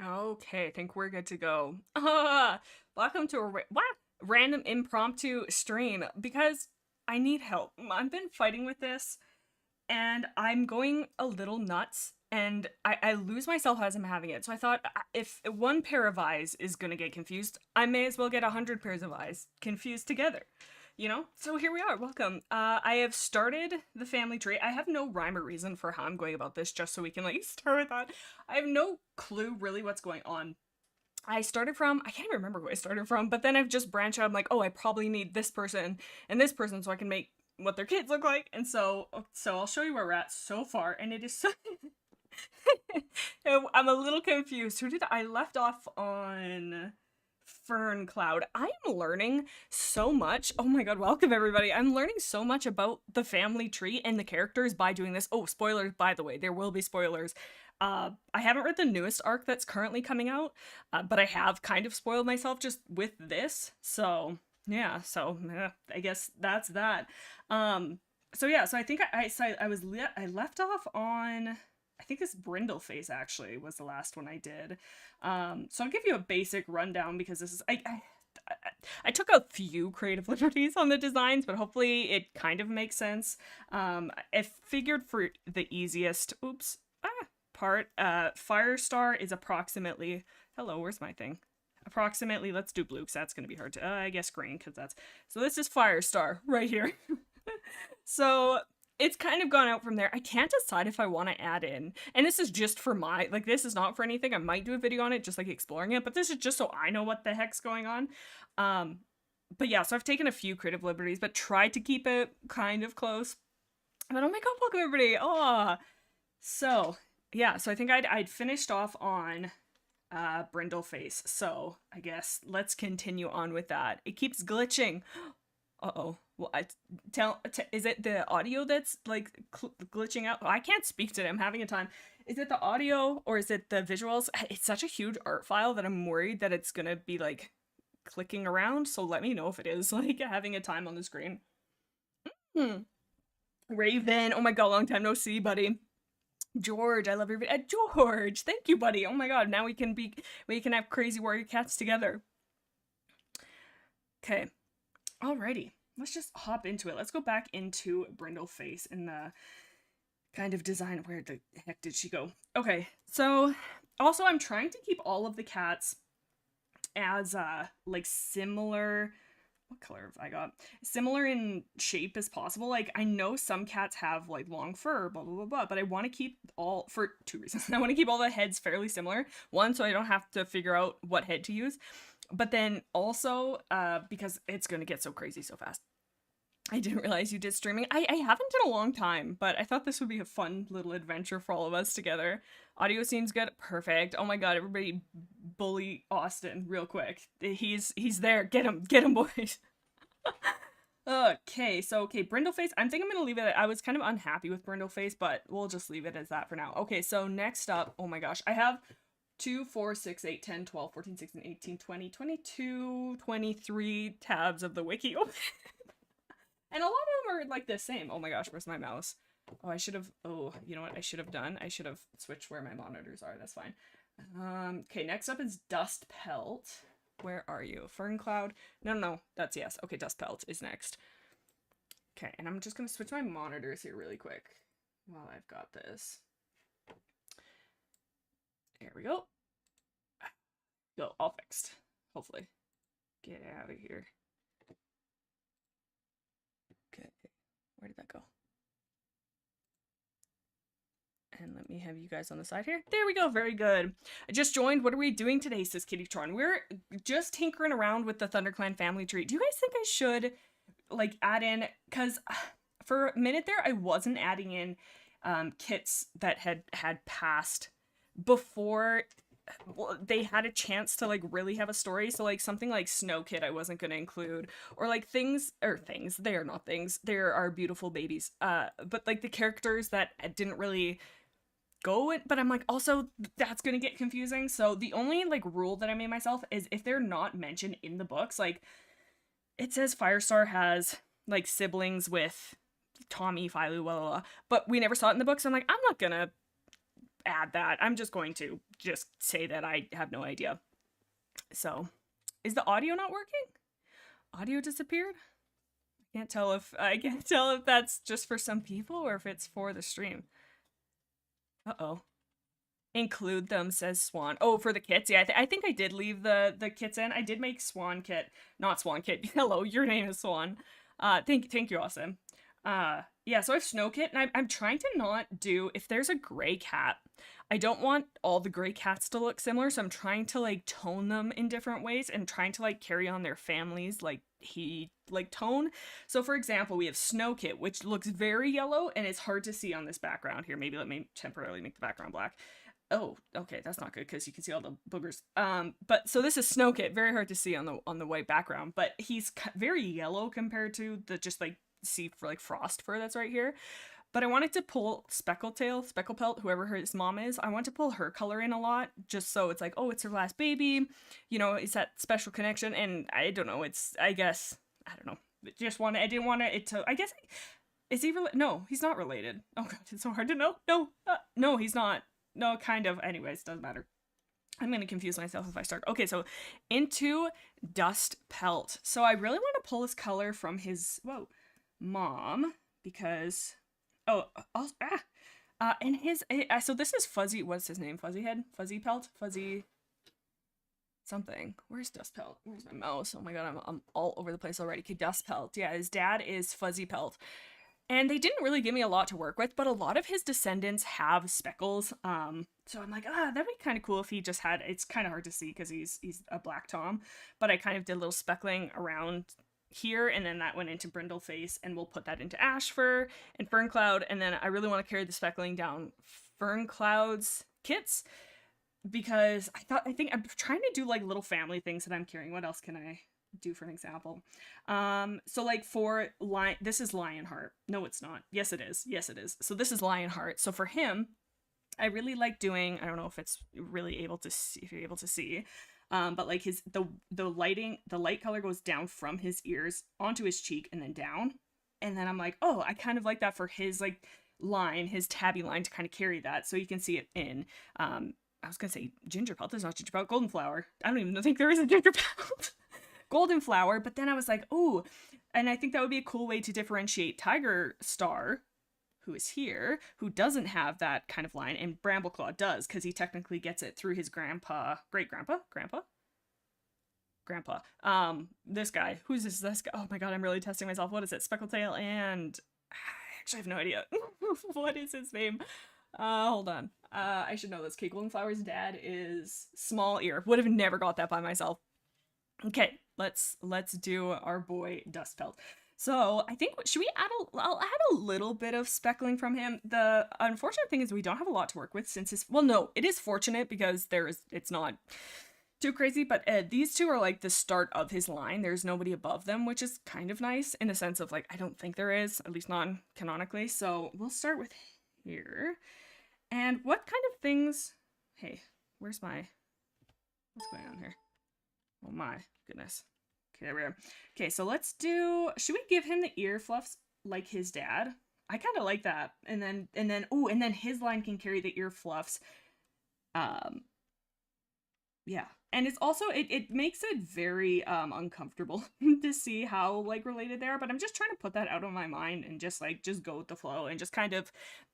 Okay, I think we're good to go. Welcome to a random impromptu stream because I need help. I've been fighting with this and I'm going a little nuts and I lose myself as I'm having it. So I thought if one pair of eyes is gonna get confused, I may as well get 100 pairs of eyes confused together. So here we are. Welcome. I have started the family tree. I have no rhyme or reason for how I'm going about this, just so we can like start with that. I have no clue really what's going on. I can't even remember who I started from, but then I've just branched out. I'm like, oh, I probably need this person and this person so I can make what their kids look like. And so I'll show you where we're at so far. And it is so. I'm a little confused. Who did I left off on? Ferncloud. I am learning so much. Oh my god, welcome everybody. I'm learning so much about the family tree and the characters by doing this. Oh, spoilers, by the way. There will be spoilers. I haven't read the newest arc that's currently coming out, but I have kind of spoiled myself just with this. So, yeah, I guess that's that. So I think I left off on I think this Brindle face actually was the last one I did. So I'll give you a basic rundown because this is I took a few creative liberties on the designs, but hopefully it kind of makes sense. I figured for the easiest part, Firestar is approximately hello, where's my thing? Approximately, let's do blue because that's gonna be hard to I guess green because that's so this is Firestar right here. So it's kind of gone out from there. I can't decide if I want to add in, and this is just for this is not for anything. I might do a video on it, just like exploring it, but this is just so I know what the heck's going on. But yeah, so I've taken a few creative liberties, but tried to keep it kind of close. But oh my god, welcome everybody! Oh, so yeah, so I think I'd finished off on Brindleface, so I guess let's continue on with that. It keeps glitching. Uh-oh. Well, is it the audio that's like glitching out? I can't speak to it. I'm having a time. Is it the audio or is it the visuals? It's such a huge art file that I'm worried that it's gonna be like clicking around. So let me know if it is like having a time on the screen. Hmm. Raven. Oh my god, long time no see, buddy. George, I love your video. George, thank you, buddy. Oh my god, now we can have crazy warrior cats together. Okay. Alrighty, let's just hop into it. Let's go back into Brindleface and the kind of design. Where the heck did she go? Okay, so also I'm trying to keep all of the cats as like similar. What color have I got? Similar in shape as possible. Like I know some cats have like long fur, blah blah blah blah, but I want to keep all for two reasons. I want to keep all the heads fairly similar. One, so I don't have to figure out what head to use. But then also, because it's gonna get so crazy so fast. I didn't realize you did streaming. I haven't in a long time, but I thought this would be a fun little adventure for all of us together. Audio seems good. Perfect. Oh my god, everybody bully Austin real quick. He's there. Get him, boys. Okay, Brindleface. I think I'm gonna leave it. I was kind of unhappy with Brindleface, but we'll just leave it as that for now. Okay, so next up, oh my gosh, I have 2, 4, 6, 8, 10, 12, 14, 16, 18, 20, 22, 23 tabs of the wiki open. And a lot of them are like the same. Oh my gosh, where's my mouse? Oh, you know what I should have done? I should have switched where my monitors are. That's fine. Okay, next up is Dustpelt. Where are you? Ferncloud? No, that's yes. Okay, Dustpelt is next. Okay, and I'm just gonna switch my monitors here really quick while I've got this. There we go. Go, all fixed. Hopefully. Get out of here. Okay, where did that go? And let me have you guys on the side here. There we go, very good. I just joined. What are we doing today, says Kittytron? We're just tinkering around with the Thunderclan family tree. Do you guys think I should, like, add in, because for a minute there, I wasn't adding in kits that had passed before they had a chance to like really have a story. So like something like Snow Kid I wasn't going to include, or like things they are not things, there are beautiful babies, but like the characters that didn't really go in, but I'm like also that's going to get confusing. So the only like rule that I made myself is if they're not mentioned in the books, like it says Firestar has like siblings with Tommy, Filu, blah, blah, blah, but we never saw it in the books. I'm like, I'm not gonna add that. I'm just going to just say that I have no idea. So, is the audio not working? Audio disappeared? I can't tell if that's just for some people or if it's for the stream. Uh-oh. Include them, says Swan. Oh, for the kits? Yeah, I think I did leave the kits in. I did make Swan kit. Not Swan kit. Hello, your name is Swan. Thank you, awesome. Yeah, so I have Snow Kit, and I'm trying to not do, if there's a gray cat, I don't want all the gray cats to look similar, so I'm trying to, like, tone them in different ways, and trying to, like, carry on their families, like, tone. So, for example, we have Snow Kit, which looks very yellow, and it's hard to see on this background. Here, maybe let me temporarily make the background black. Oh, okay, that's not good because you can see all the boogers. But so this is Snow Kit, very hard to see on the white background, but he's very yellow compared to the just like see for like frost fur that's right here. But I wanted to pull Speckletail, whoever his mom is. I want to pull her color in a lot, just so it's like, oh, it's her last baby, you know, it's that special connection. And I don't know, I don't know. I didn't want it to. I guess is he related? No, he's not related. Oh god, it's so hard to know. No, he's not. No, kind of. Anyways, doesn't matter. I'm going to confuse myself if I start. Okay, so into Dustpelt. So I really want to pull his color from his, mom, because, and his, so this is Fuzzy, what's his name? Fuzzy Head? Fuzzy Pelt? Fuzzy something. Where's Dustpelt? Where's my mouse? Oh my god, I'm all over the place already. Okay, Dustpelt. Yeah, his dad is Fuzzy Pelt. And they didn't really give me a lot to work with, but a lot of his descendants have speckles. So I'm like, that'd be kind of cool if he just had, it's kind of hard to see because he's a black tom, but I kind of did a little speckling around here, and then that went into Brindleface, and we'll put that into Ash Fur and Ferncloud, and then I really want to carry the speckling down Ferncloud's kits, because I think I'm trying to do like little family things that I'm carrying. What else can I do for an example? So like for this is Lionheart. No, it's not. Yes, it is. So this is Lionheart. So for him, I really like doing, I don't know if it's really able to see, if you're able to see, but like the light color goes down from his ears onto his cheek and then down. And then I'm like, oh, I kind of like that for his like line, his tabby line, to kind of carry that. So you can see it in, I was gonna say ginger pelt. There's not ginger pelt. Golden flower. I don't even think there is a ginger pelt. Golden flower. But then I was like, oh, and I think that would be a cool way to differentiate Tiger Star, who is here, who doesn't have that kind of line, and Brambleclaw does, because he technically gets it through his grandpa. This guy. Who's this guy? Oh my god, I'm really testing myself. What is it? Speckletail and I actually have no idea. What is his name? Hold on. I should know this. Okay, Golden Flower's dad is Small Ear. Would have never got that by myself. Okay, let's do our boy Dustpelt. So I think, should we add I'll add a little bit of speckling from him. The unfortunate thing is we don't have a lot to work with since his, well, no, it is fortunate because it's not too crazy, but these two are like the start of his line. There's nobody above them, which is kind of nice in the sense of like, I don't think there is, at least non-canonically. So we'll start with here. And what kind of things, hey, what's going on here? Oh my goodness. Okay, there we are. Okay, so let's do, should we give him the ear fluffs like his dad? I kind of like that. And then his line can carry the ear fluffs. Yeah. And it's also, it makes it very uncomfortable to see how like related they are, but I'm just trying to put that out of my mind and just go with the flow and just kind of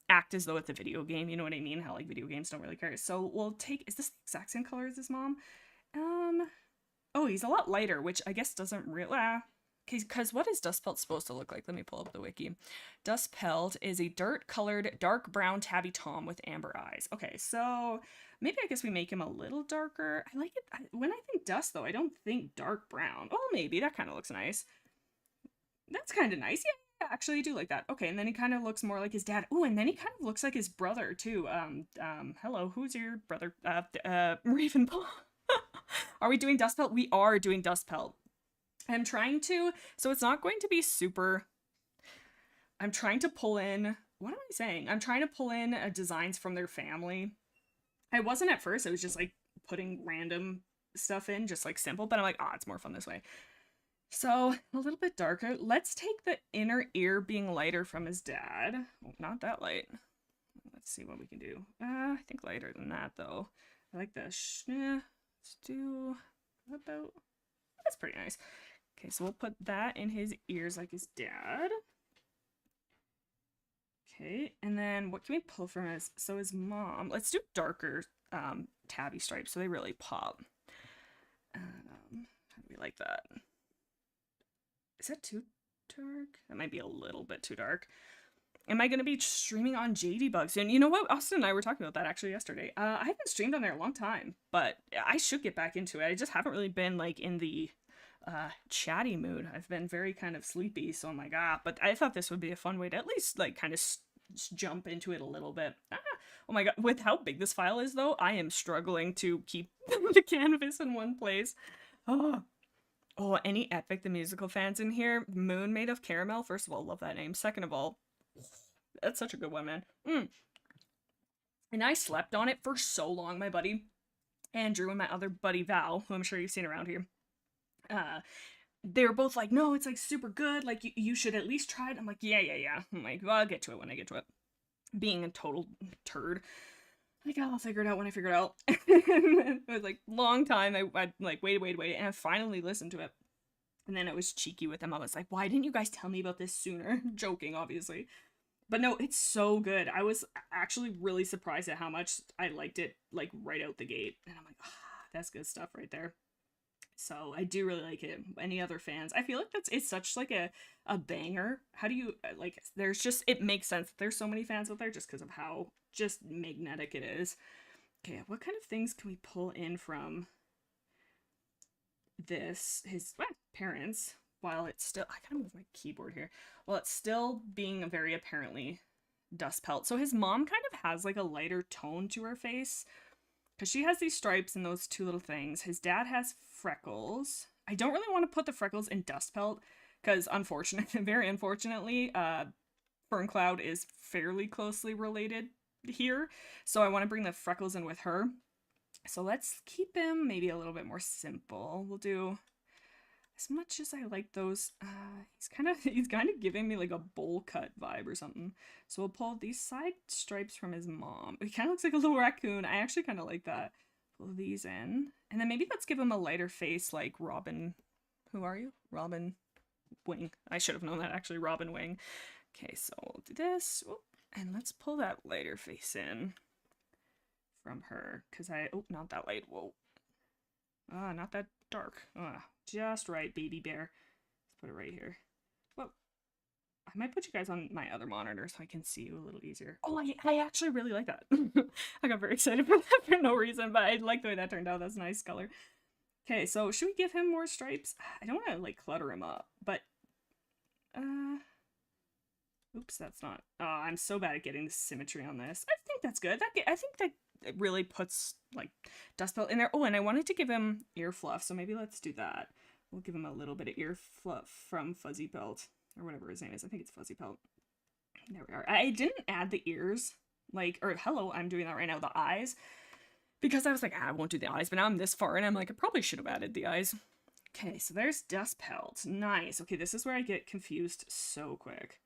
act as though it's a video game, you know what I mean? How like video games don't really care. So we'll take, is this the exact same color as his mom? Oh, he's a lot lighter, which I guess doesn't really, okay, because what is Dustpelt supposed to look like? Let me pull up the wiki. Dustpelt is a dirt-colored, dark brown tabby tom with amber eyes. Okay, so maybe I guess we make him a little darker. I like it. When I think dust, though, I don't think dark brown. Oh, maybe. That kind of looks nice. That's kind of nice. Yeah, actually, I do like that. Okay, and then he kind of looks more like his dad. Oh, and then he kind of looks like his brother, too. Hello, who's your brother? Ravenpaw. Are we doing Dustpelt? We are doing Dustpelt. I'm trying to, so it's not going to be super, I'm trying to pull in, what am I saying? I'm trying to pull in designs from their family. I wasn't at first, I was just like putting random stuff in, just like simple, but I'm like, it's more fun this way. So a little bit darker. Let's take the inner ear being lighter from his dad. Oh, not that light. Let's see what we can do. I think lighter than that, though. I like the let's do about... That's pretty nice. Okay, so we'll put that in his ears like his dad. Okay, and then what can we pull from his... So his mom... Let's do darker tabby stripes so they really pop. How do we like that? Is that too dark? That might be a little bit too dark. Am I going to be streaming on JD Bugs? And you know what? Austin and I were talking about that actually yesterday. I haven't streamed on there a long time, but I should get back into it. I just haven't really been like in the chatty mood. I've been very kind of sleepy, so I'm like, but I thought this would be a fun way to at least like kind of jump into it a little bit. Oh my god, with how big this file is though, I am struggling to keep the canvas in one place. Oh, any Epic the Musical fans in here? Moon Made of Caramel. First of all, love that name. Second of all, that's such a good one, man. And I slept on it for so long. My buddy Andrew and my other buddy Val, who I'm sure you've seen around here, they were both like, no, it's like super good. Like you should at least try it. I'm like, yeah. I'm like, well, I'll get to it when I get to it. Being a total turd. Like, I'll figure it out when I figure it out. It was like long time. I like waited, and I finally listened to it. And then I was cheeky with them. I was like, why didn't you guys tell me about this sooner? Joking, obviously. But no, it's so good. I was actually really surprised at how much I liked it, like, right out the gate. And I'm like, that's good stuff right there. So I do really like it. Any other fans? I feel like it's such like a banger. How do you, like, there's just, it makes sense that there's so many fans out there just because of how just magnetic it is. Okay, what kind of things can we pull in from this, his parents, while it's still, I gotta move my keyboard here, while it's still being very apparently Dustpelt. So his mom kind of has like a lighter tone to her face, because she has these stripes and those two little things. His dad has freckles. I don't really want to put the freckles in Dustpelt, because very unfortunately, Ferncloud is fairly closely related here, so I want to bring the freckles in with her. So let's keep him maybe a little bit more simple. We'll do, as much as I like those, he's kind of giving me like a bowl cut vibe or something. So we'll pull these side stripes from his mom. He kind of looks like a little raccoon. I actually kind of like that. Pull these in, and then maybe let's give him a lighter face like Robin. Who are you? Robin Wing. I should have known that, actually. Robin Wing. Okay, so we'll do this. Oop. And let's pull that lighter face in from her, because not that light. Whoa. Not that dark. Just right, baby bear. Let's put it right here. Whoa. I might put you guys on my other monitor so I can see you a little easier. Oh, I actually really like that. I got very excited for that for no reason, but I like the way that turned out. That's a nice color. Okay, so should we give him more stripes? I don't want to, like, clutter him up, but, oops, that's not, I'm so bad at getting the symmetry on this. I think that's good. I think that it really puts, like, Dustpelt in there. Oh, and I wanted to give him ear fluff, so maybe let's do that. We'll give him a little bit of ear fluff from Fuzzy Pelt, or whatever his name is. I think it's Fuzzy Pelt. There we are. I didn't add the ears, like, or hello, I'm doing that right now, the eyes, because I was like, I won't do the eyes, but now I'm this far, and I'm like, I probably should have added the eyes. Okay, so there's Dustpelt. Nice. Okay, this is where I get confused so quick.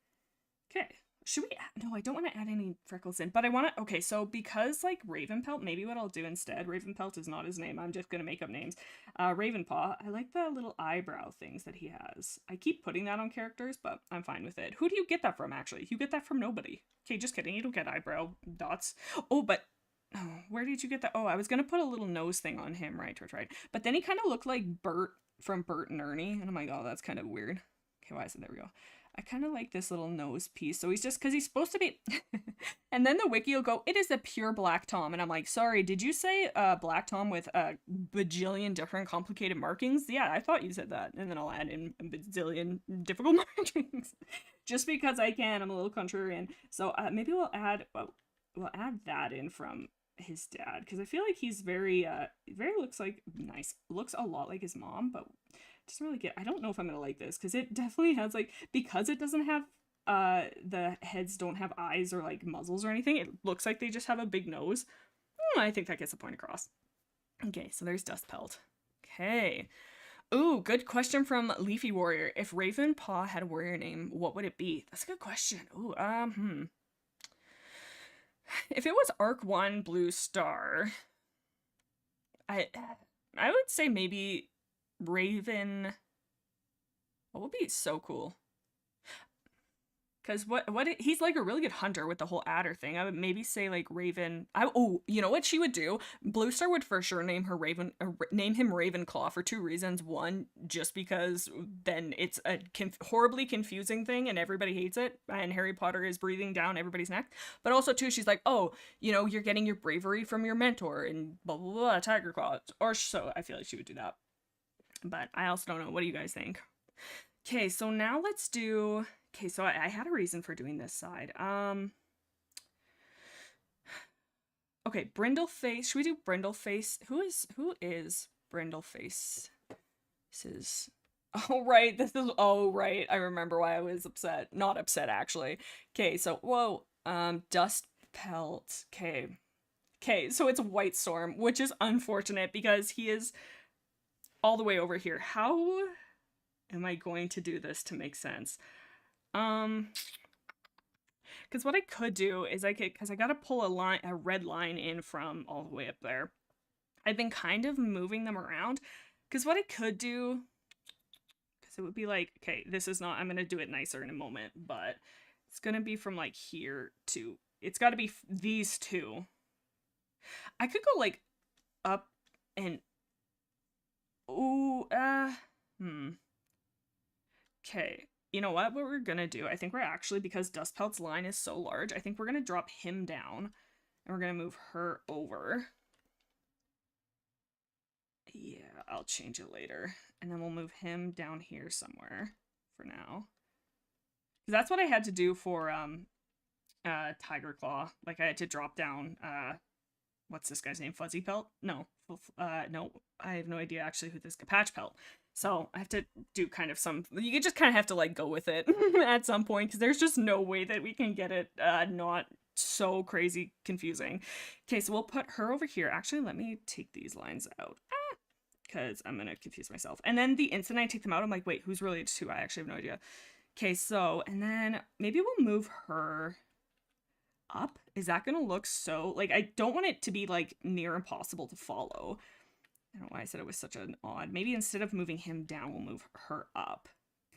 Okay, should we add, no, I don't want to add any freckles in, but I want to, okay, so because, like, Ravenpelt, maybe what I'll do instead, Ravenpelt is not his name, I'm just gonna make up names, Ravenpaw, I like the little eyebrow things that he has. I keep putting that on characters, but I'm fine with it. Who do you get that from, actually? You get that from nobody. Okay, just kidding, you don't get eyebrow dots. Oh, but, oh, where did you get that? Oh, I was gonna put a little nose thing on him, right, but then he kind of looked like Bert from Bert and Ernie, and I'm like, oh, that's kind of weird. Okay, why is it, there we go. I kind of like this little nose piece. So he's just, because he's supposed to be, and then the wiki will go, it is a pure Black Tom. And I'm like, sorry, did you say Black Tom with a bajillion different complicated markings? Yeah, I thought you said that. And then I'll add in a bajillion difficult markings. Just because I can, I'm a little contrarian. So maybe we'll add that in from his dad. Because I feel like he's very looks like, nice. Looks a lot like his mom, but doesn't really get, I don't know if I'm gonna like this, because it definitely has, like, because it doesn't have the heads don't have eyes or like muzzles or anything, it looks like they just have a big nose. I think that gets the point across. Okay, so there's Dustpelt. Okay, ooh, good question from Leafy Warrior. If Ravenpaw had a warrior name, what would it be? That's a good question. Ooh, If it was Arc 1 Blue Star, I would say maybe Raven. What would be so cool? Because he's like a really good hunter with the whole adder thing. I would maybe say like Raven. You know what she would do? Blue Star would for sure name him Ravenclaw for two reasons. One, just because then it's a horribly confusing thing and everybody hates it, and Harry Potter is breathing down everybody's neck. But also too, she's like, oh, you know, you're getting your bravery from your mentor and blah blah blah, Tiger Claw, or so. I feel like she would do that. But I also don't know. What do you guys think? Okay, so now let's do. Okay, so I had a reason for doing this side. Okay, Brindleface. Should we do Brindleface? Who is Brindleface? This is. Oh right, right. I remember why I was upset. Not upset actually. Okay, so whoa. Dustpelt. Okay. Okay, so it's White Storm, which is unfortunate because he is all the way over here. How am I going to do this to make sense? Because what I could do is because I gotta pull a red line in from all the way up there. I've been kind of moving them around, because what I could do, because it would be like, okay, this is not, I'm gonna do it nicer in a moment, but it's gonna be from like here to, it's gotta be these two. I could go like up and, okay. You know what we're gonna do? I think we're actually, because Dustpelt's line is so large, I think we're gonna drop him down and we're gonna move her over. Yeah, I'll change it later. And then we'll move him down here somewhere for now. Because that's what I had to do for Tiger Claw. Like I had to drop down what's this guy's name? Fuzzy Pelt? No. No, I have no idea actually who this Patch Pelt. So I have to do kind of you just kind of have to like go with it at some point, because there's just no way that we can get it not so crazy confusing. Okay, so we'll put her over here. Actually, let me take these lines out because I'm gonna confuse myself. And then the instant I take them out, I'm like, wait, who's related to? I actually have no idea. Okay, so, and then maybe we'll move her up. Is that gonna look so, like, I don't want it to be like near impossible to follow. I don't know why I said it was such an odd. Maybe instead of moving him down, we'll move her up.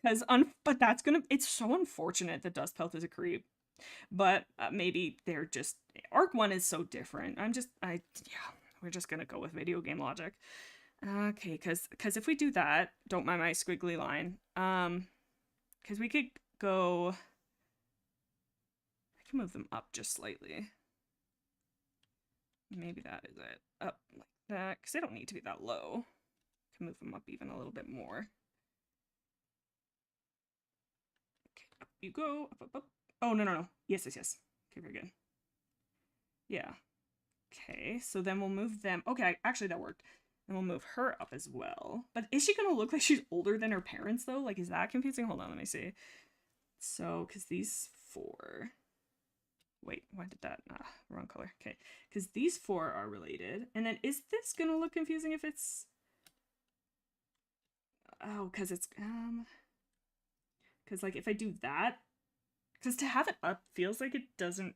Because, but that's gonna, it's so unfortunate that Dustpelt is a creep. But maybe they're just, Arc 1 is so different. Yeah, we're just gonna go with video game logic. Okay, because if we do that, don't mind my squiggly line. Because we could go, I can move them up just slightly. Maybe that is it. Up like that, because they don't need to be that low. Can move them up even a little bit more. Okay, up you go. Up, up, up. Oh, no. Yes. Okay, very good. Yeah. Okay, so then we'll move them. Okay, actually that worked. And we'll move her up as well. But is she gonna look like she's older than her parents though? Like, is that confusing? Hold on, let me see. So, because these four... Wait, why did that? Wrong color. Okay, because these four are related. And then is this gonna look confusing if it's... Oh, because it's... Because, like, if I do that... Because to have it up feels like it doesn't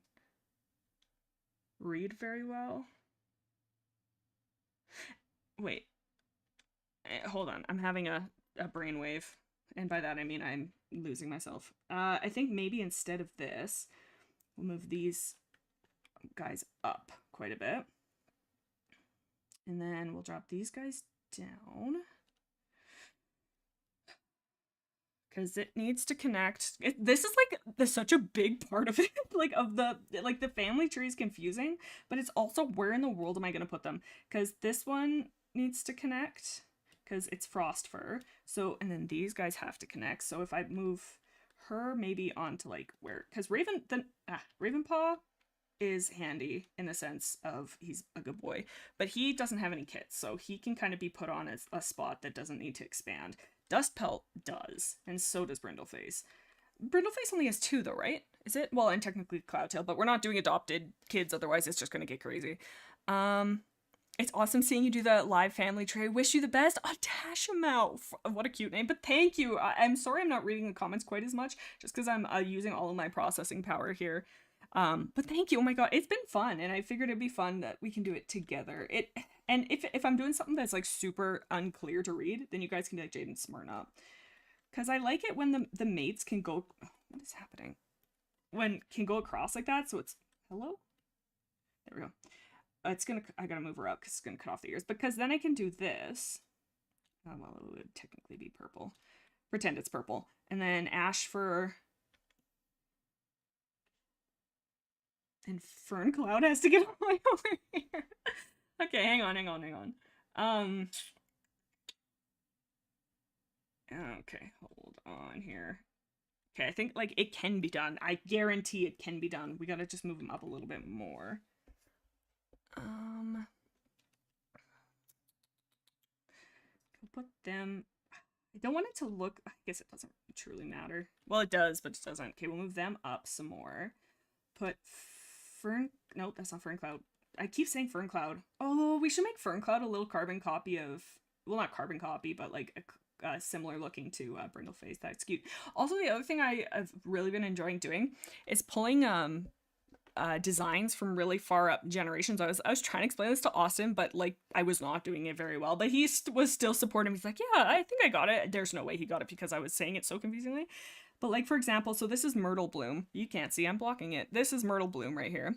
read very well. Wait. Hold on. I'm having a brainwave. And by that I mean I'm losing myself. I think maybe instead of this... We'll move these guys up quite a bit. And then we'll drop these guys down. Because it needs to connect. This is like such a big part of it. Like the family tree is confusing. But it's also, where in the world am I going to put them? Because this one needs to connect. Because it's frost fur. So, and then these guys have to connect. So if I move... her maybe onto like where, because Ravenpaw is handy in the sense of he's a good boy, but he doesn't have any kits, so he can kind of be put on as a spot that doesn't need to expand. Dustpelt does, and so does Brindleface. Brindleface only has 2 though, right? Is it? Well, and technically Cloudtail, but we're not doing adopted kids, otherwise it's just gonna get crazy. It's awesome seeing you do the live family tree. Wish you the best. Tashimau. What a cute name. But thank you. I'm sorry I'm not reading the comments quite as much, just because I'm using all of my processing power here. But thank you. Oh my god, it's been fun, and I figured it'd be fun that we can do it together. And if I'm doing something that's like super unclear to read, then you guys can be like, Jaden, smarten up. Because I like it when the mates can go. What is happening? When can go across like that, so it's hello. There we go. I gotta move her up because it's gonna cut off the ears. Because then I can do this. Well, it would technically be purple. Pretend it's purple, and then ash for. And Ferncloud has to get all the way over here. Okay, hang on. Okay, hold on here. Okay, I think like it can be done. I guarantee it can be done. We gotta just move them up a little bit more. Put them. I don't want it to look. I guess it doesn't truly matter. Well, it does, but it doesn't. Okay, we'll move them up some more. Put Nope, that's not Ferncloud. I keep saying Ferncloud. Oh, we should make Ferncloud a little carbon copy of. Well, not carbon copy, but like a similar looking to Brindleface. That's cute. Also, the other thing I've really been enjoying doing is pulling designs from really far up generations. I was trying to explain this to Austin, but like I was not doing it very well. But he was still supporting me. He's like, yeah, I think I got it. There's no way he got it because I was saying it so confusingly. But like, for example, so this is Myrtle Bloom. You can't see, I'm blocking it. This is Myrtle Bloom right here.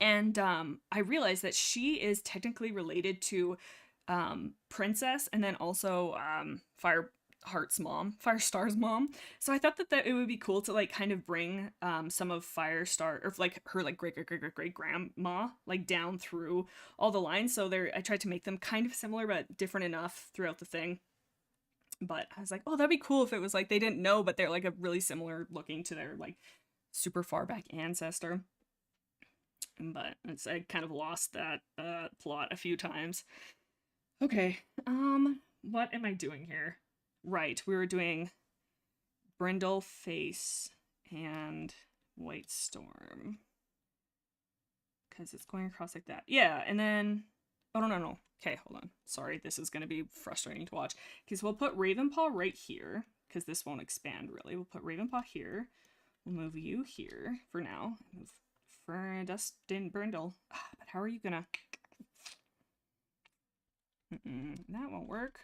And I realized that she is technically related to Princess and then also Firestar's mom. So I thought that it would be cool to like kind of bring some of Firestar or like her like great grandma like down through all the lines. So I tried to make them kind of similar but different enough throughout the thing. But I was like, oh, that'd be cool if it was like they didn't know, but they're like a really similar looking to their like super far back ancestor. But I kind of lost that plot a few times. Okay, what am I doing here? Right, we were doing Brindleface and White Storm. Because it's going across like that. Yeah, and then... Oh, no. Okay, hold on. Sorry, this is going to be frustrating to watch. Because we'll put Ravenpaw right here, because this won't expand, really. We'll put Ravenpaw here. We'll move you here for now. Move Dustin Brindle. But how are you going to... that won't work.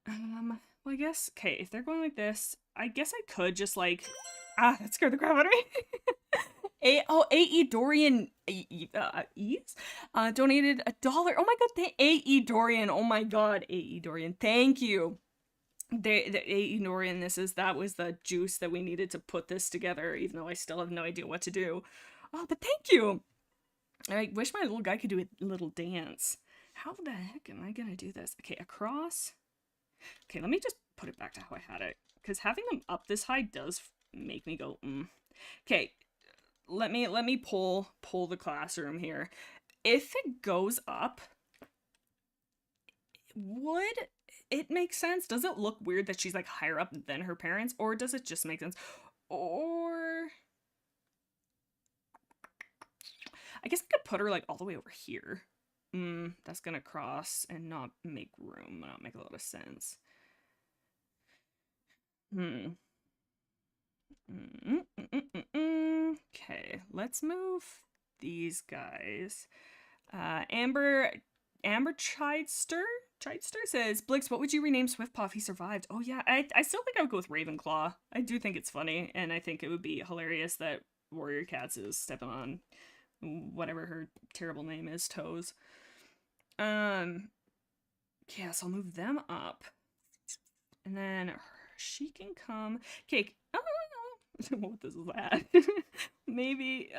Well, I guess... Okay, if they're going like this, I guess I could just, like... that scared the crap out of me. A.E. Dorian donated $1. Oh my god, A.E. Dorian. Oh my god, A.E. Dorian. Thank you. The A.E. Dorian, that was the juice that we needed to put this together, even though I still have no idea what to do. Oh, but thank you. I wish my little guy could do a little dance. How the heck am I gonna do this? Okay, across. Okay, let me just put it back to how I had it. Because having them up this high does make me go, Okay, let me pull the classroom here. If it goes up, would it make sense? Does it look weird that she's like higher up than her parents, or does it just make sense? Or I guess I could put her like all the way over here. That's gonna cross and not make room, not make a lot of sense. Okay, let's move these guys. Amber Chidester says, Blix, what would you rename Swiftpaw if he survived? Oh yeah, I still think I would go with Ravenclaw. I do think it's funny, and I think it would be hilarious that Warrior Cats is stepping on whatever her terrible name is, toes. Yeah, so I'll move them up. And then she can come. Okay, I don't know what this is at. Maybe,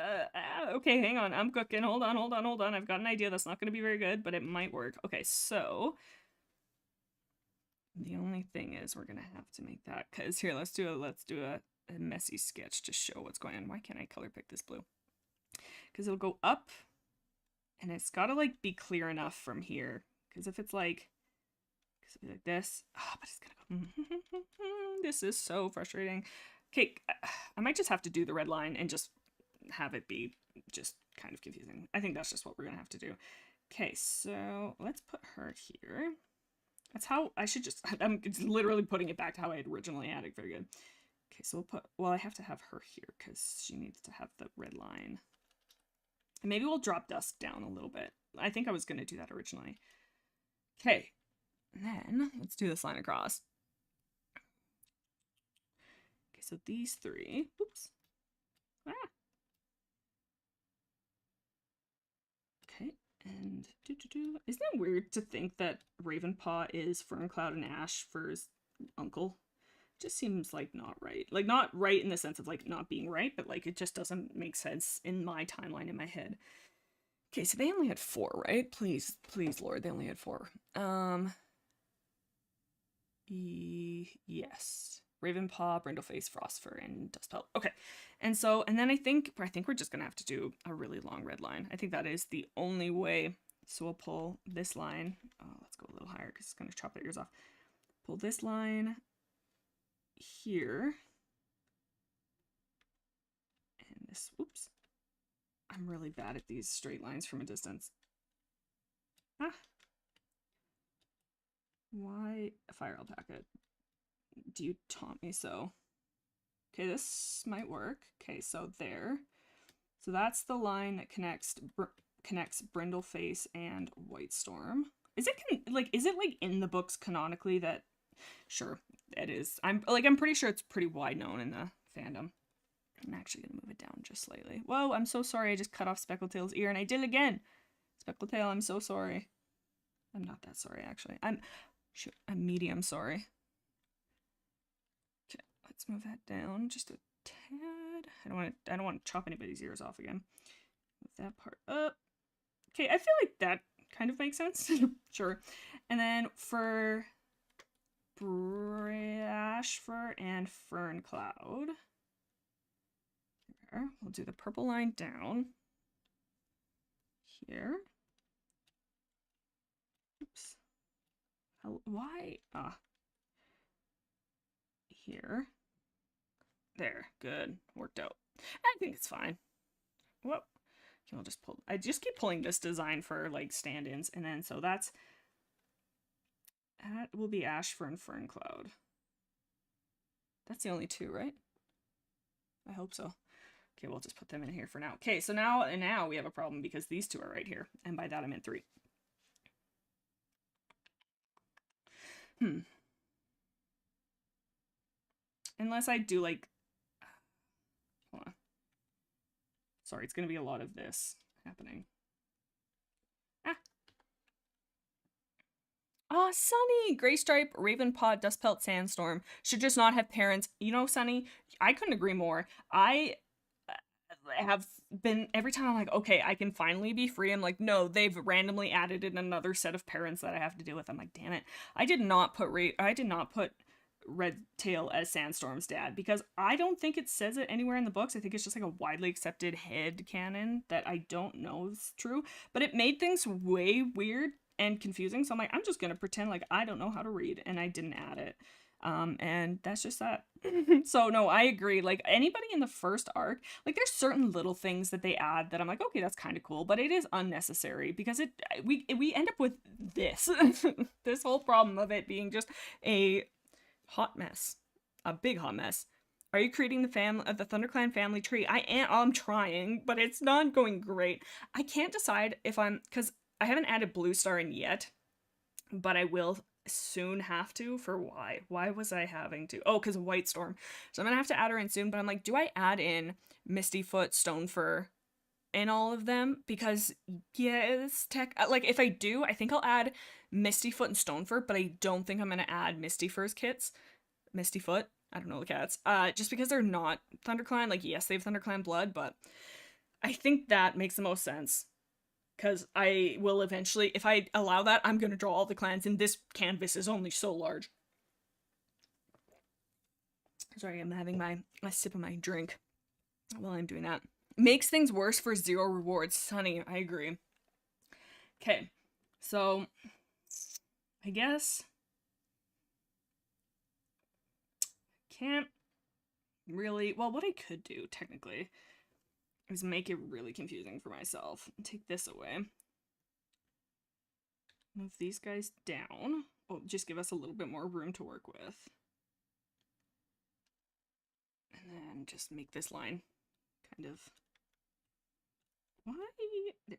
okay, hang on. I'm cooking. Hold on. I've got an idea that's not going to be very good, but it might work. Okay, so the only thing is we're going to have to make that, because here, let's do a messy sketch to show what's going on. Why can't I color pick this blue? Because it'll go up, and it's got to, like, be clear enough from here. Because if it's like this, but it's going to go, this is so frustrating. Okay, I might just have to do the red line and just have it be just kind of confusing. I think that's just what we're going to have to do. Okay, so let's put her here. That's how I should just... I'm literally putting it back to how I had originally had it. Very good. Okay, so we'll put, well, I have to have her here because she needs to have the red line. And maybe we'll drop dusk down a little bit. I think I was going to do that originally. Okay, and then let's do this line across. Okay, so these three, oops. Ah. Okay, and isn't it weird to think that Ravenpaw is Ferncloud and Ashfur's uncle? Just seems like not right. Like not right in the sense of like not being right, but like it just doesn't make sense in my timeline in my head. Okay, so they only had 4, right? Please, please, Lord, they only had 4. Yes. Ravenpaw, Brindleface, Frostfur, and Dustpelt. Okay, and so, and then I think we're just gonna have to do a really long red line. I think that is the only way. So we'll pull this line. Oh, let's go a little higher because it's gonna chop their ears off. Pull this line here. And this, whoops. I'm really bad at these straight lines from a distance. Ah. Why a fire alpaca? Do you taunt me so? Okay, this might work. Okay, so there. So that's the line that connects Brindleface and Whitestorm. Is it like in the books canonically that? Sure, it is. I'm pretty sure it's pretty wide known in the fandom. I'm actually gonna move it down just slightly. Whoa, I'm so sorry. I just cut off Speckletail's ear and I did it again. Speckletail, I'm so sorry. I'm not that sorry actually. I'm medium sorry. Okay, let's move that down just a tad. I don't want to chop anybody's ears off again. Move that part up. Okay, I feel like that kind of makes sense. Sure. And then for Ashfur and Ferncloud, we'll do the purple line down here. Oops. Why? Here. There. Good. Worked out. I think it's fine. Whoa. Okay, I'll just pull. I just keep pulling this design for like stand-ins, and then so that will be Ashfur and Ferncloud. That's the only 2, right? I hope so. Okay, we'll just put them in here for now. Okay, so now we have a problem because these 2 are right here, and by that I meant 3. Unless I do like, hold on. Sorry, it's gonna be a lot of this happening. Ah, Sunny! Greystripe, Ravenpaw, Dustpelt, Sandstorm should just not have parents. You know, Sunny, I couldn't agree more. I have been, every time I'm like, okay, I can finally be free, I'm like, no, they've randomly added in another set of parents that I have to deal with. I'm like, damn it. I did not put Redtail as Sandstorm's dad because I don't think it says it anywhere in the books. I think it's just like a widely accepted head canon that I don't know is true, but it made things way weird and confusing. So I'm like, I'm just gonna pretend like I don't know how to read, and I didn't add it. And that's just that. So no, I agree. Like anybody in the first arc, like there's certain little things that they add that I'm like, okay, that's kind of cool, but it is unnecessary because we end up with this this whole problem of it being just a hot mess, a big hot mess. Are you creating the Thunderclan family tree? I'm trying, but it's not going great. I can't decide if because I haven't added Blue Star in yet, but I will soon have to. For why was I having to? Oh, because of Whitestorm. So I'm gonna have to add her in soon, but I'm like, do I add in Mistyfoot, Stonefur in all of them? Because yes, like if I do, I think I'll add Mistyfoot and Stonefur, but I don't think I'm gonna add Mistyfur's kits. Mistyfoot, I don't know the cats. Just because they're not Thunderclan. Like yes, they have Thunderclan blood, but I think that makes the most sense. Because I will eventually, if I allow that, I'm going to draw all the clans, and this canvas is only so large. Sorry, I'm having a sip of my drink while I'm doing that. Makes things worse for 0 rewards. Sunny, I agree. Okay, so I guess can't really, well, what I could do, technically, is make it really confusing for myself. Take this away. Move these guys down. Oh, just give us a little bit more room to work with. And just make this line kind of... Why? There we are.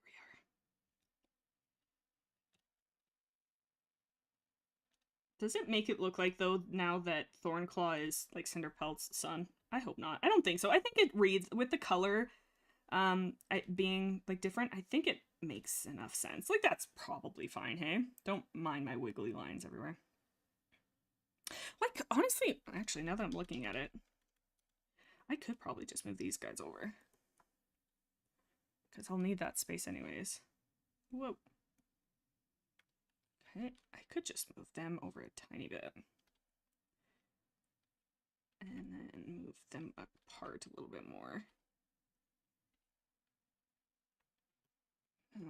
Does it make it look like, though, now that Thornclaw is, like, Cinderpelt's son? I hope not. I don't think so. I think it reads, with the color being, like, different, I think it makes enough sense. Like, that's probably fine, hey? Don't mind my wiggly lines everywhere. Like, honestly, actually, now that I'm looking at it, I could probably just move these guys over. Because I'll need that space anyways. Whoa. Okay, I could just move them over a tiny bit. And then move them apart a little bit more.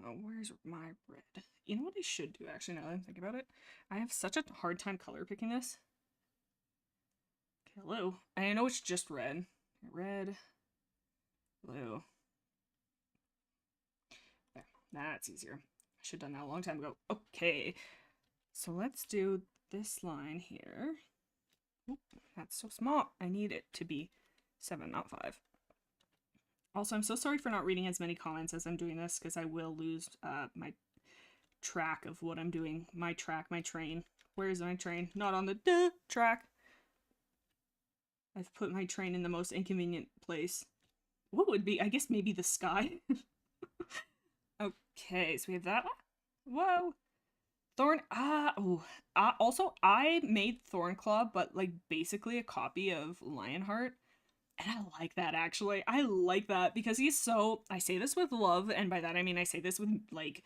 Oh, where's my red? You know what I should do, actually, now that I'm thinking about it? I have such a hard time color picking this. Okay, hello. I know it's just red. Red. Blue. There, that's easier. I should have done that a long time ago. Okay, so let's do this line here. Oop, that's so small. I need it to be 7, not 5. Also, I'm so sorry for not reading as many comments as I'm doing this, because I will lose my track of what I'm doing. My track, my train. Where is my train? Not on the track. I've put my train in the most inconvenient place. What would be? I guess maybe the sky. Okay, so we have that. Whoa. Also, I made Thornclaw, but, like, basically a copy of Lionheart. And I like that, actually. I like that because he's so... I say this with love, and by that I mean I say this with, like,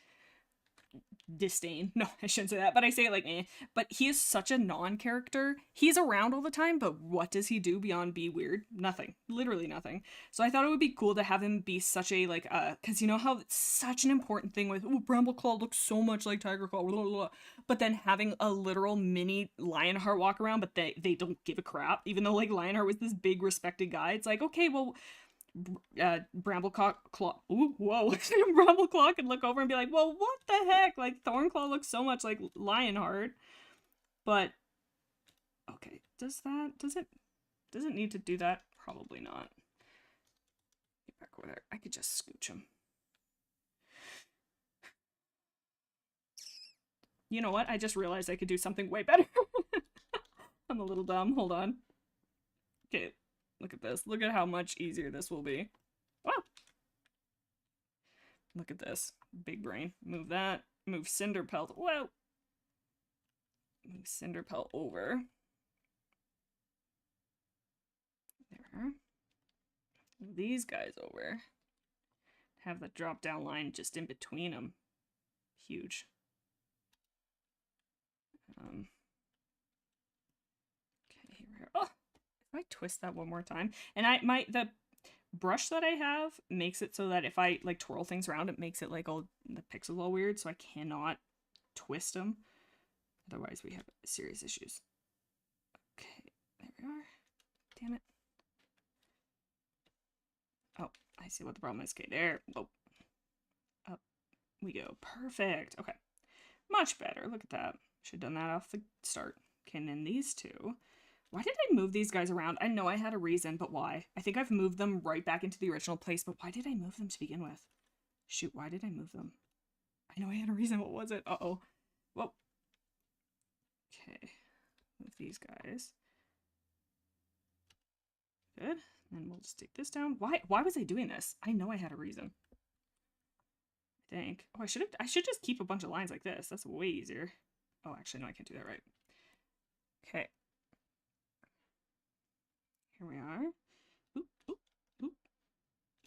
disdain. No, I shouldn't say that, but I say it like, eh. But he is such a non-character. He's around all the time, but what does he do beyond be weird? Nothing. Literally nothing. So I thought it would be cool to have him be such a, like, because you know how it's such an important thing with, oh, Brambleclaw looks so much like Tigerclaw, blah, blah, blah. But then having a literal mini Lionheart walk around, but they don't give a crap, even though, like, Lionheart was this big respected guy. It's like, okay, well... Brambleclaw, Brambleclaw can look over and be like, well, what the heck? Like, Thornclaw looks so much like Lionheart. But, okay, does it need to do that? Probably not. Get back over there. I could just scooch him. You know what? I just realized I could do something way better. I'm a little dumb. Hold on. Okay. Look at this. Look at how much easier this will be. Wow. Look at this. Big brain. Move that. Move Cinderpelt. Whoa. Move Cinderpelt over. There. Move these guys over. Have the drop down line just in between them. Huge. Okay, here we are. Oh! I twist that one more time, and the brush that I have makes it so that if I like twirl things around, it makes it like all the pixels all weird, so I cannot twist them. Otherwise, we have serious issues. Okay, there we are. Damn it. Oh, I see what the problem is. Okay, there. Oh, up we go. Perfect. Okay, much better. Look at that. Should have done that off the start. Okay, and then these two. Why did I move these guys around? I know I had a reason, but why? I think I've moved them right back into the original place, but why did I move them to begin with? Shoot, why did I move them? I know I had a reason. What was it? Uh-oh. Whoa. Okay. Move these guys. Good. And we'll just take this down. Why was I doing this? I know I had a reason. I think. Oh, I should just keep a bunch of lines like this. That's way easier. Oh, actually, no, I can't do that right. Okay. Here we are. Oop, oop, oop.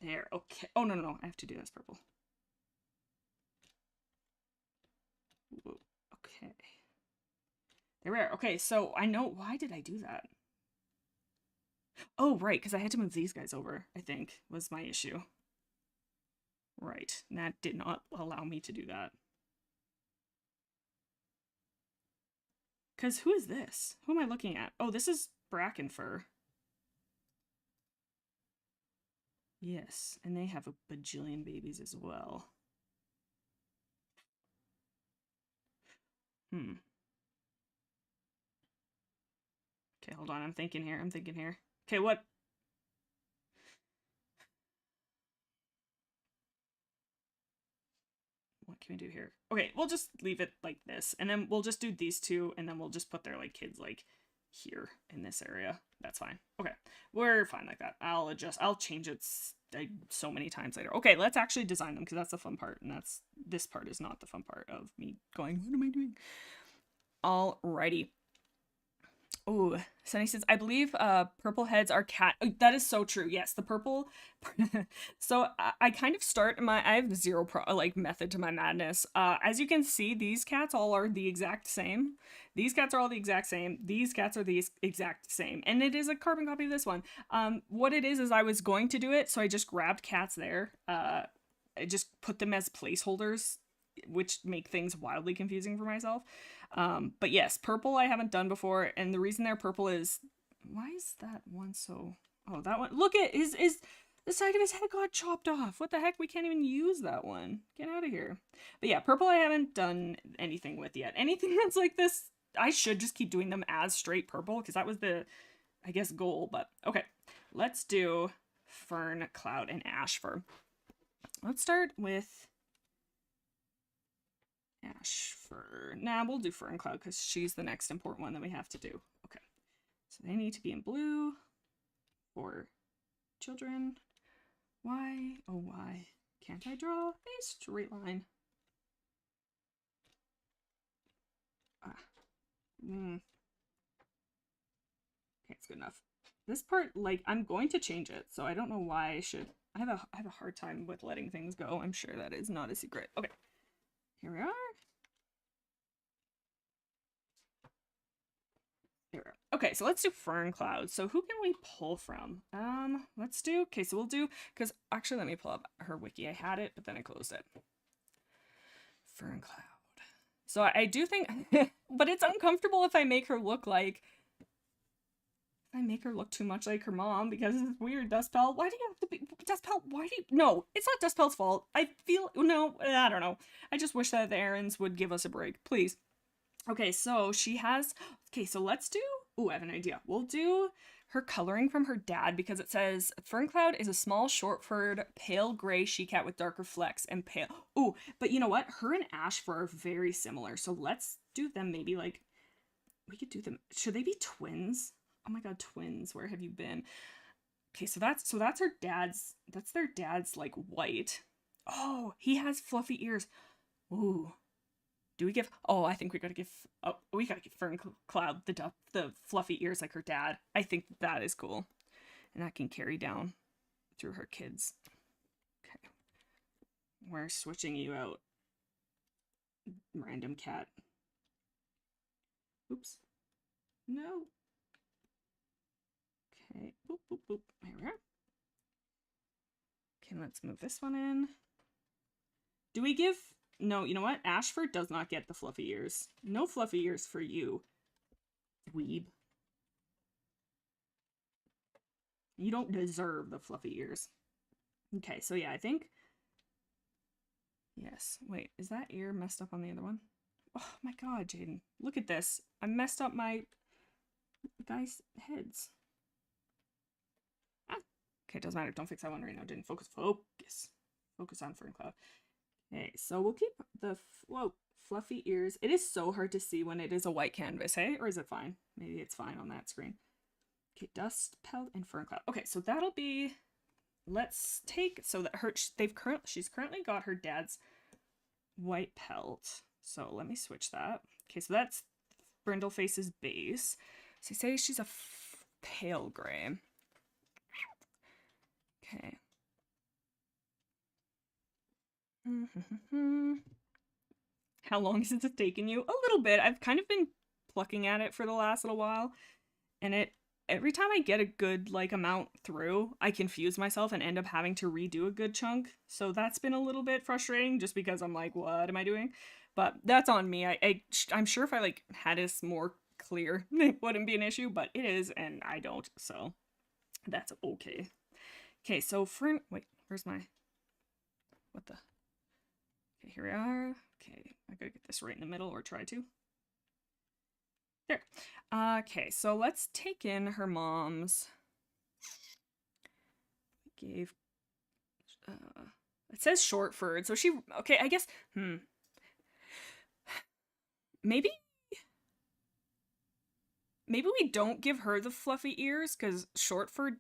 There, okay. Oh, no. I have to do this purple. Whoa. Okay. There we are. Okay, so I know. Why did I do that? Oh, right, because I had to move these guys over, I think, was my issue. Right, and that did not allow me to do that. Because who is this? Who am I looking at? Oh, this is Brackenfur. Yes, and they have a bajillion babies as well. Okay, hold on. I'm thinking here. Okay, what? can we do here? Okay, we'll just leave it like this, and then we'll just do these two, and then we'll just put their like kids like here in this area. That's fine. Okay, we're fine like that. I'll adjust. I'll change it so many times later. Okay, let's actually design them because that's the fun part, and this part is not the fun part of me going, what am I doing? Alrighty. Oh, Sunny says, I believe purple heads are cat. Oh, that is so true. Yes, the purple. So I kind of start I have zero method to my madness. As you can see, these cats all are the exact same. These cats are all the exact same. These cats are the exact same. And it is a carbon copy of this one. What it is I was going to do it, so I just grabbed cats there. I just put them as placeholders, which make things wildly confusing for myself. But yes, purple I haven't done before, and the reason they're purple is, why is that one so, oh, that one, look at is the side of his head got chopped off. What the heck? We can't even use that one. Get out of here. But yeah, purple I haven't done anything with yet. Anything that's like this, I should just keep doing them as straight purple, because that was the, I guess, goal. But okay, let's do Ferncloud and Ash Fur. Let's start with Ash Fur. Nah, we'll do Ferncloud because she's the next important one that we have to do. Okay, so they need to be in blue for children. Why? Oh, why can't I draw a straight line? Okay, it's good enough. This part, like, I'm going to change it, so I don't know why I should. I have a hard time with letting things go. I'm sure that is not a secret. Okay, here we are. There we are. Okay, so let's do Ferncloud. So who can we pull from? Let's do, okay, so we'll do, because actually let me pull up her wiki. I had it, but then I closed it. Ferncloud. So I do think, but it's uncomfortable if I make her look like, I make her look too much like her mom, because it's weird. Dustpelt, why do you have to be Dustpelt? Why do you, no, it's not Dustpelt's fault. I feel, no, I don't know. I just wish that the errands would give us a break, please. Okay, so she has, okay, so let's do, ooh, I have an idea. We'll do her coloring from her dad, because it says Ferncloud is a small, short-furred, pale gray she-cat with darker flecks and pale. Ooh, but you know what? Her and Ash Fur are very similar, so let's do them maybe like, we could do them, should they be twins? Oh my god, twins, where have you been? Okay, so that's her dad's, that's their dad's like white. Oh, he has fluffy ears. Ooh. Do we give, oh, I think we gotta give, oh, we gotta give Ferncloud the fluffy ears like her dad. I think that is cool. And that can carry down through her kids. Okay. We're switching you out. Random cat. Oops. No. Okay, boop, boop, boop. Here we are. Okay, let's move this one in. Do we give, no, you know what? Ash Fur does not get the fluffy ears. No fluffy ears for you, dweeb. You don't deserve the fluffy ears. Okay, so yeah, I think, yes. Wait, is that ear messed up on the other one? Oh my god, Jaden. Look at this. I messed up my guys' heads. Okay, doesn't matter. Don't fix that one right now. Didn't focus. Focus on Ferncloud. Okay, so we'll keep the fluffy ears. It is so hard to see when it is a white canvas, hey? Or is it fine? Maybe it's fine on that screen. Okay, Dustpelt and Ferncloud. Okay, so that'll be. Let's take, so that she's currently got her dad's white pelt. So let me switch that. Okay, so that's Brindleface's base. So say she's a pale gray. Okay. How long has it taken you? A little bit. I've kind of been plucking at it for the last little while, and every time I get a good like amount through, I confuse myself and end up having to redo a good chunk. So that's been a little bit frustrating, just because I'm like, what am I doing? But that's on me. I'm sure if I like had this more clear, it wouldn't be an issue, but it is, and I don't, so that's okay. Okay, so wait, where's my, what the, okay, here we are. Okay, I gotta get this right in the middle, or try to. There. Okay, so let's take in her mom's, it says short-furred, so she, okay, I guess, maybe we don't give her the fluffy ears, because short for...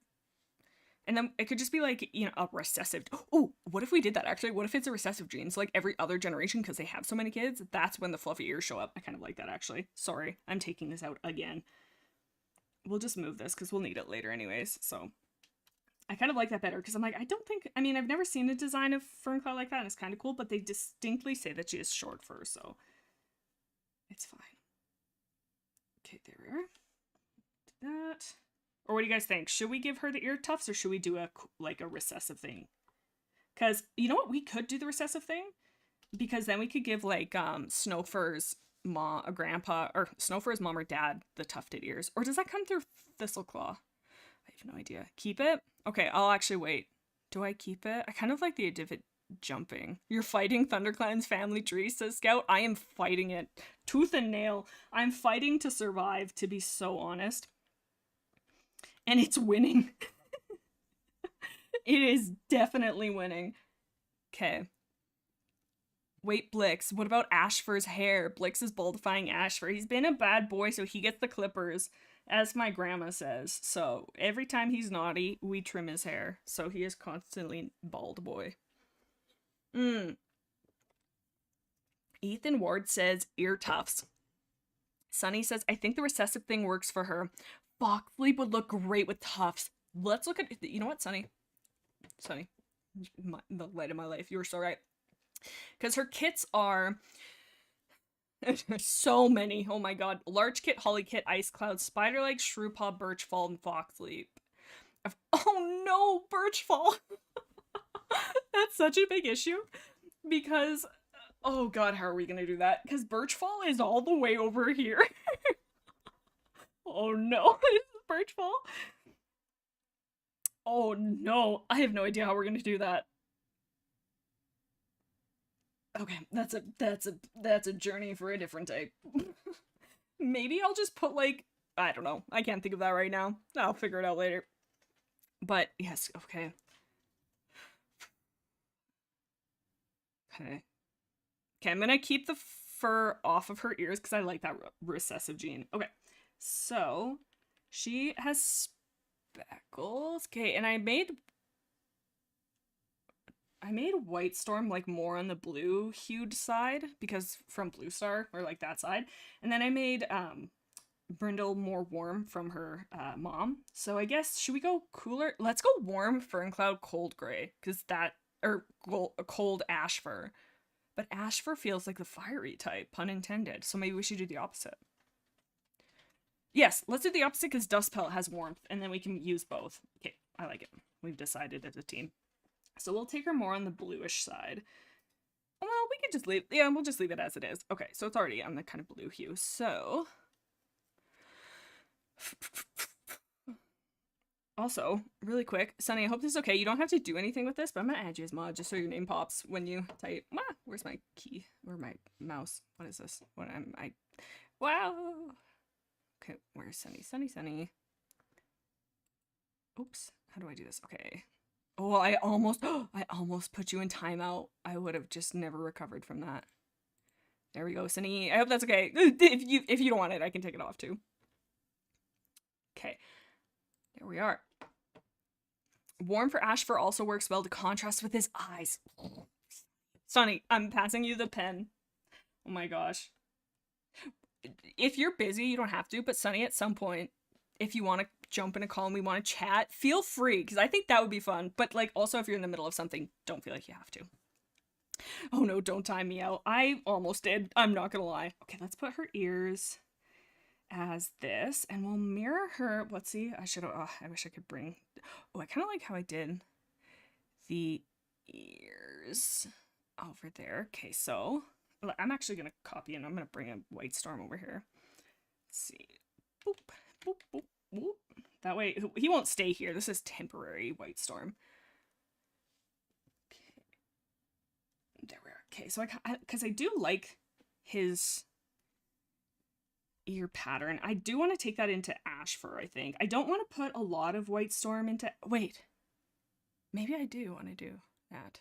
And then it could just be like, you know, a recessive... Oh, what if we did that, actually? What if it's a recessive gene? So like every other generation, because they have so many kids, that's when the fluffy ears show up. I kind of like that, actually. Sorry, I'm taking this out again. We'll just move this, because we'll need it later anyways, so... I kind of like that better, because I'm like, I don't think... I mean, I've never seen a design of Ferncloud like that, and it's kind of cool, but they distinctly say that she has short fur, so... It's fine. Okay, there we are. Do that. Or what do you guys think? Should we give her the ear tufts, or should we do a recessive thing? Because, you know what? We could do the recessive thing, because then we could give, like, Snowfur's mom, a grandpa, or Snowfur's mom or dad the tufted ears. Or does that come through Thistleclaw? I have no idea. Keep it? Okay, I'll actually wait. Do I keep it? I kind of like the idea of it jumping. You're fighting Thunderclan's family tree, says Scout. I am fighting it. Tooth and nail. I'm fighting to survive, to be so honest. And it's winning. It is definitely winning. Okay. Wait, Blix. What about Ashfur's hair? Blix is baldifying Ashfur. He's been a bad boy, so he gets the clippers, as my grandma says. So every time he's naughty, we trim his hair. So he is constantly bald boy. Ethan Ward says ear tufts. Sunny says, I think the recessive thing works for her. Fox Sleep would look great with tufts. Let's look at... You know what, Sunny? Sunny. The light of my life. You were so right. Because her kits are... so many. Oh my god. Large Kit, Holly Kit, Ice Cloud, Spiderleg, Shrewpaw, Birchfall, and Fox Leap. Oh no, Birchfall! That's such a big issue. Because... Oh god, how are we gonna do that? Because Birchfall is all the way over here. Oh no, this is Birchfall. Oh no, I have no idea how we're gonna do that. Okay, that's a journey for a different day. Maybe I'll just put, like, I don't know. I can't think of that right now. I'll figure it out later. But yes, okay. Okay. Okay, I'm gonna keep the fur off of her ears because I like that recessive gene. Okay, so she has speckles. Okay, and I made White Storm like more on the blue hued side because from Blue Star, or like that side. And then I made Brindle more warm from her mom. So I guess, should we go cooler? Let's go warm Ferncloud cold gray, because that, or cold ash fur. But ash fur feels like the fiery type, pun intended. So maybe we should do the opposite. Yes, let's do the opposite because Dustpelt has warmth, and then we can use both. Okay, I like it. We've decided as a team. So we'll take her more on the bluish side. Well, we could just leave, yeah, we'll just leave it as it is. Okay, so it's already on the kind of blue hue. So, also, really quick, Sunny, I hope this is okay. You don't have to do anything with this, but I'm gonna add you as mod just so your name pops when you type. Where's my key? Where's my mouse? What is this? What am I? Wow. Okay, where's Sunny? Sunny. Oops. How do I do this? Okay. Oh, I almost put you in timeout. I would have just never recovered from that. There we go, Sunny. I hope that's okay. If you don't want it, I can take it off too. Okay. There we are. Warm for ash fur also works well to contrast with his eyes. Sunny, I'm passing you the pen. Oh my gosh. If you're busy, you don't have to, but Sunny, at some point, if you want to jump in a call and we want to chat, feel free, because I think that would be fun. But, like, also if you're in the middle of something, don't feel like you have to. Oh no, don't time me out. I almost did. I'm not gonna lie. Okay, let's put her ears as this, and we'll mirror her. Let's see. I wish I could bring... Oh, I kind of like how I did the ears over there. Okay, so I'm actually gonna copy and I'm gonna bring a White Storm over here. Let's see. Boop, boop, boop, boop. That way he won't stay here. This is temporary White Storm. Okay, there we are. Okay, so because I do like his ear pattern. I do want to take that into ash fur, I think. I don't want to put a lot of White Storm into... Wait. Maybe I do want to do that.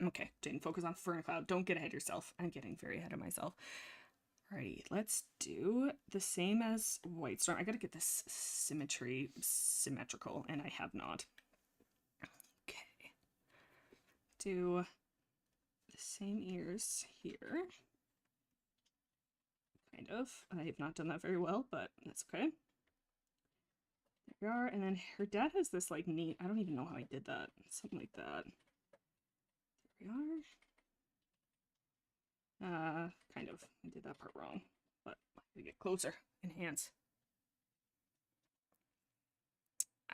Okay, Jane, focus on Ferncloud. Don't get ahead of yourself. I'm getting very ahead of myself. Alrighty, let's do the same as Whitestorm. I gotta get this symmetrical, and I have not. Okay. Do the same ears here. Kind of. I have not done that very well, but that's okay. There we are. And then her dad has this like neat, I don't even know how I did that. Something like that. There we are. Kind of. I did that part wrong. But I gotta get closer. Enhance.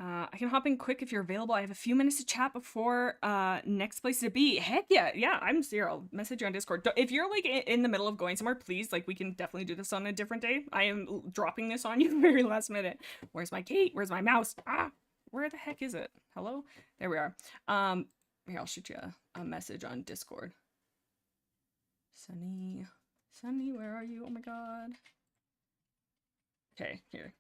I can hop in quick if you're available. I have a few minutes to chat before next place to be. Heck yeah, I'm here. I'll message you on Discord. If you're like in the middle of going somewhere, please, like we can definitely do this on a different day. I am dropping this on you very last minute. Where's my Kate? Where's my mouse? Where the heck is it? Hello? There we are. Here, I'll shoot you a message on Discord. Sunny, where are you? Oh my god. Okay, here.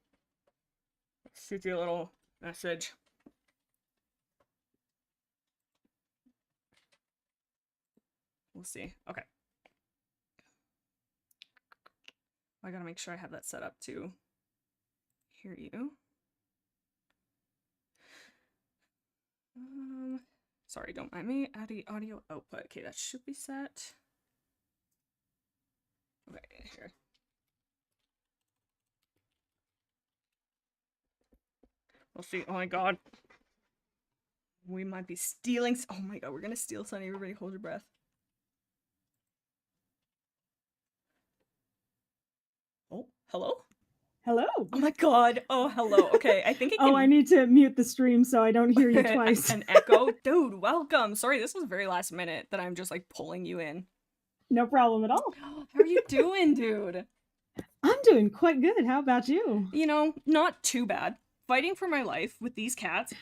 Shoot you a little message. We'll see. Okay. I gotta make sure I have that set up to hear you. Sorry, don't mind me. Add the audio output. Okay, that should be set. Okay, here. We'll see. Oh my god. We might be stealing. Oh my god, we're gonna steal Sunny. Everybody hold your breath. Oh, hello? Hello. Oh my god. Oh, hello. Okay, I think it can... Oh, I need to mute the stream so I don't hear you twice. An echo? Dude, welcome. Sorry, this was very last minute that I'm just like pulling you in. No problem at all. How are you doing, dude? I'm doing quite good. How about you? You know, not too bad. Fighting for my life with these cats.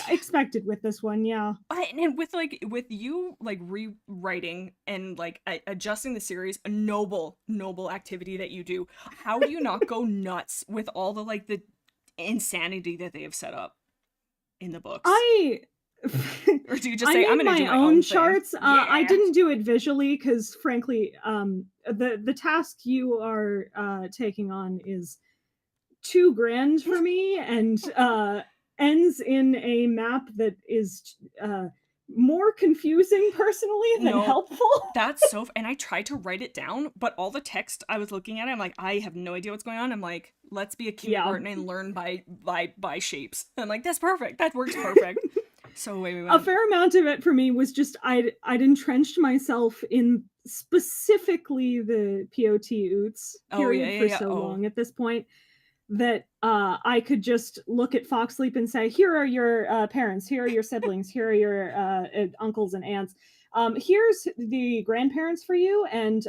Expected with this one, yeah. And with you like rewriting and like adjusting the series, a noble activity that you do. How do you not go nuts with all the like the insanity that they have set up in the books? Or do you just say I'm gonna do my own charts? Yeah. I didn't do it visually because frankly, the task you are taking on is too grand for me and ends in a map that is more confusing personally than helpful. That's so... And I tried to write it down, but all the text I was looking at, I'm like, I have no idea what's going on. I'm like, let's be a kindergarten and learn by shapes. And I'm like, that's perfect. That works perfect. So a fair amount of it for me was just I'd entrenched myself in specifically the POT Oots period for so long at this point that I could just look at Foxleap and say, here are your parents, here are your siblings, here are your uncles and aunts. Here's the grandparents for you, and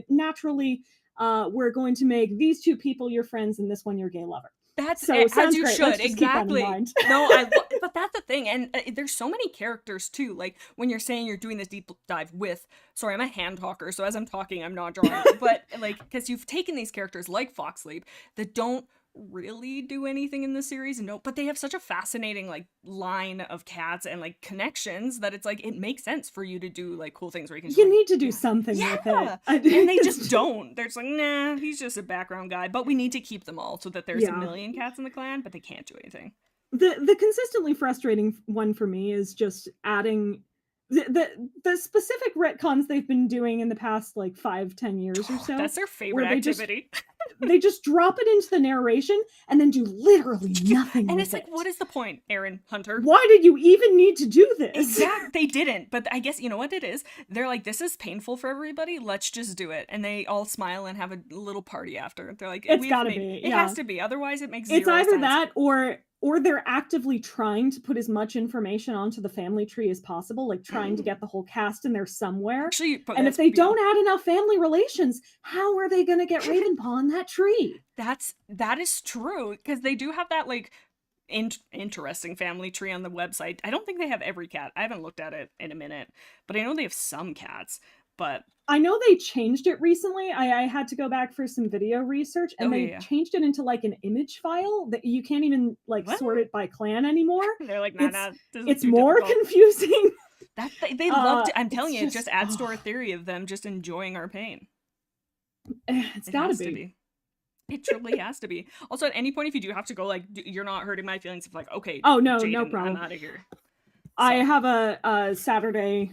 naturally we're going to make these two people your friends and this one your gay lover. That's so as you great. Should. Exactly. No, but that's the thing. And there's so many characters too. Like when you're saying you're doing this deep dive with, sorry, I'm a hand talker. So as I'm talking, I'm not drawing, but like, cause you've taken these characters like Foxleap that don't really do anything in the series. No, but they have such a fascinating like line of cats and like connections that it's like, it makes sense for you to do like cool things where you can need to do something with it. And they just don't. They're just like, nah, he's just a background guy, but we need to keep them all so that there's a million cats in the clan, but they can't do anything. The consistently frustrating one for me is just adding the specific retcons they've been doing in the past like 5-10 years or so. That's their favorite activity. They just drop it into the narration and then do literally nothing and with it's like, what is the point, Aaron Hunter? Why did you even need to do this? Exactly. They didn't, but I guess you know what it is? They're like, this is painful for everybody, let's just do it. And they all smile and have a little party after. They're like, it's gotta be. It has to be, otherwise it makes zero sense. It's either sense. That or they're actively trying to put as much information onto the family tree as possible, like trying to get the whole cast in there somewhere. Actually, and if they don't add enough family relations, how are they going to get Ravenpaw in that tree? That is true, because they do have that like interesting family tree on the website. I don't think they have every cat. I haven't looked at it in a minute, but I know they have some cats. But I know they changed it recently. I had to go back for some video research, and they changed it into like an image file that you can't even like sort it by clan anymore. They're like, it's more confusing. They love to, I'm telling you, it just adds to our theory of them just enjoying our pain. It's gotta be. It truly has to be. Also, at any point, if you do have to go, like, you're not hurting my feelings of like, okay, oh no, Jaden, no problem. I'm out of here. I have a Saturday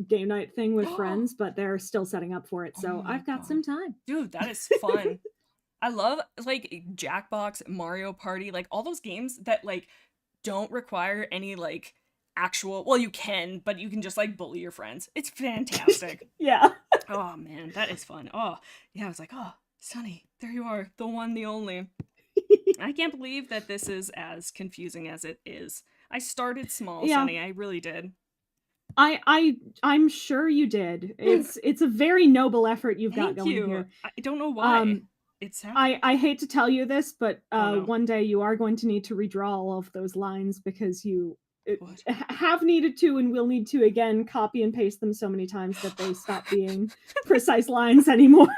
game night thing with friends, but they're still setting up for it, so I've got some time. Dude, that is fun. I love, like, Jackbox, Mario Party, like, all those games that, like, don't require any, like, actual, well, you can, but you can just, like, bully your friends. It's fantastic. Yeah. Oh, man, that is fun. Oh, yeah, I was like, oh, Sunny, there you are, the one, the only. I can't believe that this is as confusing as it is. I started small, Sunny, I really did. I'm sure you did. It's a very noble effort you've got going here. I don't know why. It's happening. I hate to tell you this, but one day you are going to need to redraw all of those lines because you have needed to and will need to again copy and paste them so many times that they stop being precise lines anymore.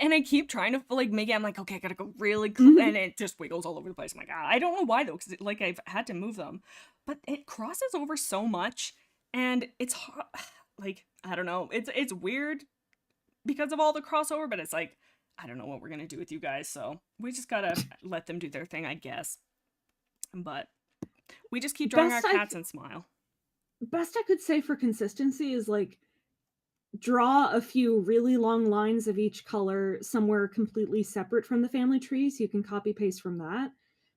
And I keep trying to like make it. I'm like, okay, I gotta go really close, and it just wiggles all over the place. I'm like, I don't know why though, because like I've had to move them, but it crosses over so much, and it's like I don't know. It's weird because of all the crossover, but it's like I don't know what we're gonna do with you guys, so we just gotta let them do their thing, I guess. But we just keep drawing our cats and smile. Best I could say for consistency is like draw a few really long lines of each color somewhere completely separate from the family tree, so you can copy paste from that.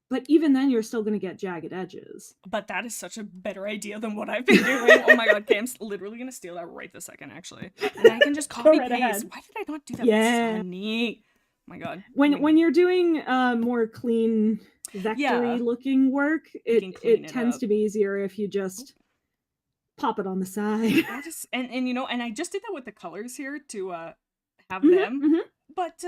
But even then, you're still going to get jagged edges. But that is such a better idea than what I've been doing. Oh my god, okay, I'm literally going to steal that right this second, actually. And I can just copy paste. Ahead. Why did I not do that? Yeah. Sunny? Oh my god. When you're doing more clean, vectory looking work, it tends to be easier if you just pop it on the side. And you know, and I just did that with the colors here to have them, but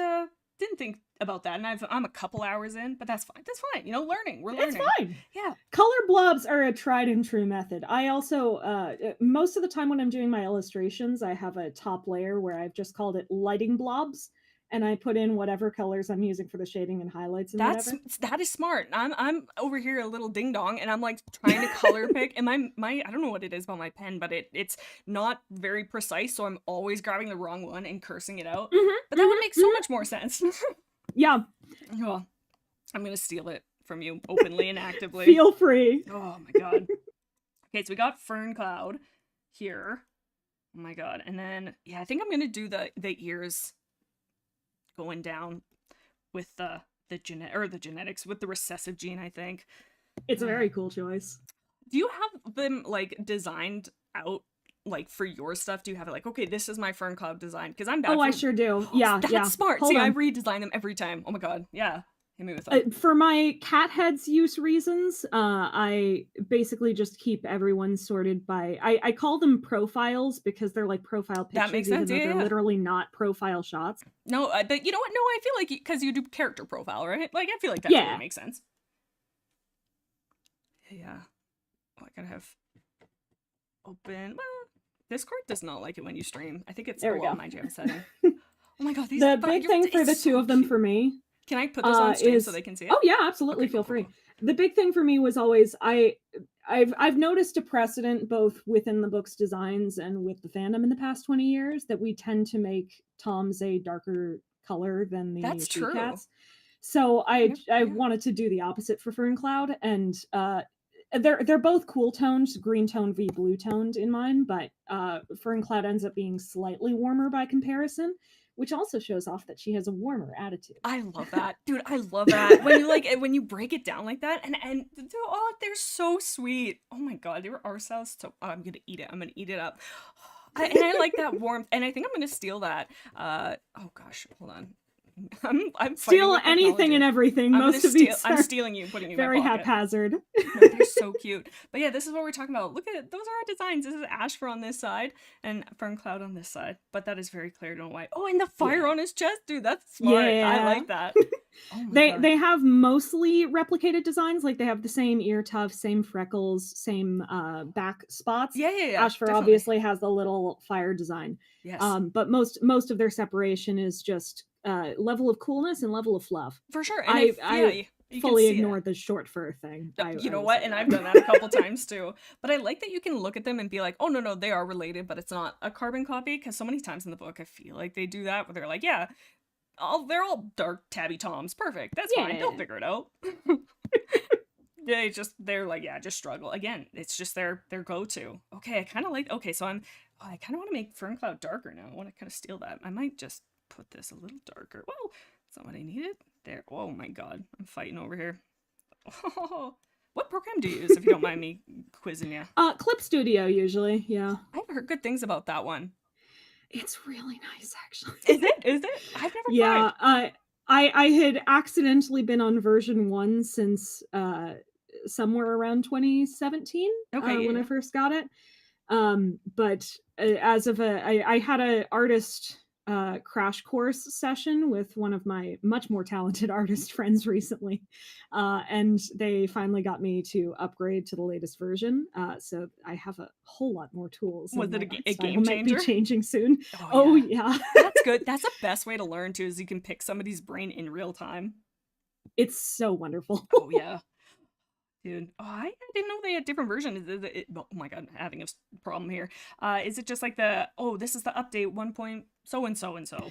didn't think about that, and I'm a couple hours in, but that's fine. That's fine. You know, we're learning. It's fine. Yeah. Color blobs are a tried and true method. I also most of the time when I'm doing my illustrations, I have a top layer where I've just called it lighting blobs. And I put in whatever colors I'm using for the shading and highlights and whatever. That is smart. I'm over here a little ding dong, and I'm like trying to color pick, and my I don't know what it is about my pen, but it's not very precise, so I'm always grabbing the wrong one and cursing it out. But that would make so much more sense. Yeah. Oh, I'm gonna steal it from you openly and actively. Feel free. Oh my god. Okay, so we got Ferncloud here. Oh my god, and then yeah, I think I'm gonna do the ears going down with the genetics with the recessive gene, I think. It's a very cool choice. Do you have them like designed out like for your stuff? Do you have it like, okay, this is my Ferncloud design? Because I'm bad. I sure do. Yeah, that's smart. See, I redesign them every time. Oh my god, yeah. Hit me with that. For my cat heads use reasons, I basically just keep everyone sorted by I call them profiles because they're like profile pictures. That makes sense. Even though they're literally not profile shots. No, but you know what? No, I feel like because you do character profile, right? Like I feel like that really makes sense. Yeah. Oh, I gotta have open. Well, Discord does not like it when you stream. I think it's below my jam setting. Oh my god, these the big thing for the two of them for me. Can I put this on stream so they can see it? Oh yeah, absolutely. Okay, feel free. The big thing for me was always I've noticed a precedent both within the book's designs and with the fandom in the past 20 years that we tend to make Toms a darker color than the cats. So I wanted to do the opposite for Ferncloud, and they're both cool toned, green toned v blue toned in mine, but Ferncloud ends up being slightly warmer by comparison, which also shows off that she has a warmer attitude. I love that. Dude, I love that. When you break it down like that, and oh, they're so sweet. Oh my god, they were ourselves. So I'm gonna eat it. I'm gonna eat it up. And I like that warmth, and I think I'm gonna steal that. Oh gosh, hold on. I'm steal anything and everything. Most of these I'm stealing you, putting you very in my pocket. Haphazard. No, they're so cute. But yeah, this is what we're talking about. Look at those are our designs. This is Ashfur on this side and Ferncloud on this side. But that is very clear. Don't why. Oh, and the fire on his chest, dude. That's smart. Yeah. I like that. Oh they have mostly replicated designs. Like they have the same ear tufts, same freckles, same back spots. Yeah. Ashfur obviously has the little fire design. Yes. But most of their separation is just level of coolness and level of fluff. For sure. And fully ignore the short fur thing. You know what? And I've done that a couple times too. But I like that you can look at them and be like, oh, no, they are related, but it's not a carbon copy. Because so many times in the book, I feel like they do that where they're like, yeah, they're all dark tabby toms. Perfect. That's fine. They'll figure it out. They're like, yeah, just struggle. Again, it's just their go-to. Okay, I kind of like, okay, so I kind of want to make Ferncloud darker now. I want to kind of steal that. I might just put this a little darker. Well, that's not what I needed. There. Oh my god, I'm fighting over here. Oh, what program do you use, if you don't mind me quizzing you? Clip Studio, usually, yeah. I've heard good things about that one. It's really nice, actually. Is it? I've never tried. I had accidentally been on version 1 since somewhere around 2017 when I first got it. But as of I had an artist crash course session with one of my much more talented artist friends recently, and they finally got me to upgrade to the latest version. So I have a whole lot more tools. Was it a game changer? Might be changing soon. Oh yeah. That's good. That's the best way to learn too, is you can pick somebody's brain in real time. It's so wonderful. Oh yeah. Dude, I didn't know they had different versions. Oh my god, I'm having a problem here. Is it just like this is the update 1. So and so and so?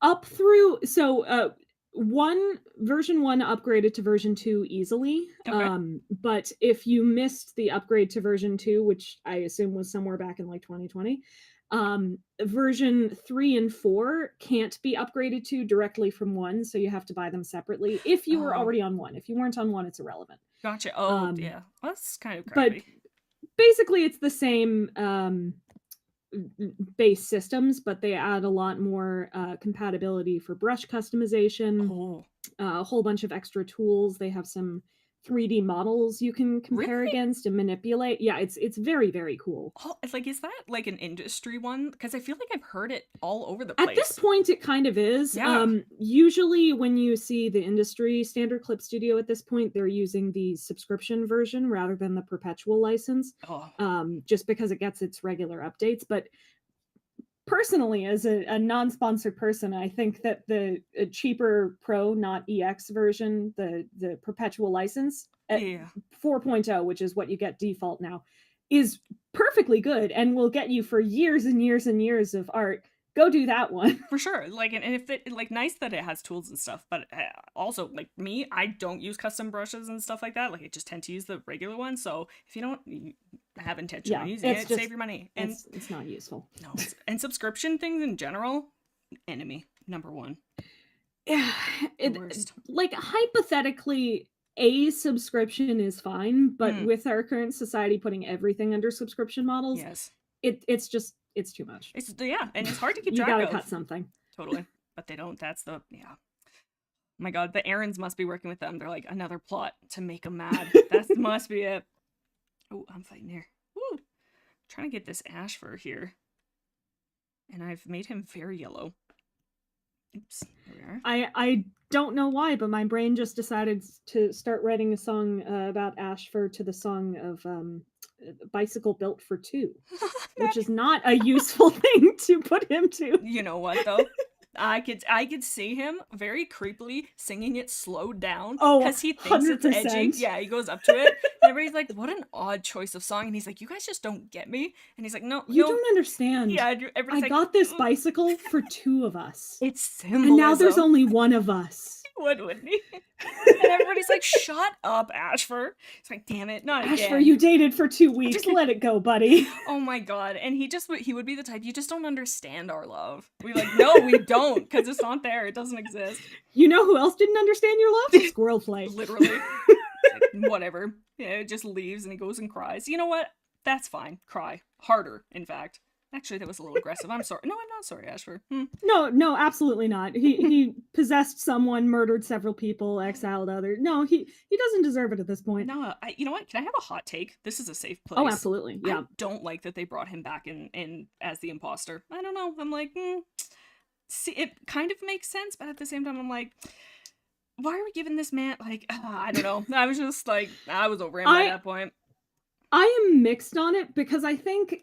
Up through, version 1 upgraded to version 2 easily. Okay. But if you missed the upgrade to version 2, which I assume was somewhere back in like 2020, version 3 and 4 can't be upgraded to directly from 1, so you have to buy them separately if you were already on 1. If you weren't on 1, it's irrelevant. Gotcha. Oh, yeah. Well, that's kind of crappy. But basically, it's the same base systems, but they add a lot more compatibility for brush customization, a whole bunch of extra tools. They have some 3D models you can compare against and manipulate. Yeah, it's very, very cool. Oh, it's like, is that like an industry one? Because I feel like I've heard it all over the place. At this point, it kind of is. Yeah. Usually when you see the industry standard Clip Studio at this point, they're using the subscription version rather than the perpetual license. Just because it gets its regular updates. But personally, as a non-sponsored person, I think that the cheaper Pro, not EX version, the perpetual license at 4.0, which is what you get default now, is perfectly good and will get you for years and years and years of art. Go do that one. For sure. Like, and if it, like, nice that it has tools and stuff, but also, like, me, I don't use custom brushes and stuff like that. Like, I just tend to use the regular one. So if you don't have intention on using it, save your money. And it's not useful. No. And subscription things in general, enemy number 1. Yeah. Like, hypothetically, a subscription is fine, but with our current society putting everything under subscription models, it's too much. And it's hard to keep track of. You gotta cut something. Totally. But they don't. That's oh my god, the Aarons must be working with them. They're like, another plot to make them mad. That must be it. Oh, I'm fighting here. Woo! Trying to get this ash fur here. And I've made him very yellow. Oops. There we are. I don't know why, but my brain just decided to start writing a song about ash fur to the song of Bicycle Built for Two, which is not a useful thing to put him to. You know what though? I could see him very creepily singing it slowed down because he thinks 100%. It's edgy. Yeah, he goes up to it. And everybody's like, "What an odd choice of song." And he's like, "You guys just don't get me." And he's like, "No, you don't understand. Yeah, I got this bicycle for 2 of us. It's symbolism. And now there's only 1 of us." Wouldn't he? And everybody's like, "Shut up, Ashfur." It's like, "Damn it, not again." Ashfur, you dated for 2 weeks. Let it go, buddy. Oh my god. And he would be the type, "You just don't understand our love." We're like, "No, we don't, because it's not there. It doesn't exist." You know who else didn't understand your love? Squirrel Flight. Literally. Like, whatever. Yeah, it just leaves and he goes and cries. You know what? That's fine. Cry. Harder, in fact. Actually, that was a little aggressive. I'm sorry. No, I'm not sorry, Ashfur. No, absolutely not. He possessed someone, murdered several people, exiled others. No, he doesn't deserve it at this point. No, you know what? Can I have a hot take? This is a safe place. Oh, absolutely. Yeah. I don't like that they brought him back in as the imposter. I don't know. I'm like, see, it kind of makes sense, but at the same time, I'm like, why are we giving this man, like, I don't know. I was just like, I was over him by that point. I am mixed on it because I think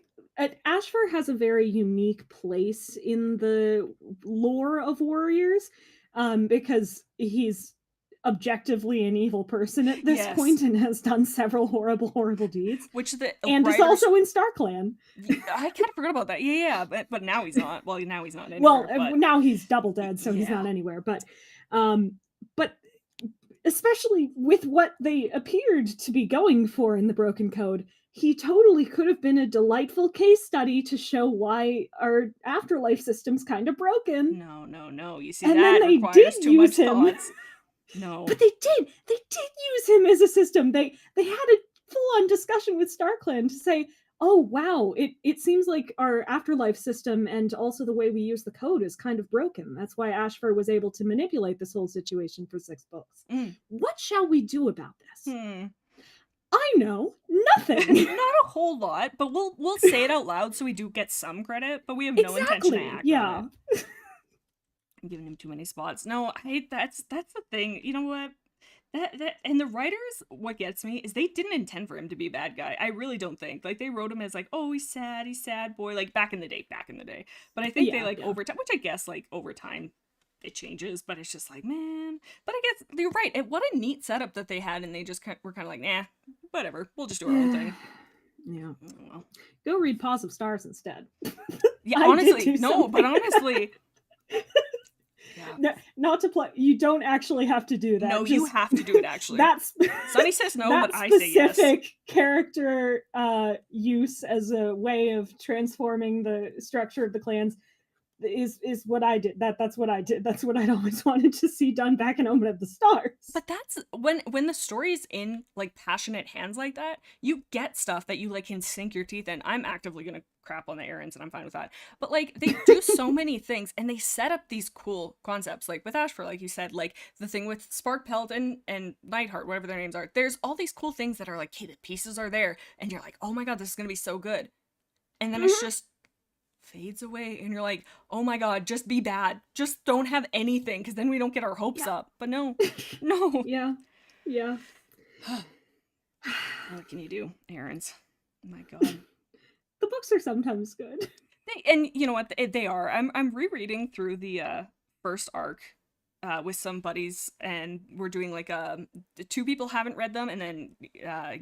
Ashfur has a very unique place in the lore of warriors, because he's objectively an evil person at this point and has done several horrible deeds. Which the and writers... is also in StarClan. I kind of forgot about that. Yeah, but now he's not. Well, now he's not anywhere. Well, now he's double dead, so he's not anywhere. But especially with what they appeared to be going for in the Broken Code, he totally could have been a delightful case study to show why our afterlife system's kind of broken. No. You see, and that then they requires did too use much him. thoughts. No. But they did use him as a system. They had a full-on discussion with StarClan to say, oh, wow, it seems like our afterlife system and also the way we use the code is kind of broken. That's why Ashfur was able to manipulate this whole situation for 6 books. What shall we do about this? I know nothing. Not a whole lot, but we'll say it out loud so we do get some credit, but we have no intention to act on it. I'm giving him too many spots. No, that's the thing. You know what? That and the writers, what gets me is they didn't intend for him to be a bad guy. I really don't think. Like, they wrote him as like, oh, he's sad boy, like back in the day. But I think they over time, which I guess like over time it changes, but it's just like, man. But I guess you're right. What a neat setup that they had, and they just were kind of like, nah, whatever. We'll just do our own thing. Yeah. Well. Go read Paws of Stars instead. Yeah, honestly, no, but honestly. Yeah. No, not to play. You don't actually have to do that. No, you have to do it, actually. Sunny says no, but I say yes. Specific character use as a way of transforming the structure of the clans is what I did. That's what I did. That's what I'd always wanted to see done back in Omen of the Stars. But that's when the story's in like passionate hands like that, you get stuff that you like can sink your teeth in. I'm actively gonna crap on the errands and I'm fine with that. But like they do so many things and they set up these cool concepts, like with Ashfur, like you said, like the thing with Sparkpelt and Nightheart, whatever their names are. There's all these cool things that are like, hey, the pieces are there, and you're like, oh my god, this is gonna be so good. And then it's just fades away and you're like, oh my god, just be bad, just don't have anything, because then we don't get our hopes up. But no. yeah What can you do? Errands. Oh my god. The books are sometimes good. And you know what, they are. I'm rereading through the first arc with some buddies, and we're doing like 2 people haven't read them, and then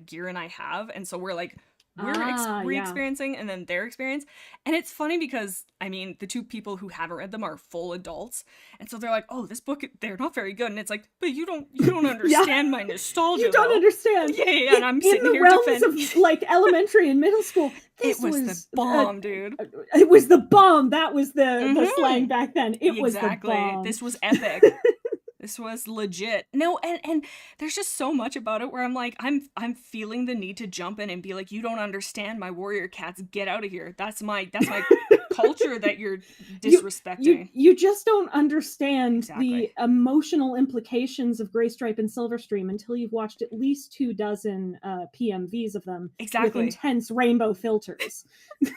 Gear and I have, and so we're like re-experiencing and then their experience. And it's funny because I mean the 2 people who haven't read them are full adults, and so they're like, oh, this book, they're not very good, and it's like, but you don't understand my nostalgia. You don't understand. Yeah, and I'm sitting here defending. In the realms of like elementary and middle school, it was the bomb, dude. It was the bomb. That was the slang back then. It was the bomb. This was epic. This was legit. No, and there's just so much about it where I'm like, I'm feeling the need to jump in and be like, you don't understand my warrior cats. Get out of here. That's my culture that you're disrespecting. You just don't understand the emotional implications of Greystripe and Silverstream until you've watched at least 2 dozen PMVs of them with intense rainbow filters. So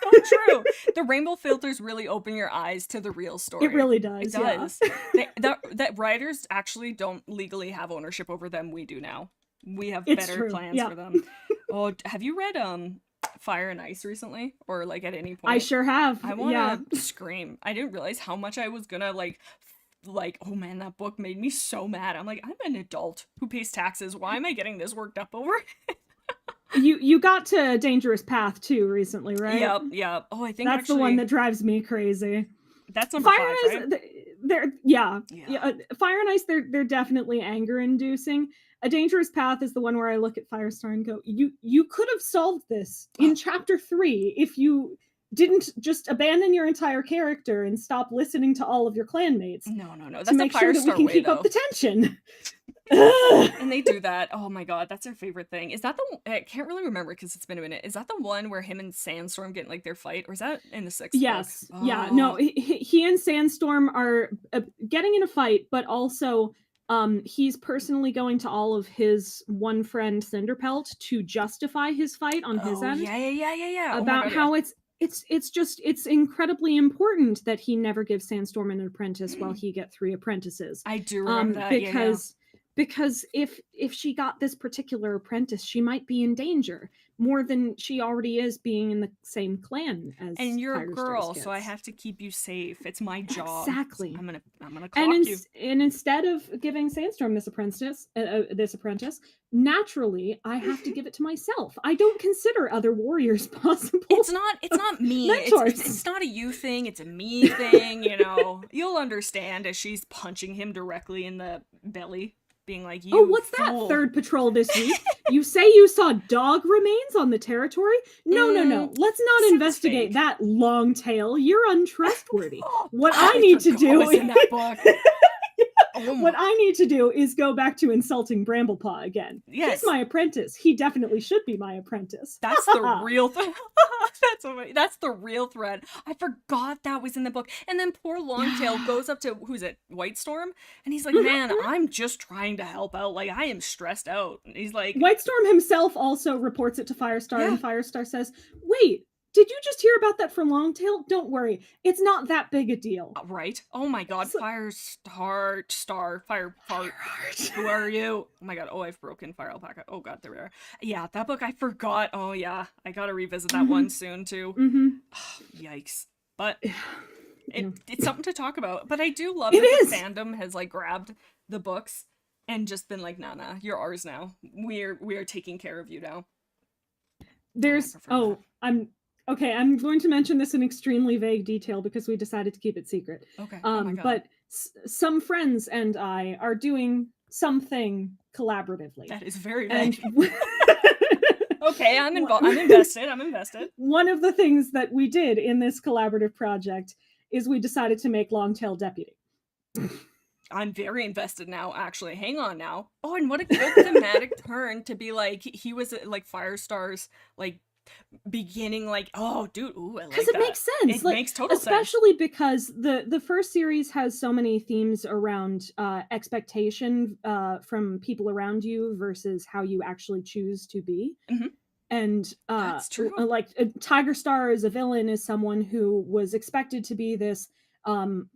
true. The rainbow filters really open your eyes to the real story. It really does. It does. That writers actually don't legally have ownership over them. We do now. We have better plans for them. Oh, have you read Fire and Ice recently, or like at any point? I sure have. I want to scream. I didn't realize how much I was gonna like oh man, that book made me so mad. I'm like, I'm an adult who pays taxes. Why am I getting this worked up over? You got to Dangerous Path too recently, right? Yep. Oh, I think that's the one that drives me crazy. That's number 5, right? Fire and Ice, they're definitely anger inducing. A Dangerous Path is the one where I look at Firestar and go, you could have solved this in chapter 3 if you didn't just abandon your entire character and stop listening to all of your clanmates. No. That's to make sure that we can keep up the tension. And they do that. Oh my god, that's their favorite thing. Is that the I can't really remember because it's been a minute. Is that the one where him and Sandstorm get like their fight, or is that in the 6th yes book? Yeah, no, he and Sandstorm are getting in a fight, but also he's personally going to all of his one friend Thunderpelt to justify his fight on his end. Yeah. About how it's incredibly important that he never gives Sandstorm an apprentice while he get 3 apprentices. I do remember that. Because if she got this particular apprentice, she might be in danger. more than she already is being in the same clan as and you're a Firestar's girl, kids. so I have to keep you safe. It's my job. Exactly. So I'm gonna clock you. And instead of giving Sandstorm this apprentice, naturally I have to give it to myself. I don't consider other warriors possible. It's not me. It's not a you thing. It's a me thing. You know, you'll understand as she's punching him directly in the belly. Being like, you what's fool. that third patrol this week? You say you saw dog remains on the territory? No. Let's not investigate that, Longtail. You're untrustworthy. What I need to do in that book. What I need to do is go back to insulting Bramblepaw again. Yes. He's my apprentice. He definitely should be my apprentice. That's the real thing. That's the real thread. I forgot that was in the book. And then poor Longtail goes up to, who's it, Whitestorm? And he's like, man, I'm just trying to help out. Like, I am stressed out. And he's like... Whitestorm himself also reports it to Firestar, and Firestar says, wait, did you just hear about that from Longtail? Don't worry. It's not that big a deal. Right? Oh my god. Firestar. Who are you? Oh my god. Oh, I've broken Fire Alpaca. Oh god, there we are. Yeah, that book I forgot. Oh yeah. I gotta revisit that one soon too. Oh, yikes. But it's something to talk about. But I do love that the fandom has like grabbed the books and just been like, nah, you're ours now. We are taking care of you now. Okay, I'm going to mention this in extremely vague detail because we decided to keep it secret. Okay. Oh my God. But some friends and I are doing something collaboratively. That is very vague. Okay, I'm involved. I'm invested. One of the things that we did in this collaborative project is we decided to make Longtail deputy. I'm very invested now, actually. Hang on now. Oh, and what a good thematic turn to be like, he was like Firestar's like beginning, like, oh dude, ooh, I like that. Because it makes sense. It makes total sense. Especially because the first series has so many themes around expectation from people around you versus how you actually choose to be. And that's true. Like Tigerstar as a villain is someone who was expected to be this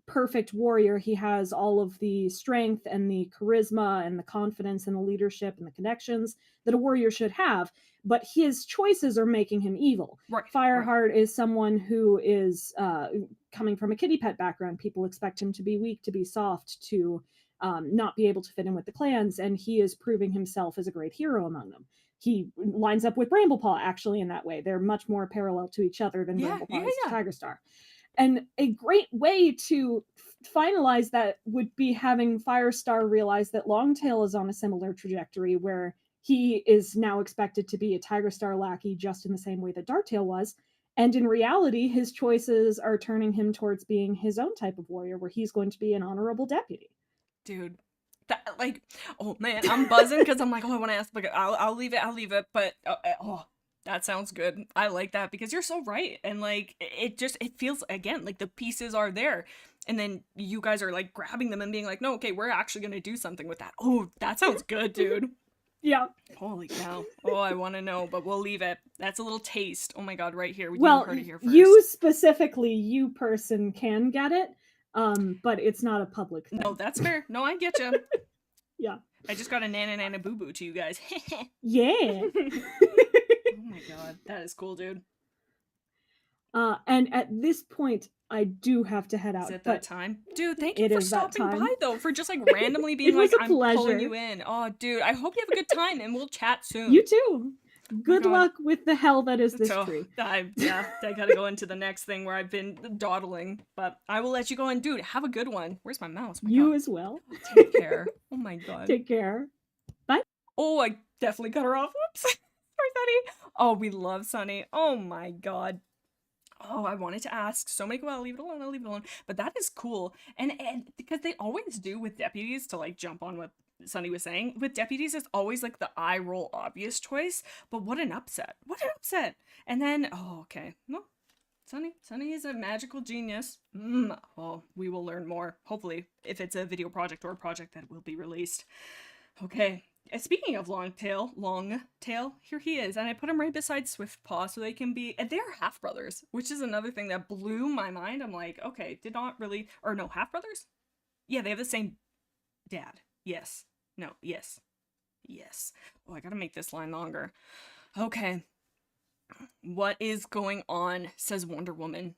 perfect warrior. He has all of the strength and the charisma and the confidence and the leadership and the connections that a warrior should have, but his choices are making him evil. Right. Fireheart is someone who is coming from a kitty pet background. People expect him to be weak, to be soft, to not be able to fit in with the clans, and he is proving himself as a great hero among them. He lines up with Bramblepaw, actually, in that way. They're much more parallel to each other than Bramblepaw is to Tigerstar. And a great way to finalize that would be having Firestar realize that Longtail is on a similar trajectory where he is now expected to be a Tigerstar lackey just in the same way that Darktail was. And in reality, his choices are turning him towards being his own type of warrior, where he's going to be an honorable deputy. Dude. That, like, oh man, I'm buzzing because I'm like, oh, I want to ask, but I'll leave it, but that sounds good. I like that because you're so right. And like, it feels, again, like the pieces are there. And then you guys are like grabbing them and being like, no, okay, we're actually going to do something with that. Oh, that sounds good, dude. Yeah. Holy cow. Oh, I want to know, but we'll leave it. That's a little taste. Oh my God, right here. You heard it here first. You specifically, you person can get it. But it's not a public thing. No, that's fair. No, I get you. Yeah. I just got a nana boo boo to you guys. Yeah. Oh my God, that is cool, dude. And at this point, I do have to head out. Is it that time? Dude, thank you for stopping by, though, for just like randomly being like, I'm pulling you in. Oh, dude, I hope you have a good time and we'll chat soon. You too. Good luck with the hell that is this tree. I gotta go into the next thing where I've been dawdling, but I will let you go. And dude, have a good one. Where's my mouse? You as well. Take care. Oh my God. Take care. Bye. Oh, I definitely cut her off. Whoops. Sorry, Sunny. Oh, we love Sunny. Oh my God. Oh, I wanted to ask so many. Well, I'll leave it alone. But that is cool. And because they always do with deputies, to like jump on what Sunny was saying, with deputies, it's always like the eye roll obvious choice, but what an upset. And then, oh, okay. Well, Sunny is a magical genius. Well, we will learn more, hopefully, if it's a video project or a project that will be released. Okay. Speaking of Longtail, here he is, and I put him right beside Swiftpaw so they can be, and they're half brothers, which is another thing that blew my mind. I'm like, okay, half brothers? Yeah, they have the same dad. Yes. Oh, I gotta make this line longer. Okay. What is going on, says Wonder Woman.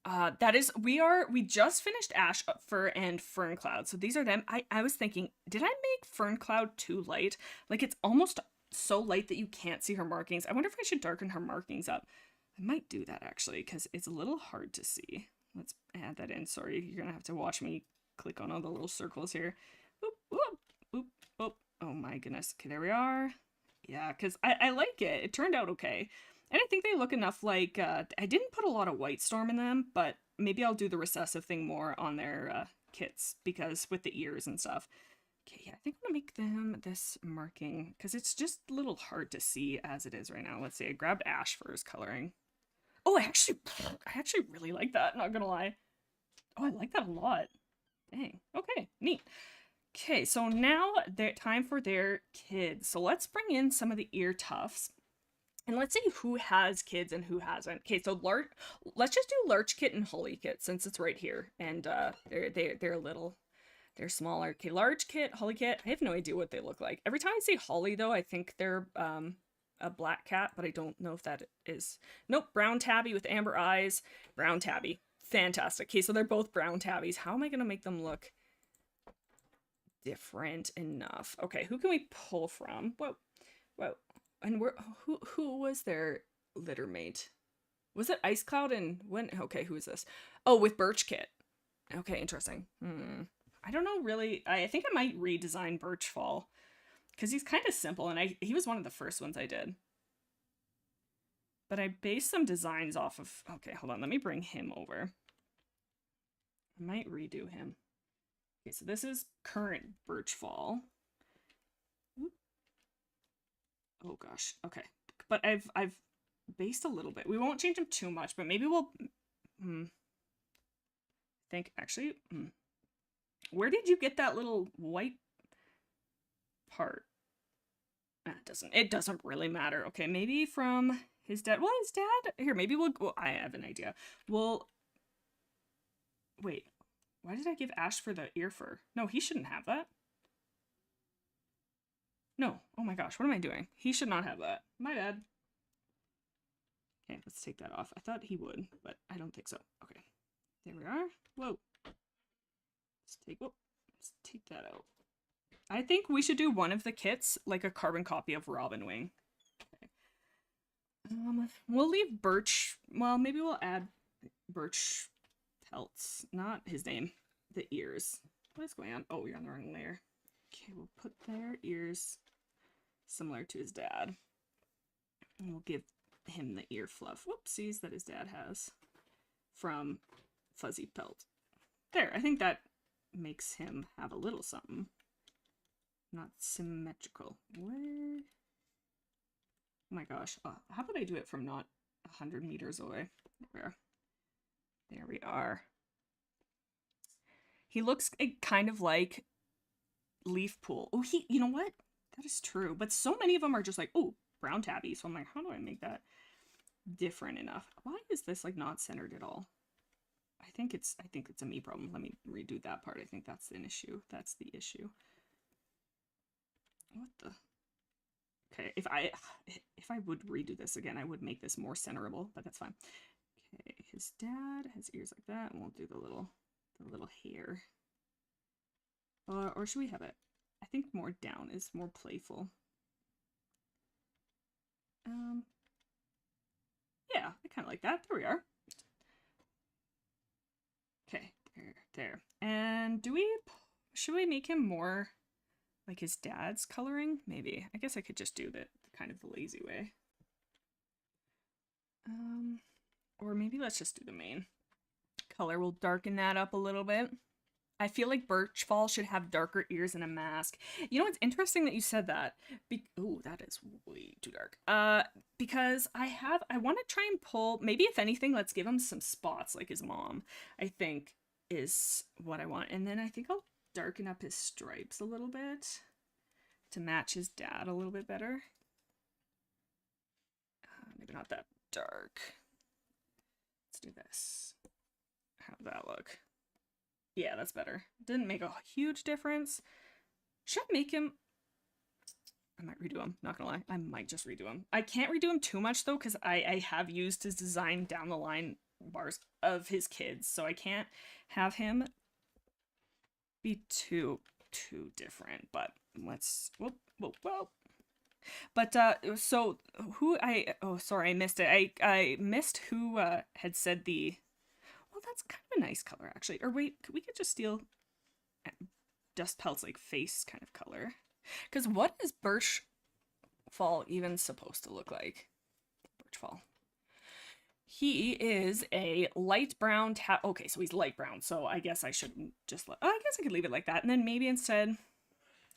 We just finished Ash Fur and Ferncloud. So these are them. I was thinking, did I make Ferncloud too light? Like it's almost so light that you can't see her markings. I wonder if I should darken her markings up. I might do that actually, because it's a little hard to see. Let's add that in. Sorry, you're gonna have to watch me click on all the little circles here. Oop, oop, oop, oop. Oh my goodness. Okay, there we are. Yeah, because I like it. It turned out okay. And I think they look enough like, I didn't put a lot of White Storm in them, but maybe I'll do the recessive thing more on their kits, because with the ears and stuff. Okay, yeah, I think I'm gonna make them this marking, because it's just a little hard to see as it is right now. Let's see, I grabbed Ash for his coloring. Oh, I actually really like that, not gonna lie. Oh, I like that a lot. Dang, okay, neat. Okay, so now time for their kids. So let's bring in some of the ear tufts. And let's see who has kids and who hasn't. Okay, so let's just do Larch Kit and Holly Kit since it's right here. And they're little. They're smaller. Okay, Large Kit, Holly Kit. I have no idea what they look like. Every time I say Holly, though, I think they're a black cat, but I don't know if that is. Nope, brown tabby with amber eyes. Brown tabby. Fantastic. Okay, so they're both brown tabbies. How am I going to make them look different enough? Okay, who can we pull from? Whoa. And who was their litter mate? Was it Ice Cloud and when? Okay, who is this? Oh, with Birch Kit. Okay, interesting. I don't know really. I think I might redesign Birchfall because he's kind of simple, and he was one of the first ones I did. But I based some designs off of. Okay, hold on. Let me bring him over. I might redo him. Okay, so this is current Birchfall. Oh gosh, okay. But I've based a little bit. We won't change them too much, but maybe we'll think actually where did you get that little white part? It doesn't really matter. Okay, maybe from his dad. Well, his dad here, maybe I have an idea. Well, wait. Why did I give Ash for the ear fur? No, he shouldn't have that. No. Oh my gosh, what am I doing? He should not have that. My bad. Okay, let's take that off. I thought he would, but I don't think so. Okay. There we are. Whoa. Let's take that out. I think we should do one of the kits like a carbon copy of Robin Wing. Okay. We'll leave Birch. Well, maybe we'll add Birch pelts. Not his name. The ears. What is going on? Oh, you're on the wrong layer. Okay, we'll put their ears similar to his dad. And we'll give him the ear fluff. Whoopsies that his dad has from Fuzzy Pelt. There, I think that makes him have a little something. Not symmetrical. Where? Oh my gosh. How about I do it from not 100 meters away? There we are. He looks kind of like Leaf Pool. Oh, you know what? That is true. But so many of them are just like, oh, brown tabby. So I'm like, how do I make that different enough? Why is this like not centered at all? I think it's a me problem. Let me redo that part. I think that's an issue. That's the issue. What the? Okay, if I would redo this again, I would make this more centerable, but that's fine. Okay, his dad has ears like that, and we'll do the little hair. Or should we have it? I think more down is more playful. Yeah, I kind of like that. There we are. Okay, there. And should we make him more like his dad's coloring? Maybe. I guess I could just do the kind of the lazy way. Or maybe let's just do the main color. We'll darken that up a little bit. I feel like Birchfall should have darker ears and a mask. You know, it's interesting that you said that. Oh, that is way too dark. Because I want to try and pull, maybe if anything, let's give him some spots like his mom, I think is what I want. And then I think I'll darken up his stripes a little bit to match his dad a little bit better. Maybe not that dark. Let's do this. How's that look? Yeah, that's better. Didn't make a huge difference. Should I make him... I might redo him, not gonna lie. I might just redo him. I can't redo him too much though, because I have used his design down the line bars of his kids, so I can't have him be too different. But let's whoa. But so who oh sorry, I missed it. I missed who had said the, well, that's kind of a nice color actually. Or wait, we could just steal Dustpelt's like face kind of color. Because what is Birchfall even supposed to look like? Birchfall. He is a light brown okay, so he's light brown, so I guess I shouldn't just I guess I could leave it like that. And then maybe instead,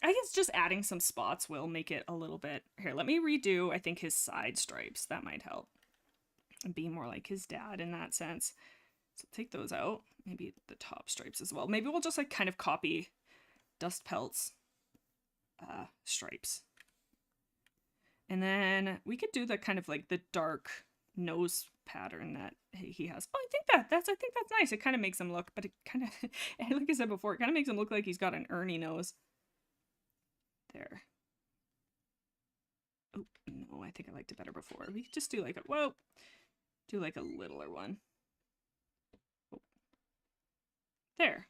I guess just adding some spots will make it a little bit... Here, let me redo, I think, his side stripes. That might help. And be more like his dad in that sense. So take those out. Maybe the top stripes as well. Maybe we'll just like kind of copy Dustpelt's stripes. And then we could do the kind of like the dark nose pattern that he has. Oh, I think that's nice. It kind of makes him look, but it kind of, like I said before, it kind of makes him look like he's got an Ernie nose. There. Oh, no, I think I liked it better before. We could just do like a, do like a littler one. Oh. There.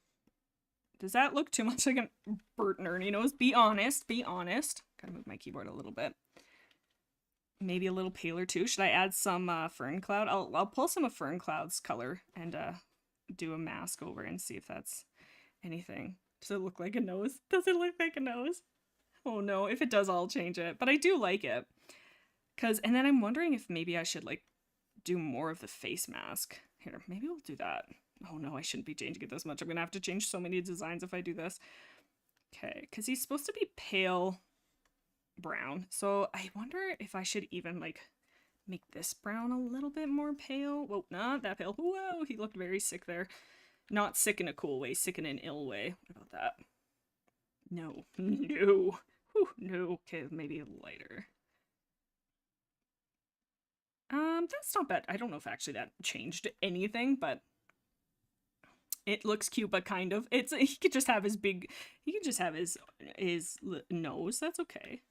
Does that look too much like a Bert and Ernie nose? Be honest, be honest. Gotta move my keyboard a little bit. Maybe a little paler too. Should I add some Ferncloud? I'll pull some of Ferncloud's color and do a mask over and see if that's anything. Does it look like a nose? Does it look like a nose? Oh no, if it does, I'll change it. But I do like it. And then I'm wondering if maybe I should like do more of the face mask. Here, maybe we'll do that. Oh no, I shouldn't be changing it this much. I'm gonna have to change so many designs if I do this. Okay, because he's supposed to be pale brown. So I wonder if I should even like make this brown a little bit more pale. Whoa, not that pale. Whoa, he looked very sick there. Not sick in a cool way, sick in an ill way. What about that? No, no. Whew, no. Okay, maybe lighter. That's not bad. I don't know if actually that changed anything, but it looks cute, but kind of. He could just have his he could just have his nose. That's okay.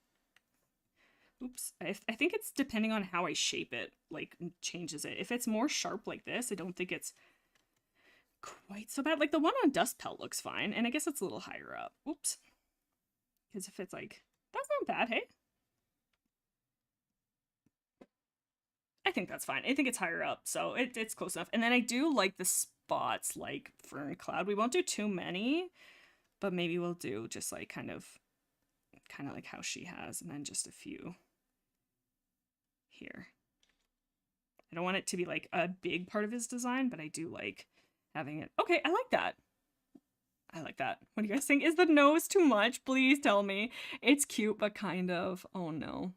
Oops. I think it's depending on how I shape it, like, changes it. If it's more sharp like this, I don't think it's quite so bad. Like, the one on Dustpelt looks fine, and I guess it's a little higher up. Oops. Because if it's like, that's not bad, hey? I think that's fine. I think it's higher up, so it's close enough. And then I do like the spots like Ferncloud. We won't do too many, but maybe we'll do just like kind of like how she has, and then just a few here. I don't want it to be like a big part of his design, but I do like having it. Okay, I like that. I like that. What do you guys think? Is the nose too much? Please tell me. It's cute, but kind of. Oh no.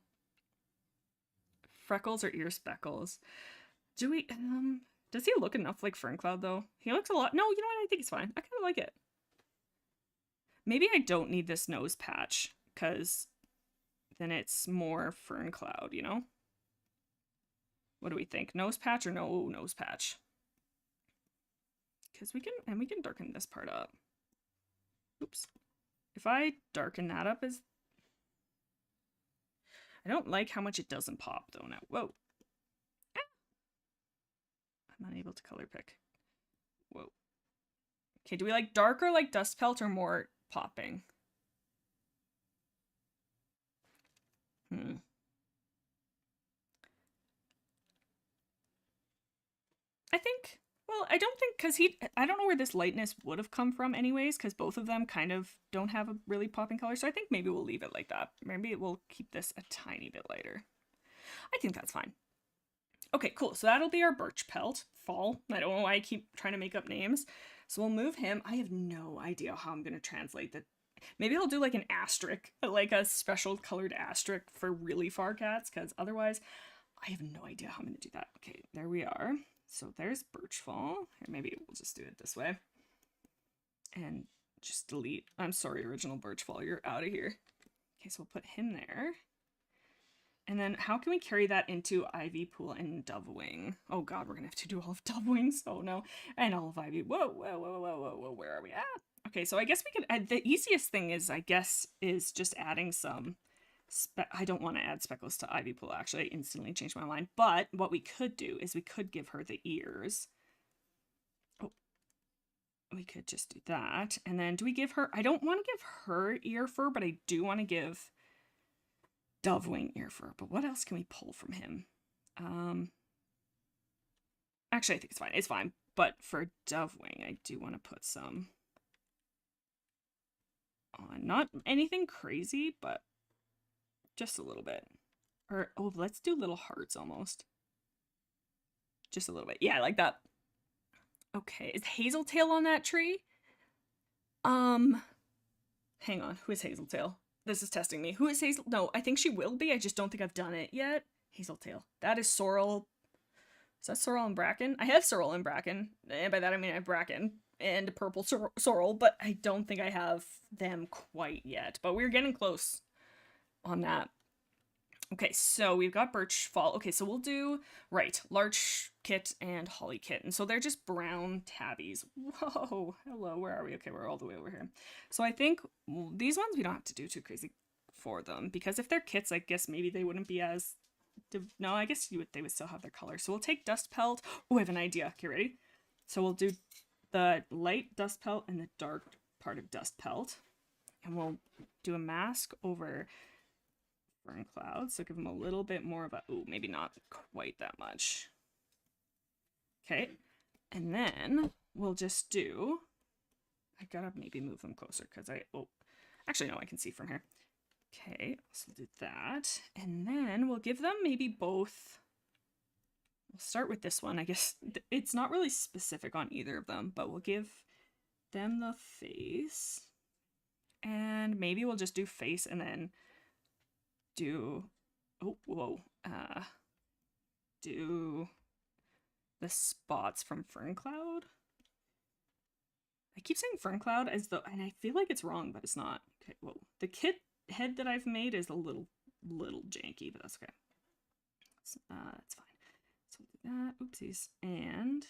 Freckles or ear speckles? Do we, does he look enough like Ferncloud though? He looks a lot. No, you know what? I think he's fine. I kind of like it. Maybe I don't need this nose patch, because then it's more Ferncloud, you know? What do we think? Nose patch or no nose patch? Because we can darken this part up. Oops. If I darken that up, I don't like how much it doesn't pop though now. Whoa. Ah. I'm unable to color pick. Whoa. Okay, do we like darker like Dustpelt or more popping? I think, well, I don't think, because I don't know where this lightness would have come from anyways, because both of them kind of don't have a really popping color, so I think maybe we'll leave it like that. Maybe we'll keep this a tiny bit lighter. I think that's fine. Okay, cool. So that'll be our Birchpelt fall. I don't know why I keep trying to make up names. So we'll move him. I have no idea how I'm going to translate that. Maybe I'll do like an asterisk, like a special colored asterisk for really far cats, because otherwise I have no idea how I'm going to do that. Okay, there we are. So there's Birchfall. Here, maybe we'll just do it this way. And just delete. I'm sorry, original Birchfall, you're out of here. Okay, so we'll put him there. And then how can we carry that into Ivy Pool and Dovewing? Oh god, we're gonna have to do all of Dovewings. Oh no. And all of Ivy. Whoa, whoa, whoa, whoa, whoa, whoa. Where are we at? Okay, so I guess we could add, the easiest thing is, I guess, is just adding some I don't want to add speckles to Ivy Pool, actually. I instantly changed my mind. But what we could do is we could give her the ears. Oh, we could just do that. And then do we give her... I don't want to give her ear fur, but I do want to give Dovewing ear fur. But what else can we pull from him? Actually, I think it's fine. It's fine. But for Dovewing, I do want to put some on. Not anything crazy, but just a little bit. Or, oh, let's do little hearts almost. Just a little bit. Yeah, I like that. Okay, is Hazeltail on that tree? Hang on. Who is Hazeltail? This is testing me. Who is Hazel? No, I think she will be. I just don't think I've done it yet. Hazeltail. That is Sorrel. Is that Sorrel and Bracken? I have Sorrel and Bracken. And by that I mean I have Bracken and purple Sorrel, but I don't think I have them quite yet. But we're getting close on that. Okay, so we've got Birchfall. Okay, so we'll do, right, Larch Kit and Holly Kit. And so they're just brown tabbies. Whoa, hello, where are we? Okay, we're all the way over here. So I think these ones we don't have to do too crazy for them, because if they're kits, I guess maybe they wouldn't be as, no, I guess they would still have their color. So we'll take Dustpelt. Oh, I have an idea. Okay, ready? So we'll do the light Dustpelt and the dark part of Dustpelt. And we'll do a mask over Ferncloud, so give him a little bit more of a, ooh, maybe not quite that much. Okay, and then we'll just do, I gotta maybe move them closer because actually no, I can see from here. Okay, so we'll do that, and then we'll give them maybe both. We'll start with this one. I guess it's not really specific on either of them, but we'll give them the face, and maybe we'll just do face and then do, do the spots from Ferncloud. I keep saying Ferncloud as though, and I feel like it's wrong, but it's not. Okay, whoa. The kit head that I've made is a little janky, but that's okay. It's fine. So we'll do that, oopsies, and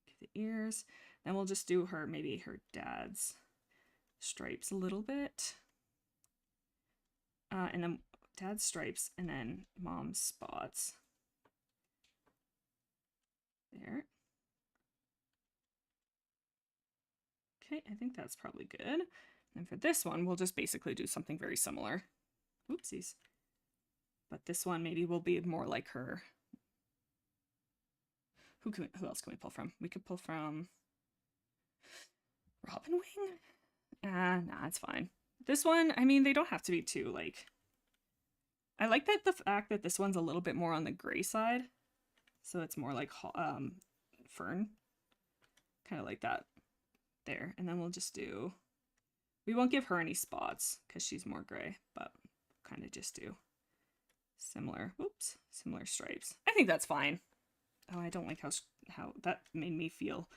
give the ears. Then we'll just do her, maybe her dad's stripes a little bit. And then dad's stripes, and then mom's spots. There. Okay, I think that's probably good. And for this one, we'll just basically do something very similar. Oopsies. But this one maybe will be more like her. Who else can we pull from? We could pull from Robin Wing? Nah, it's fine. This one, I mean, they don't have to be too, like... I like that the fact that this one's a little bit more on the gray side. So it's more like fern. Kind of like that there. And then we'll just do... We won't give her any spots because she's more gray, but kind of just do similar stripes. I think that's fine. Oh, I don't like how that made me feel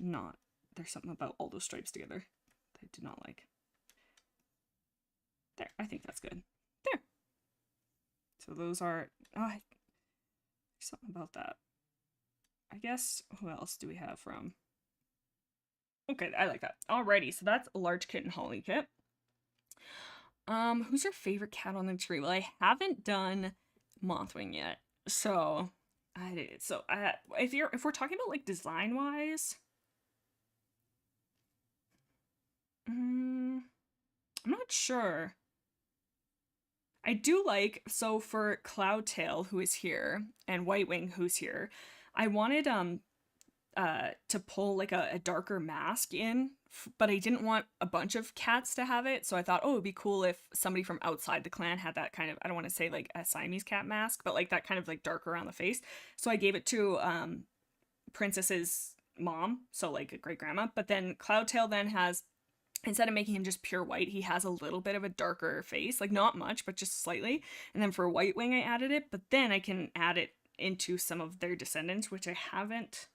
not... There's something about all those stripes together that I do not like. There, I think that's good. There. So those are, there's something about that. I guess, who else do we have from? Okay, I like that. Alrighty, so that's Larch Kit and Holly Kit. Who's your favorite cat on the tree? Well, I haven't done Mothwing yet, so I did. So if we're talking about like design wise, I'm not sure. I do like, so for Cloudtail, who is here, and Whitewing, who's here, I wanted to pull like a darker mask in, but I didn't want a bunch of cats to have it, so I thought, oh, it'd be cool if somebody from outside the clan had that kind of, I don't want to say like a Siamese cat mask, but like that kind of like dark around the face. So I gave it to Princess's mom, so like a great grandma, but then Cloudtail then has, instead of making him just pure white, he has a little bit of a darker face, like not much, but just slightly. And then for Whitewing, I added it, but then I can add it into some of their descendants, which I haven't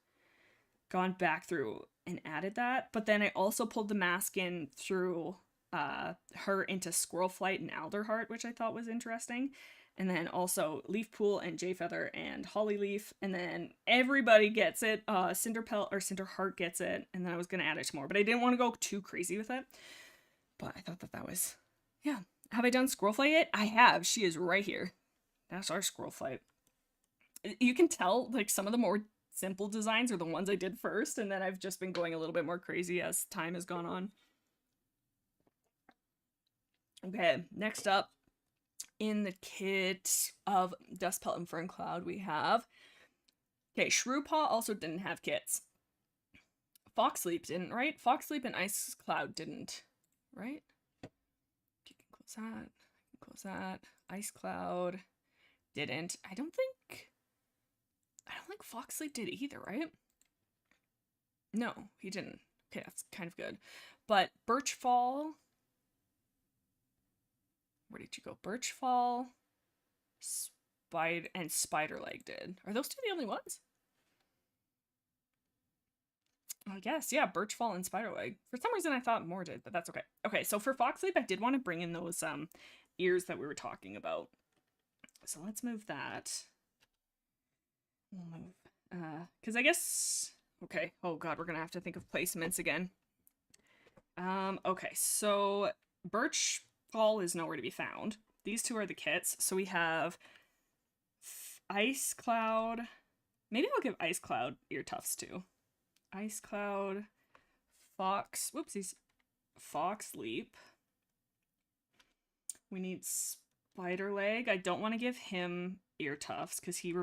gone back through and added that. But then I also pulled the mask in through her into Squirrelflight and Alderheart, which I thought was interesting. And then also Leafpool and Jayfeather and Hollyleaf. And then everybody gets it. Cinderpelt or Cinderheart gets it. And then I was going to add it to more. But I didn't want to go too crazy with it. But I thought that was, yeah, Have I done Squirrelflight yet? I have. She is right here. That's our Squirrelflight. You can tell, like, some of the more simple designs are the ones I did first, and then I've just been going a little bit more crazy as time has gone on. Okay, next up in the kit of Dustpelt and Ferncloud we have... Okay, Shrewpaw also didn't have kits. Foxleap didn't, right? Foxleap and Icecloud didn't, right? You can close that. Close that. Icecloud didn't. I don't think Foxleap did either, right? No, he didn't. Okay, that's kind of good. But Birchfall... Where did you go? Birchfall, and Spiderleg did. Are those two the only ones? I guess, yeah, Birchfall and Spiderleg. For some reason I thought more did, but that's okay. Okay, so for Foxleap, I did want to bring in those ears that we were talking about. So let's move that. We'll move, because I guess, okay, oh god, we're gonna have to think of placements again. Okay, so Birchfall is nowhere to be found. These two are the kits, so we have Icecloud. Maybe I'll give Icecloud ear tufts too. Icecloud, whoopsies, Foxleap. We need Spiderleg. I don't want to give him ear tufts because he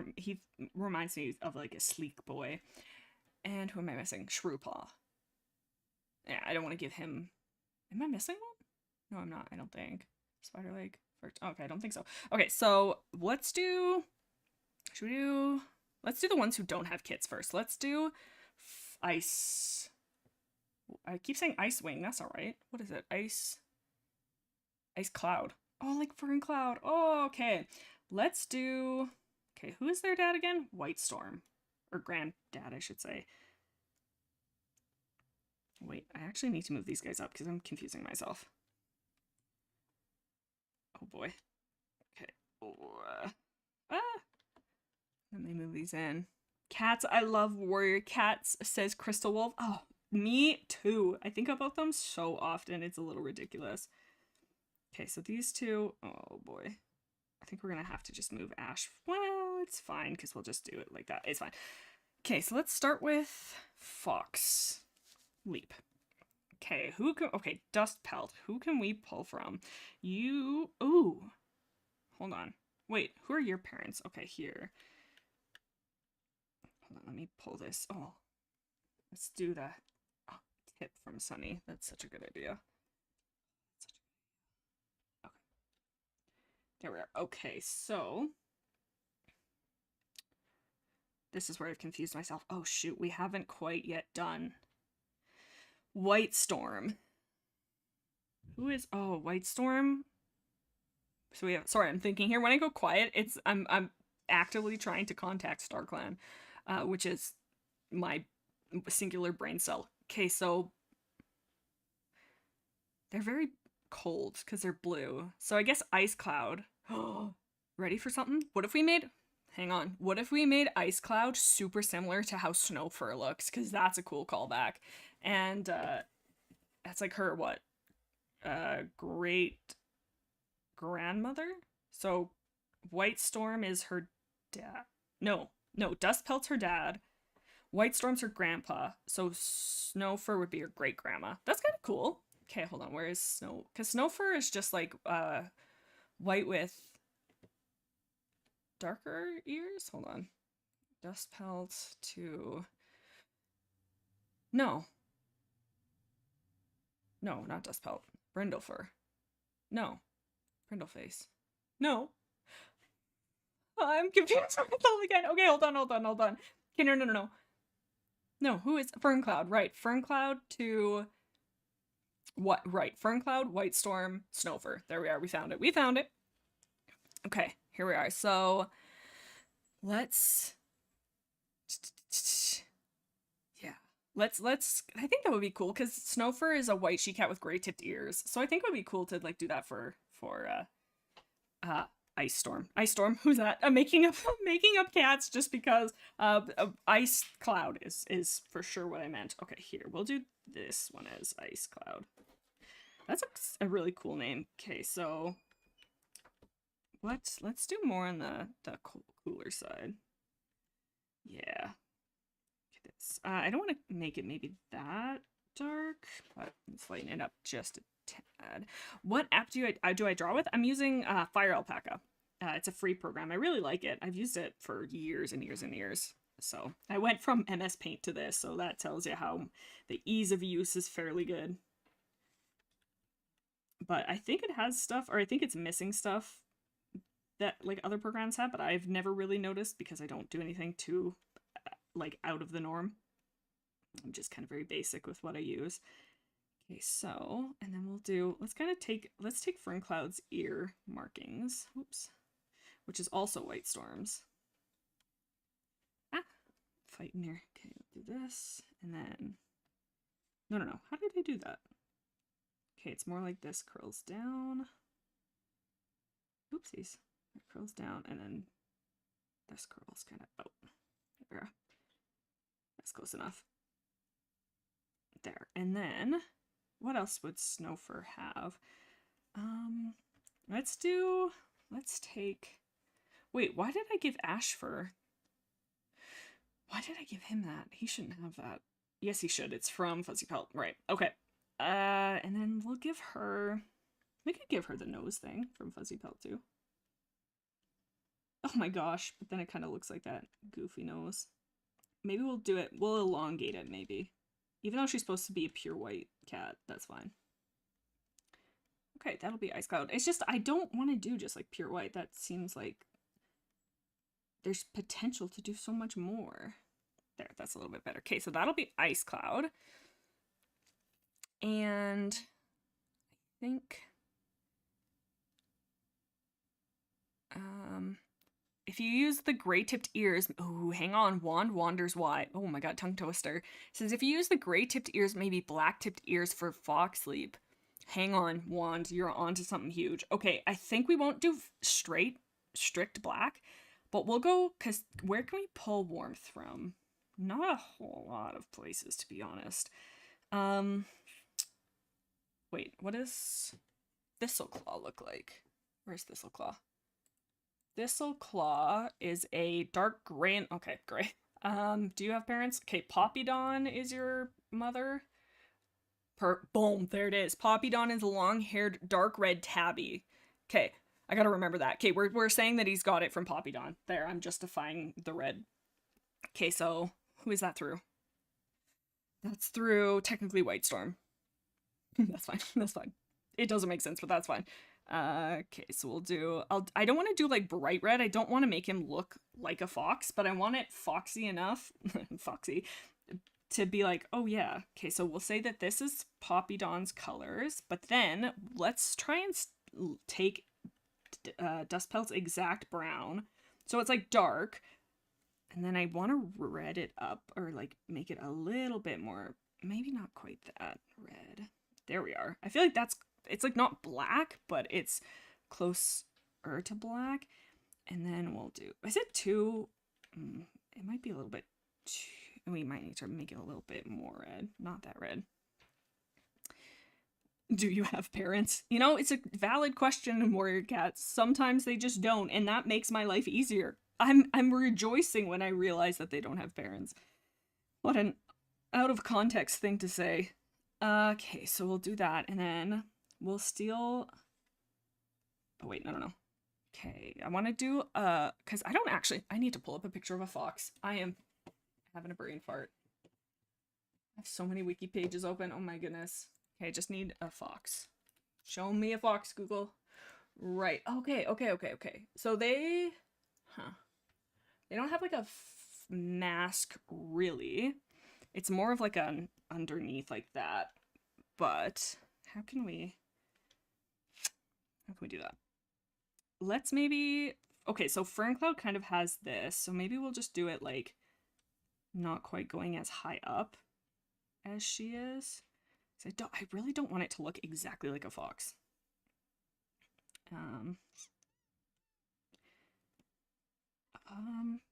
reminds me of like a sleek boy. And who am I missing? Shrewpaw. Yeah, I don't want to give him... Am I missing one? No, I'm not, I don't think. Spiderleg. Okay, I don't think so. Okay, so let's do... Let's do the ones who don't have kits first. Let's do... Ice. I keep saying Icewing. That's all right. What is it? Icecloud. Oh, like Ferncloud. Oh, okay. Let's do... Okay, who is their dad again? Whitestorm. Or granddad, I should say. Wait, I actually need to move these guys up because I'm confusing myself. Oh, boy. Okay. Let me move these in. Cats, I love warrior cats, says Crystal Wolf. Oh, me too. I think about them so often, it's a little ridiculous. Okay, so these two, oh boy. I think we're gonna have to just move Ash. Well, it's fine, because we'll just do it like that. It's fine. Okay, so let's start with Foxleap. Okay, okay, Dustpelt. Who can we pull from? You, ooh. Hold on. Wait, who are your parents? Okay, here. Hold on, let me pull this. Oh, let's do that. Oh, tip from Sunny. That's such a good idea. Okay. There we are. Okay, so this is where I've confused myself. Oh shoot, we haven't quite yet done Whitestorm. Who is... Oh, Whitestorm. So we have... Sorry, I'm thinking here. When I go quiet, it's... I'm actively trying to contact StarClan. Which is my singular brain cell. Okay, so they're very cold because they're blue. So I guess Icecloud. Ready for something? What if we made... Hang on. What if we made Icecloud super similar to how Snowfur looks? Because that's a cool callback. And that's like her, what? Great grandmother? So Whitestorm is her dad. No, Dustpelt's her dad. Whitestorm's her grandpa. So Snowfur would be her great grandma. That's kind of cool. Okay, hold on. Where is Snow? Because Snowfur is just like white with darker ears. Hold on. Dustpelt to... No, not Dustpelt. Brindlefur. No. Brindleface. No. I'm confused myself again. Okay, hold on. Okay, no. No, who is... Ferncloud, right. Ferncloud to... What? Right. Ferncloud, Whitestorm, Snowfur. There we are. We found it. Okay, here we are. So, let's... Yeah. Let's... I think that would be cool, because Snowfur is a white she-cat with gray-tipped ears. So I think it would be cool to, like, do that for Icestorm. Who's that? I'm making up cats just because Icecloud is for sure what I meant. Okay, here. We'll do this one as Icecloud. That's a really cool name. Okay, so let's do more on the cooler side. Yeah. This. I don't want to make it maybe that dark, but let's lighten it up just a tad. What app do I draw with? I'm using Fire Alpaca. It's a free program. I really like it. I've used it for years and years and years. So I went from MS Paint to this, so that tells you how the ease of use is fairly good. But I think it has stuff, or I think it's missing stuff that like other programs have, but I've never really noticed because I don't do anything too like out of the norm. I'm just kind of very basic with what I use. Okay, so, and then we'll do, let's take Ferncloud's ear markings, oops, which is also White Storm's. Fighting here. Okay, we'll do this, and then, no, how did I do that? Okay, it's more like this, curls down. Oopsies. It curls down, and then this curls kind of out. There we go. That's close enough. There. And then, what else would Snowfur have? Let's take, wait, why did I give Ashfur? Why did I give him that? He shouldn't have that. Yes, he should. It's from Fuzzy Pelt. Right. Okay. And then we could give her the nose thing from Fuzzy Pelt too. Oh my gosh, but then it kind of looks like that goofy nose. Maybe we'll elongate it maybe. Even though she's supposed to be a pure white cat, that's fine. Okay, that'll be Ice Cloud. It's just, I don't want to do just like pure white. That seems like there's potential to do so much more. There, that's a little bit better. Okay, so that'll be Ice Cloud. And I think if you use the gray-tipped ears, oh, hang on, Wand wanders wide. Oh my god, tongue twister. It says if you use the gray-tipped ears, maybe black-tipped ears for fox sleep. Hang on, Wand, you're onto something huge. Okay, I think we won't do strict black, but we'll go, because where can we pull warmth from? Not a whole lot of places, to be honest. Wait, what does Thistleclaw look like? Where's Thistleclaw? Thistleclaw is a dark gray. Okay, gray. Do you have parents? Okay, Poppydon is your mother. Boom, there it is. Poppydon is a long-haired, dark red tabby. Okay, I gotta remember that. Okay, we're saying that he's got it from Poppydon. There, I'm justifying the red. Okay, so who is that through? That's through technically White Storm. That's fine. That's fine. It doesn't make sense, but that's fine. Okay, so we'll do, I don't want to do like bright red. I don't want to make him look like a fox, but I want it foxy enough, foxy, to be like, oh yeah. Okay, so we'll say that this is Poppydon's colors, but then let's try and take Dustpelt's exact brown. So it's like dark, and then I want to red it up, or like make it a little bit more, maybe not quite that red. There we are. I feel like it's like not black, but it's closer to black. And then we'll do, is it too, it might be a little bit too, we might need to make it a little bit more red, not that red. Do you have parents? You know, it's a valid question, Warrior Cats. Sometimes they just don't, and that makes my life easier. I'm rejoicing when I realize that they don't have parents. What an out of context thing to say. Okay, so we'll do that, and then we'll steal, oh wait, no. Okay, I want to do, because I need to pull up a picture of a fox. I am having a brain fart. I have so many wiki pages open, oh my goodness. Okay, I just need a fox. Show me a fox, Google. Right, okay. So they don't have like a mask, really. It's more of like an underneath like that, but how can we do that? Let's maybe, okay, so Ferncloud kind of has this, so maybe we'll just do it like not quite going as high up as she is. I really don't want it to look exactly like a fox.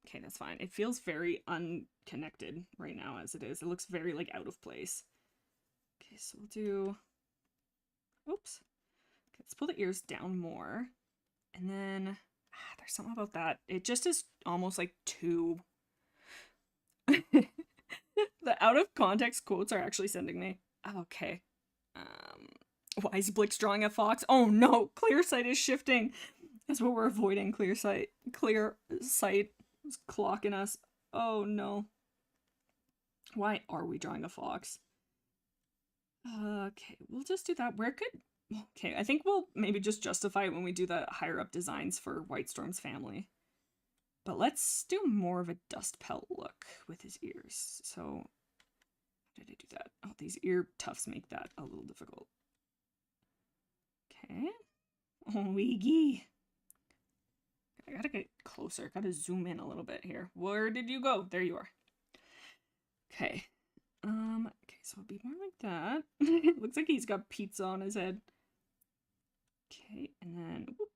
Okay, that's fine. It feels very unconnected right now as it is. It looks very like out of place. Okay, so we'll do, Oops. Okay, let's pull the ears down more. And then there's something about that. It just is almost like too... The out of context quotes are actually sending me. Okay. Why is Blix drawing a fox? Oh no, clear sight is shifting. That's what we're avoiding. Clear sight is clocking us. Oh no. Why are we drawing a fox? Okay, we'll just do that. Okay, I think we'll maybe just justify it when we do the higher up designs for Whitestorm's family. But let's do more of a Dustpelt look with his ears. So, how did I do that? Oh, these ear tufts make that a little difficult. Okay. Oh, wee. I gotta get closer. Gotta zoom in a little bit here. Where did you go? There you are. Okay. Okay, so it'll be more like that. It looks like he's got pizza on his head. Okay, and then... Whoop.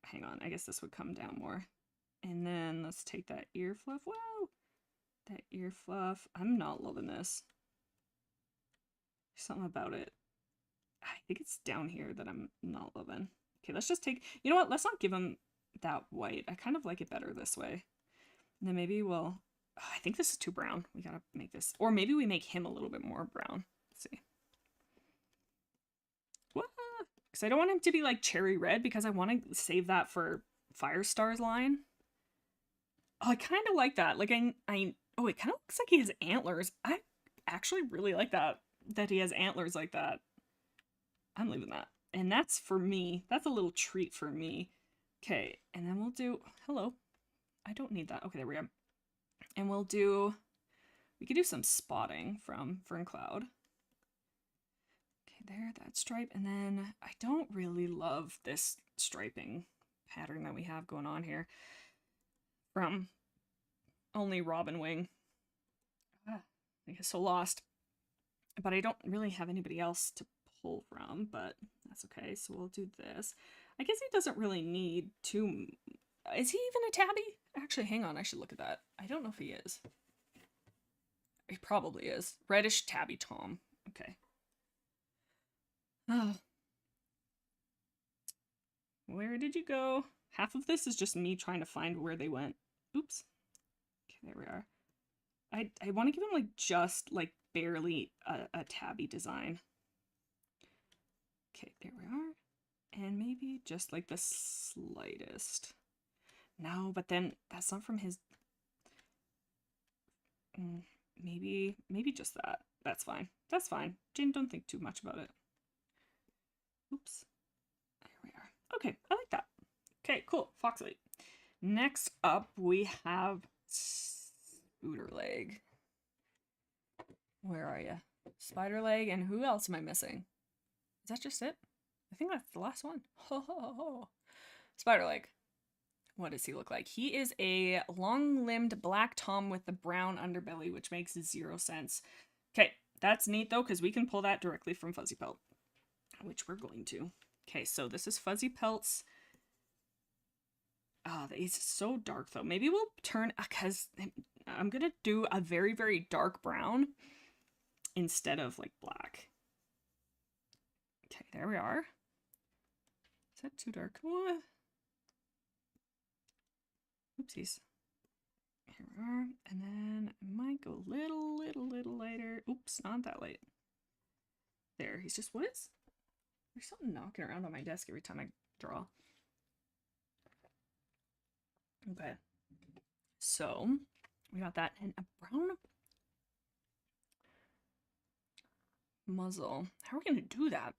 Hang on, I guess this would come down more. And then let's take that ear fluff. Wow! That ear fluff. I'm not loving this. There's something about it. I think it's down here that I'm not loving. Okay, let's just take... You know what? Let's not give him that white. I kind of like it better this way. And then maybe we'll... Oh, I think this is too brown. We gotta make this... Or maybe we make him a little bit more brown. Let's see. What? Because I don't want him to be like cherry red because I want to save that for Firestar's line. Oh, I kind of like that. Like, oh, it kind of looks like he has antlers. I actually really like that he has antlers like that. I'm leaving that. And that's for me. That's a little treat for me. Okay, and then we'll do... Hello. I don't need that. Okay, there we go. And we could do some spotting from Ferncloud. Okay, there, that stripe. And then I don't really love this striping pattern that we have going on here from only Robin Wing. I get so lost. But I don't really have anybody else to pull from, but that's okay. So we'll do this. I guess he doesn't really need to... Is he even a tabby? Actually, hang on. I should look at that. I don't know if he is. He probably is. Reddish tabby Tom. Okay. Oh. Where did you go? Half of this is just me trying to find where they went. Oops. Okay, there we are. I want to give him like just like barely a tabby design. Okay, there we are. And maybe just like the slightest. No, but then that's not from his... Maybe just that. That's fine. That's fine. Jane, don't think too much about it. Oops. There we are. Okay, I like that. Okay, cool. Foxlight. Next up, we have Spiderleg. Where are you? Spiderleg, and who else am I missing? Is that just it? I think that's the last one. Ho ho ho ho. Spiderleg. What does he look like? He is a long-limbed black tom with the brown underbelly, which makes 0 sense. Okay, that's neat though, because we can pull that directly from Fuzzy Pelt, which we're going to. Okay, so this is Fuzzy Pelt's. Oh, he's so dark though. Maybe we'll turn, because I'm gonna do a very, very dark brown instead of like black. Okay, there we are. Is that too dark? What? Oopsies. Here we are. And then I might go little lighter. Oops, not that light. There, he's just, what is? There's something knocking around on my desk every time I draw. Okay. So, we got that. And a brown muzzle. How are we going to do that?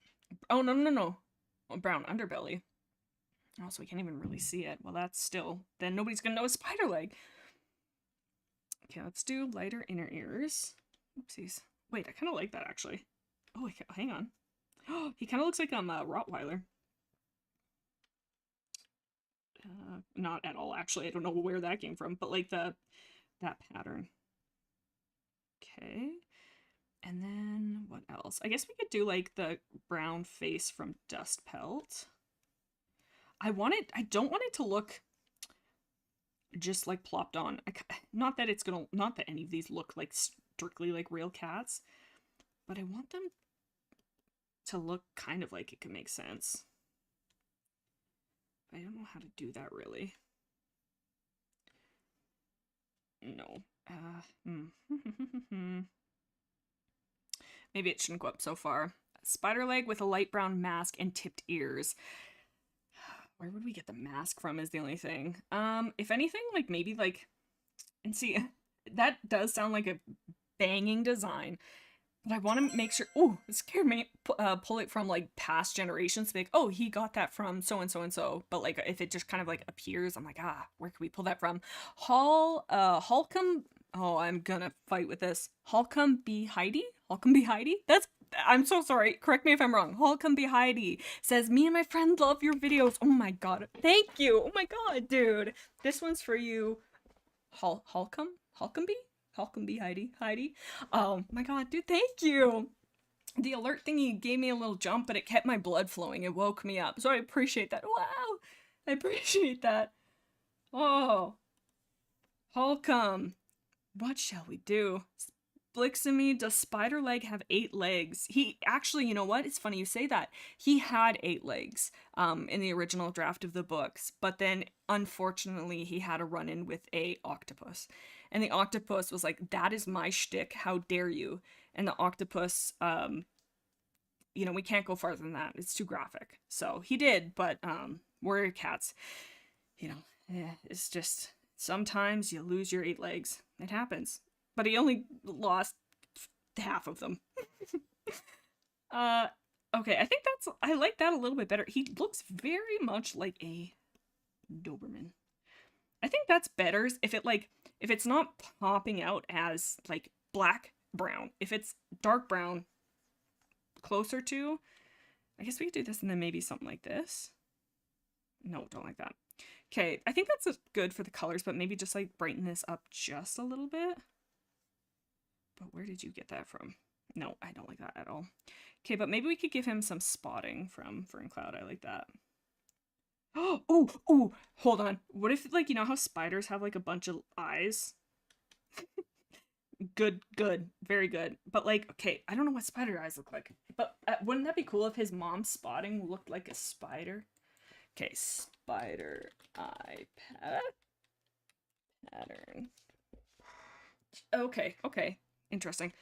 Oh, no. A brown underbelly. Oh, so we can't even really see it. Well, that's still... Then nobody's gonna know a Spiderleg. Okay, let's do lighter inner ears. Oopsies. Wait, I kind of like that, actually. Oh, hang on. Oh, he kind of looks like a Rottweiler. Not at all, actually. I don't know where that came from, but like that pattern. Okay. And then what else? I guess we could do like the brown face from Dustpelt. I don't want it to look just like plopped on. Not that any of these look like strictly like real cats, but I want them to look kind of like it could make sense. I don't know how to do that really. No. Maybe it shouldn't go up so far. Spiderleg with a light brown mask and tipped ears. Where would we get the mask from is the only thing. If anything, like maybe like, and see, that does sound like a banging design, but I want to make sure, oh, it scared me, pull it from like past generations to be like, oh, he got that from so and so and so, but like if it just kind of like appears, I'm like, where can we pull that from? Holcomb, oh, I'm gonna fight with this. Holcomb be Heidi? That's, I'm so sorry, correct me if I'm wrong. Holcomb be Heidi says, me and my friend love your videos. Oh my god, thank you. Oh my god, dude. This one's for you. Holcomb be Heidi. Oh my god, dude, thank you. The alert thingy gave me a little jump, but it kept my blood flowing. It woke me up, so I appreciate that. Wow, I appreciate that. Oh, Holcomb, what shall we do? Blixamy, does Spiderleg have 8 legs? He actually, you know what? It's funny you say that. He had 8 legs in the original draft of the books, but then unfortunately he had a run-in with a octopus. And the octopus was like, that is my shtick, how dare you? And the octopus, you know, we can't go farther than that. It's too graphic. So he did, but warrior cats, you know, it's just, sometimes you lose your 8 legs. It happens. But he only lost half of them. Okay, I think I like that a little bit better. He looks very much like a Doberman. I think that's better if it's not popping out as like black brown. If it's dark brown, closer to, I guess we could do this and then maybe something like this. No, don't like that. Okay, I think that's good for the colors, but maybe just like brighten this up just a little bit. But where did you get that from? No, I don't like that at all. Okay, but maybe we could give him some spotting from Ferncloud. I like that. Oh, hold on. What if, like, you know how spiders have, like, a bunch of eyes? Good, very good. But, like, okay, I don't know what spider eyes look like. But wouldn't that be cool if his mom's spotting looked like a spider? Okay, spider eye pattern. Okay. Interesting.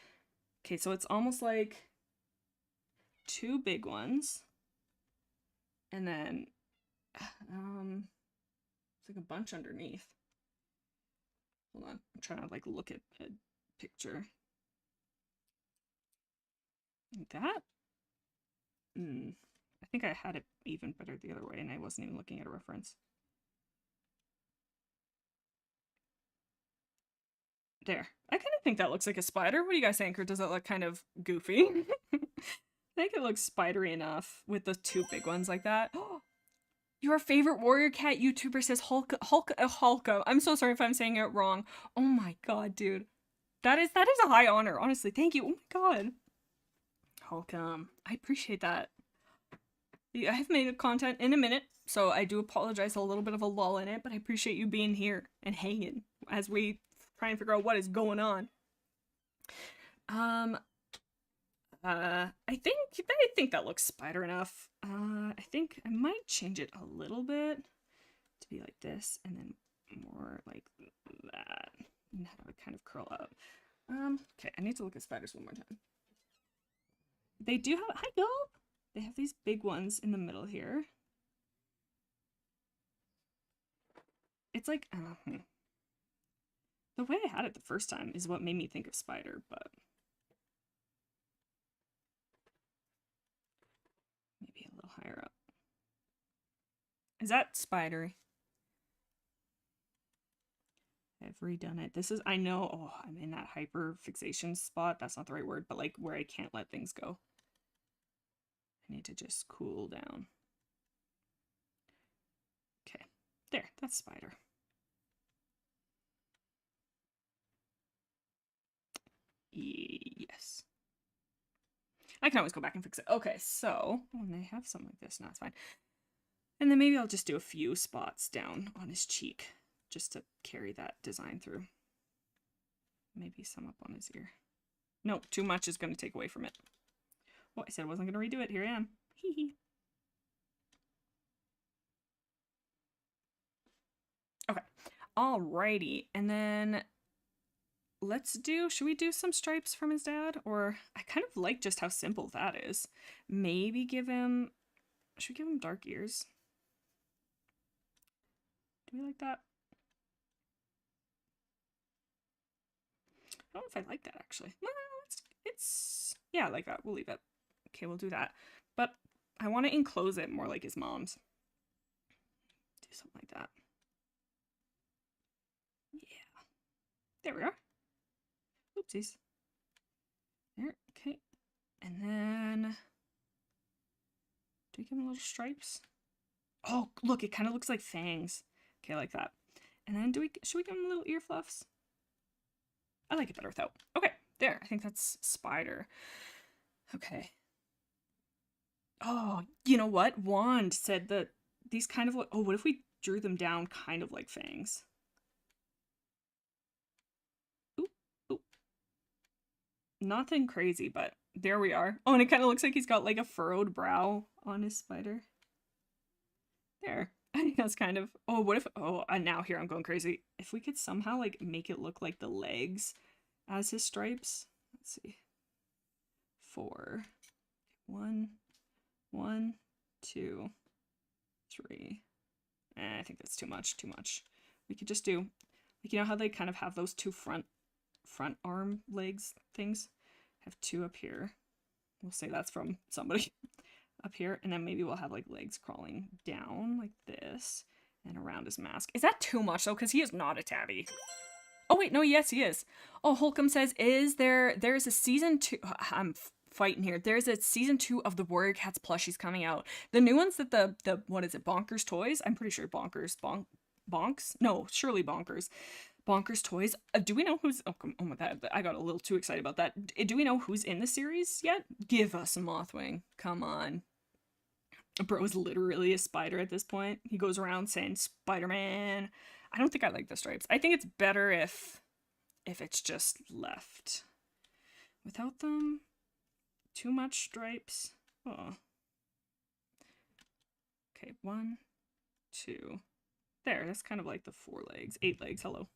Okay, so it's almost like 2 big ones. And then, it's like a bunch underneath. Hold on, I'm trying to like look at a picture. Like that? I think I had it even better the other way and I wasn't even looking at a reference. There. I kind of think that looks like a spider. What do you guys think? Or does that look kind of goofy? I think it looks spidery enough with the 2 big ones like that. Your favorite warrior cat YouTuber says Hulka. I'm so sorry if I'm saying it wrong. Oh my god, dude. That is a high honor, honestly. Thank you. Oh my god. Hulka. I appreciate that. I haven't made content in a minute, so I do apologize, a little bit of a lull in it, but I appreciate you being here and hanging as we try and figure out what is going on. I think that looks spider enough. I think I might change it a little bit to be like this, and then more like that, and have it kind of curl up. Okay, I need to look at spiders one more time. They do have, hi Gulp! They have these big ones in the middle here. It's like, the way I had it the first time is what made me think of spider, but maybe a little higher up. Is that spidery? I've redone it. This is, I know, oh, I'm in that hyper fixation spot. That's not the right word, but like where I can't let things go. I need to just cool down. Okay, there, that's spider. Yes. I can always go back and fix it. Okay, so when they have something like this, no, it's fine. And then maybe I'll just do a few spots down on his cheek just to carry that design through. Maybe some up on his ear. No, too much is going to take away from it. Oh, I said I wasn't going to redo it. Here I am. Hee hee. Okay. Alrighty. And then should we do some stripes from his dad? Or I kind of like just how simple that is. Maybe should we give him dark ears? Do we like that? I don't know if I like that actually. Well, yeah, I like that. We'll leave it. Okay, we'll do that. But I want to enclose it more like his mom's. Do something like that. Yeah. There we are. Oopsies. There, okay. And then do we give him little stripes? Oh, look, it kind of looks like fangs. Okay, like that. And then should we give him little ear fluffs? I like it better without. Okay, there. I think that's Spider. Okay. Oh, you know what? Wand said that these kind of look... Oh, what if we drew them down kind of like fangs? Oop, oop. Nothing crazy, but there we are. Oh, and it kind of looks like he's got like a furrowed brow on his spider. There. I think that's kind of... Oh, what if... Oh, and now here I'm going crazy. If we could somehow like make it look like the legs as his stripes. Let's see. 4. 1, 2, 3. I think that's too much. We could just do, like, you know how they kind of have those two front arm legs things? Have 2 up here. We'll say that's from somebody up here, and then maybe we'll have like legs crawling down like this and around his mask. Is that too much though? Because he is not a tabby. Oh wait, no, yes he is. Oh, Holcomb says, there's a season 2, I'm fighting here. There's a season 2 of the Warrior Cats plushies coming out. The new ones that the what is it, Bonkers Toys? I'm pretty sure Bonks? No, surely Bonkers. Bonkers Toys. Do we know who's... Oh my god, I got a little too excited about that. Do we know who's in the series yet? Give us a Mothwing. Come on. Bro's literally a spider at this point. He goes around saying Spider-Man. I don't think I like the stripes. I think it's better if it's just left without them. Too much stripes. Oh. Okay, 1, 2. There, that's kind of like the 4 legs. 8 legs, hello.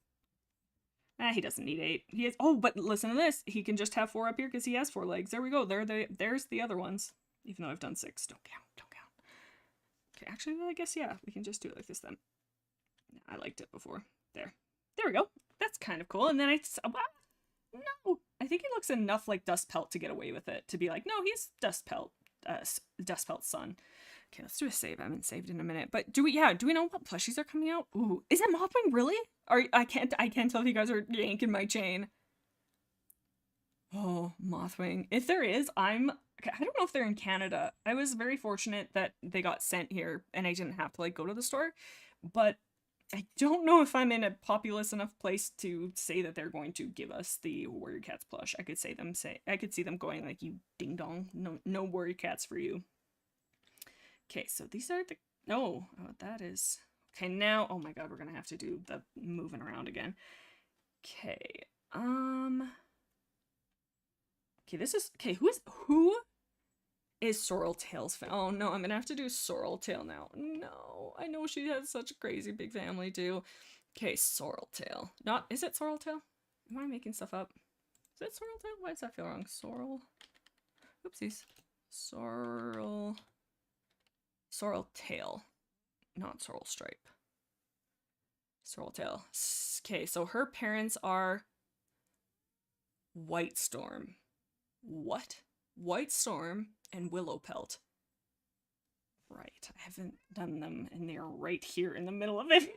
He doesn't need 8. He has... Oh, but listen to this. He can just have 4 up here because he has 4 legs. There we go. There's the other ones. Even though I've done 6. Don't count. Okay, actually, I guess, yeah. We can just do it like this then. I liked it before. There we go. That's kind of cool. And then no, I think he looks enough like Dustpelt to get away with it. To be like, no, he's Dustpelt, Dustpelt's son. Okay, let's do a save. I haven't saved in a minute. But do we know what plushies are coming out? Ooh, is it Mothwing really? I can't tell if you guys are yanking my chain. Oh, Mothwing. If there is, I don't know if they're in Canada. I was very fortunate that they got sent here and I didn't have to like go to the store. But I don't know if I'm in a populous enough place to say that they're going to give us the Warrior Cats plush. I could see them going like, you ding dong, no Warrior Cats for you. Okay, so these are the... Oh, that is... Okay, now... Oh my god, we're gonna have to do the moving around again. Okay, Okay, this is... Okay, who is Sorreltail's fan? Oh no, I'm gonna have to do Sorreltail now. No, I know she has such a crazy big family too. Okay, Sorreltail. Is it Sorreltail? Am I making stuff up? Is it Sorreltail? Why does that feel wrong? Oopsies. Sorreltail. Not Sorrelstripe. Sorreltail. Okay, so her parents are White Storm. What? White Storm and Willowpelt. Right, I haven't done them and they're right here in the middle of it.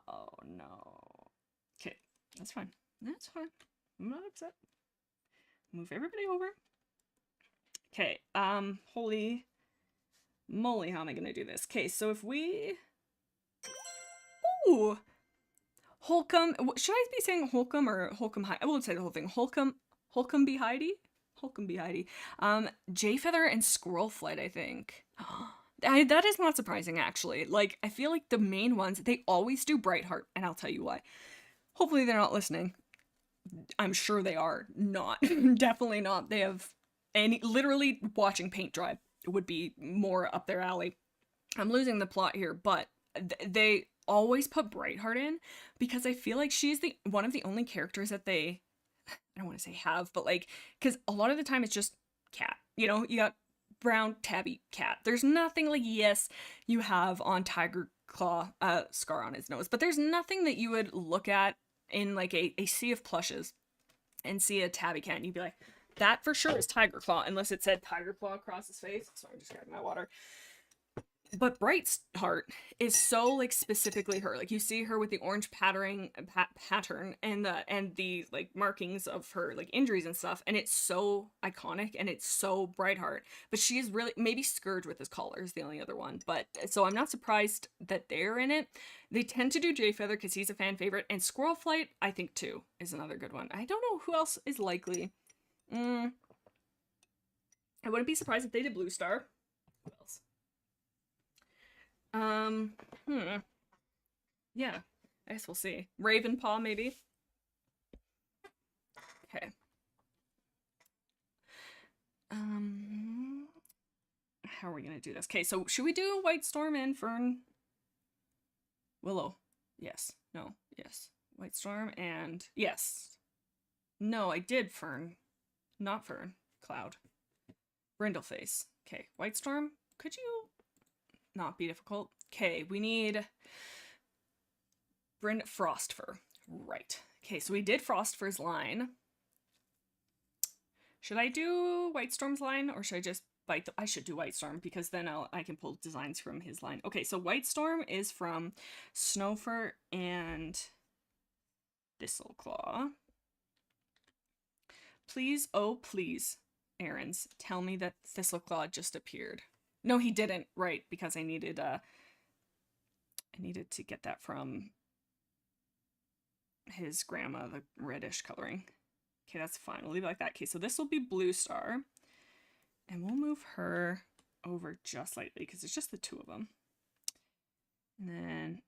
Oh no. Okay, that's fine. That's fine. I'm not upset. Move everybody over. Okay, holy moly, how am I gonna do this? Okay, so if we... Ooh! Holcomb, should I be saying Holcomb or Holcomb High? I won't say the whole thing. Holcomb be Heidi? Holcomb be Heidi. Jayfeather and Squirrelflight, I think. That is not surprising, actually. Like, I feel like the main ones, they always do Brightheart, and I'll tell you why. Hopefully they're not listening. I'm sure they are not. Definitely not. They have literally watching paint dry would be more up their alley. I'm losing the plot here, but they always put Brightheart in because I feel like she's one of the only characters that they, I don't want to say have, but like, because a lot of the time it's just cat. You know, you got brown tabby cat. There's nothing like, yes, you have on Tiger Claw scar on his nose, but there's nothing that you would look at in like a sea of plushes and see a tabby cat and you'd be like, that for sure is Tiger Claw, unless it said Tiger Claw across his face. Sorry, I'm just grabbing my water. But Brightheart is so like specifically her. Like you see her with the orange pattern and the like markings of her like injuries and stuff, and it's so iconic and it's so Brightheart. But she is really, maybe Scourge with his collar is the only other one. But so I'm not surprised that they're in it. They tend to do Jayfeather because he's a fan favorite, and Squirrel Flight I think too is another good one. I don't know who else is likely. I wouldn't be surprised if they did Blue Star. Who else? Yeah, I guess we'll see. Ravenpaw, maybe. Okay. How are we gonna do this? Okay, so should we do White Storm and Fern? Willow. Yes. No. Yes. White Storm and yes. No, I did Fern. Not Fern. Cloud. Brindleface. Okay, White Storm. Could you not be difficult? Okay, we need Frostfur. Right. Okay, so we did Frostfur's line. Should I do White Storm's line or should I just bite I should do White Storm because then I can pull designs from his line. Okay, so White Storm is from Snowfur and Thistleclaw. Please, oh please, Aaron's, tell me that Thistleclaw just appeared. No, he didn't. Right, because I needed to get that from his grandma, the reddish coloring. Okay, that's fine. We'll leave it like that. Okay, so this will be Blue Star. And we'll move her over just slightly because it's just the two of them. And then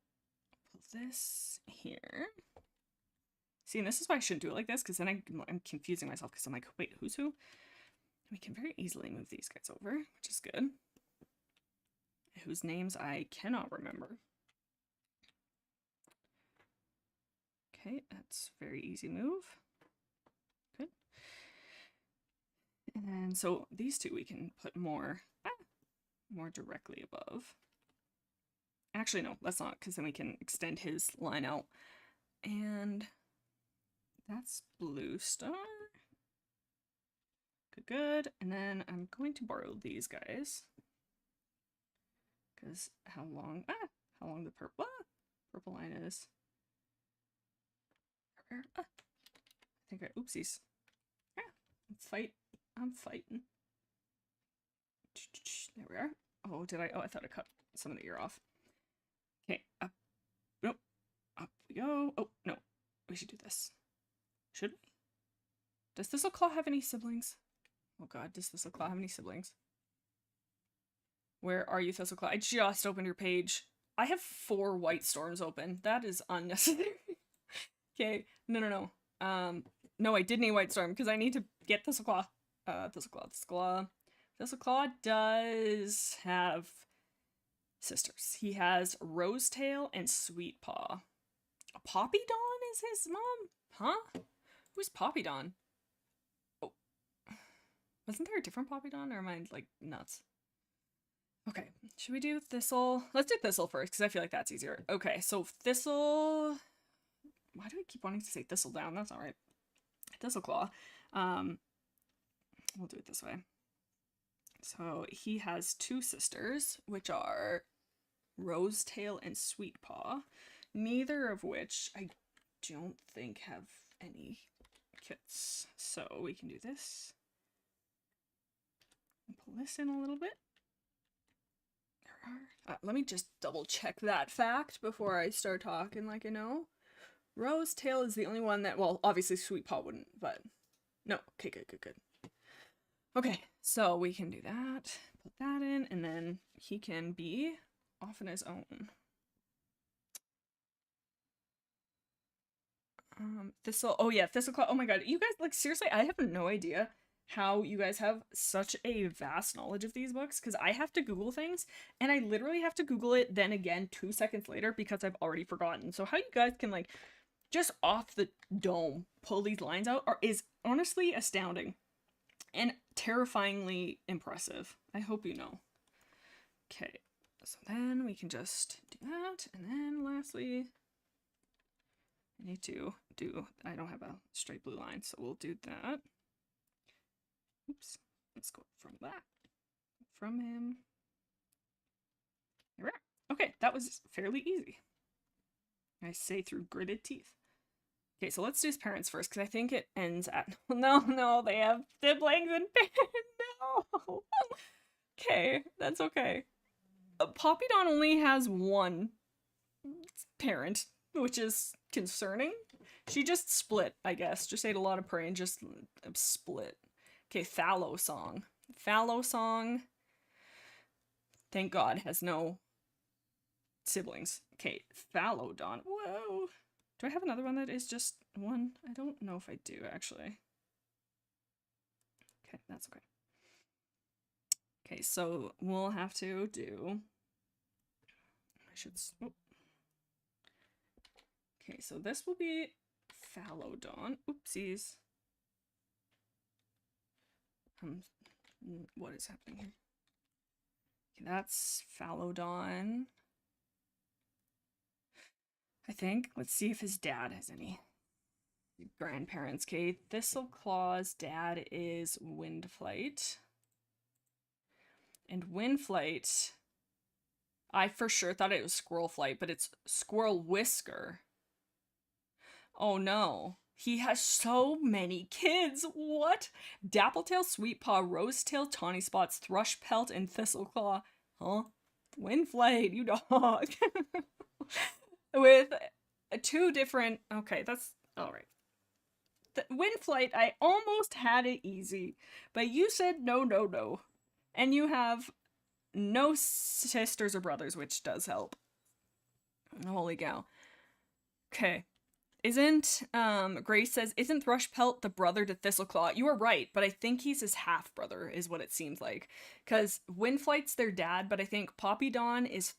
pull this here. See, and this is why I shouldn't do it like this because then I'm confusing myself because I'm like, wait, who's who? We can very easily move these guys over, which is good. Whose names I cannot remember. Okay, that's a very easy move. Good. And then, so these two we can put more directly above. Actually, no, let's not, because then we can extend his line out. And that's Blue Star. Good, good. And then I'm going to borrow these guys. Because how long the purple line is. I think oopsies. Yeah, let's fight. I'm fighting. There we are. Oh, did I? Oh, I thought I cut some of the ear off. Okay, up. Nope. Up we go. Oh, no. We should do this. Should we? Does Thistleclaw have any siblings? Oh god, does Thistleclaw have any siblings? Where are you, Thistleclaw? I just opened your page. I have 4 White Storms open. That is unnecessary. Okay, no. No, I did need White Storm because I need to get Thistleclaw. Thistleclaw does have sisters. He has Rosetail and Sweetpaw. Poppy Dawn is his mom? Huh? Who's Poppy Dawn? Oh. Wasn't there a different Poppy Dawn, or am I, like, nuts? Okay, should we do Thistle? Let's do Thistle first, because I feel like that's easier. Okay, so Thistle... Why do I keep wanting to say Thistledown? That's alright. Thistleclaw. We'll do it this way. So he has 2 sisters, which are Rosetail and Sweetpaw, neither of which I don't think have any kits. So we can do this. Pull this in a little bit. There are. Let me just double check that fact before I start talking like I know. Rosetail is the only one that, well, obviously Sweetpaw wouldn't, but no. Okay, good. Okay, so we can do that. Put that in, and then he can be off on his own. Thistle. Oh yeah, Thistleclaw. Oh my god, you guys, like, seriously, I have no idea how you guys have such a vast knowledge of these books, because I have to Google things, and I literally have to Google it then again 2 seconds later because I've already forgotten. So how you guys can, like, just off the dome pull these lines out is honestly astounding and terrifyingly impressive. I hope you know. Okay, so then we can just do that, and then lastly, I need to do, I don't have a straight blue line, so we'll do that. Oops, let's go from that, from him. There we are. Okay, that was fairly easy. I say through gritted teeth. Okay, so let's do his parents first, because I think it ends at, no, they have siblings and no. Okay, that's okay. Poppydon only has one parent, which is concerning. She just split, I guess. Just ate a lot of prey and just split. Okay, Fallow Song. Fallow Song, thank God, has no siblings. Okay, Fallowdon. Whoa. Do I have another one that is just one? I don't know if I do, actually. Okay, that's okay. Okay, so we'll have to do... I should... Oh. Okay, so this will be Fallowdon. Oopsies. What is happening here? Okay, that's Fallowdon. I think. Let's see if his dad has any grandparents. Okay, Thistleclaw's dad is Windflight. And Windflight, I for sure thought it was Squirrelflight, but it's Squirrel Whisker. Oh no. He has so many kids. What? Dappletail, Sweetpaw, Rosetail, Tawny Spots, Thrushpelt, and Thistleclaw. Huh? Windflight, you dog. With two different... Okay, that's... Alright. Windflight, I almost had it easy. But you said no, no, no. And you have no sisters or brothers, which does help. Holy cow. Okay. Isn't, Grace says, isn't Thrushpelt the brother to Thistleclaw? You are right, but I think he's his half-brother, is what it seems like. Because Windflight's their dad, but I think Poppydon is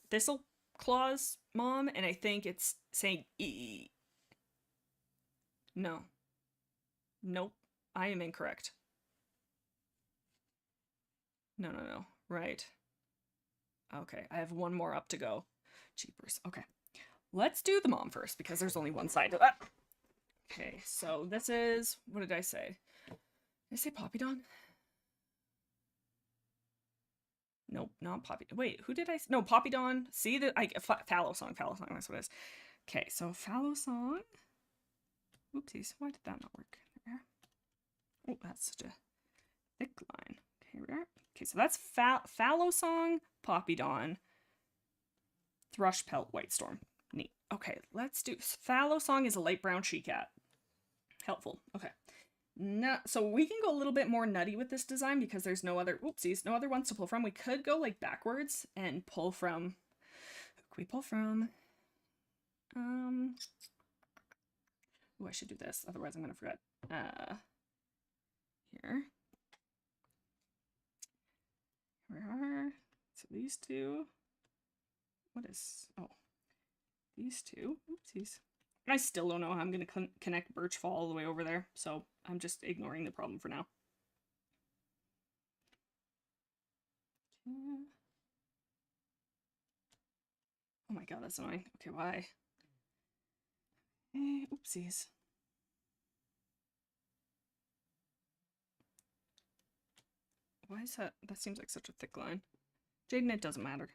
Thistleclaw's mom, and I think it's saying E. No. Nope. I am incorrect. No. Right. Okay, I have one more up to go. Jeepers. Okay. Let's do the mom first, because there's only one side to that. Okay, so this is... What did I say? Did I say Poppydon? Nope, not Poppy. Wait, who did I... No, Poppydon. See the... Fallow Song, that's what it is. Okay, so Fallow Song. Oopsies, why did that not work? There. Oh, that's such a thick line. Okay, here we are. Okay, so that's Fallow Song, Poppydon, Thrushpelt, Whitestorm. Neat. Okay, let's do... Fallow Song is a light brown she-cat. Helpful. Okay. No, so we can go a little bit more nutty with this design because there's no other... Oopsies, no other ones to pull from. We could go, like, backwards and pull from... Who can we pull from? Oh, I should do this. Otherwise, I'm going to forget. Here. Here we are. So these two... What is... Oh. These two. Oopsies. I still don't know how I'm going to connect Birchfall all the way over there, so I'm just ignoring the problem for now. Oh my god, that's annoying. Okay, why? Oopsies. Why is that? That seems like such a thick line. Jaden, it doesn't matter.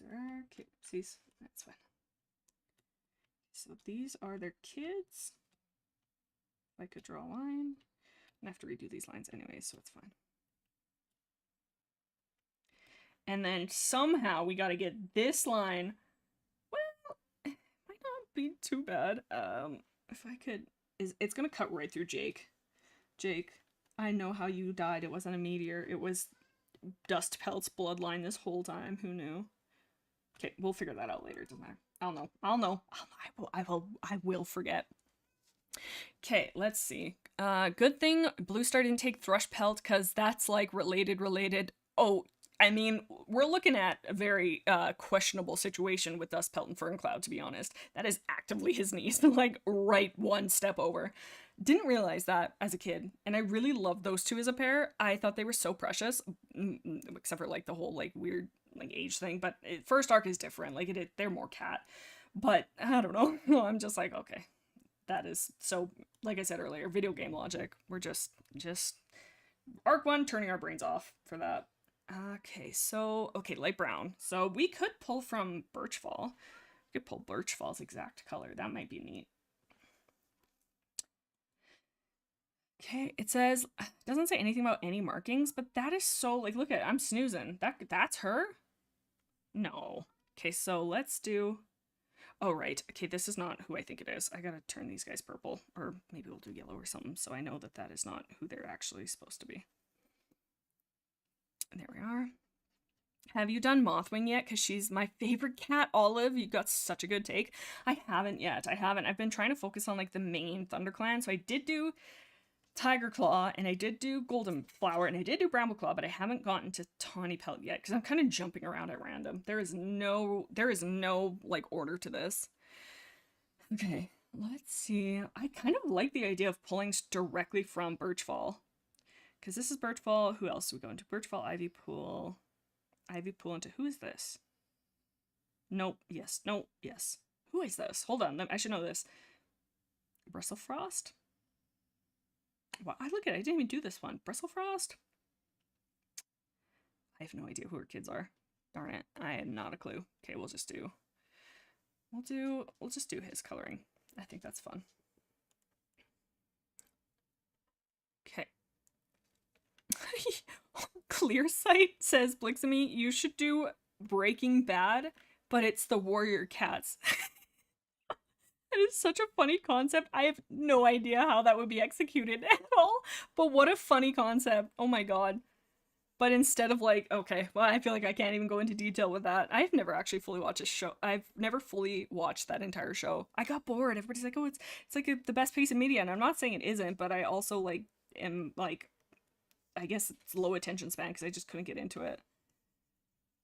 Okay, oopsies. That's fine. So these are their kids. If I could draw a line. I'm gonna have to redo these lines anyway, so it's fine. And then somehow we gotta get this line. Well, it might not be too bad. If I could... It's gonna cut right through Jake. Jake, I know how you died. It wasn't a meteor. It was Dustpelt's bloodline this whole time. Who knew? Okay, we'll figure that out later. Doesn't matter. I'll know. I will forget. Okay, let's see. Good thing Blue Star didn't take Thrushpelt, because that's like related. Oh, I mean, we're looking at a very questionable situation with Dustpelt and Ferncloud, to be honest. That is actively his niece, like right one step over. Didn't realize that as a kid, and I really loved those two as a pair. I thought they were so precious, except for like the whole like weird like age thing. But first arc is different. Like they're more cat. But I don't know. I'm just like, okay, that is so, like I said earlier, video game logic. We're just arc 1 turning our brains off for that. Okay, so light brown. So we could pull from Birchfall. We could pull Birchfall's exact color. That might be neat. Okay, it says, doesn't say anything about any markings, but that is so, like, look at it, I'm snoozing. That's her? No. Okay, so let's do, oh, right. Okay, this is not who I think it is. I gotta turn these guys purple, or maybe we'll do yellow or something, so I know that that is not who they're actually supposed to be. There we are. Have you done Mothwing yet? Because she's my favorite cat, Olive. You got such a good take. I haven't yet. I've been trying to focus on, like, the main Thunderclan, so I did do Tiger Claw, and I did do Golden Flower, and I did do Bramble Claw, but I haven't gotten to Tawny Pelt yet, because I'm kind of jumping around at random. There is no, like, order to this. Okay, let's see. I kind of like the idea of pulling directly from Birchfall, because this is Birchfall. Who else do we go into? Birchfall, Ivy Pool into, who is this? Nope, yes, no, yes. Who is this? Hold on, I should know this. Bristlefrost? Wow, look at it, I didn't even do this one. Bristlefrost? I have no idea who her kids are. Darn it, I had not a clue. Okay, we'll just do his coloring. I think that's fun. Okay. Clearsight says, Blixamy, you should do Breaking Bad, but it's the Warrior Cats. It is such a funny concept. I have no idea how that would be executed at all, but what a funny concept. Oh my god. But instead of like, okay, well, I feel like I can't even go into detail with that. I've never actually fully watched a show. I've never fully watched that entire show. I got bored. Everybody's like, oh, it's like the best piece of media, and I'm not saying it isn't, but I also like am like, I guess it's low attention span because I just couldn't get into it.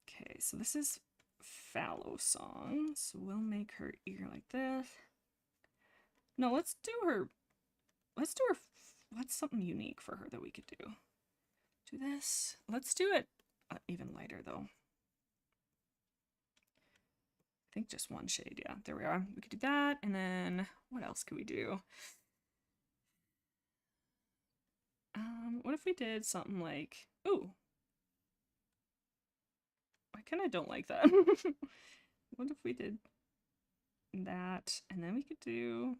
Okay, so this is Fallow Song. So we'll make her ear like this. No, let's do her, what's something unique for her that we could do? Do this. Let's do it even lighter though. I think just one shade, yeah, there we are. We could do that, and then what else could we do? What if we did something like, ooh. I kind of don't like that. What if we did that, and then we could do,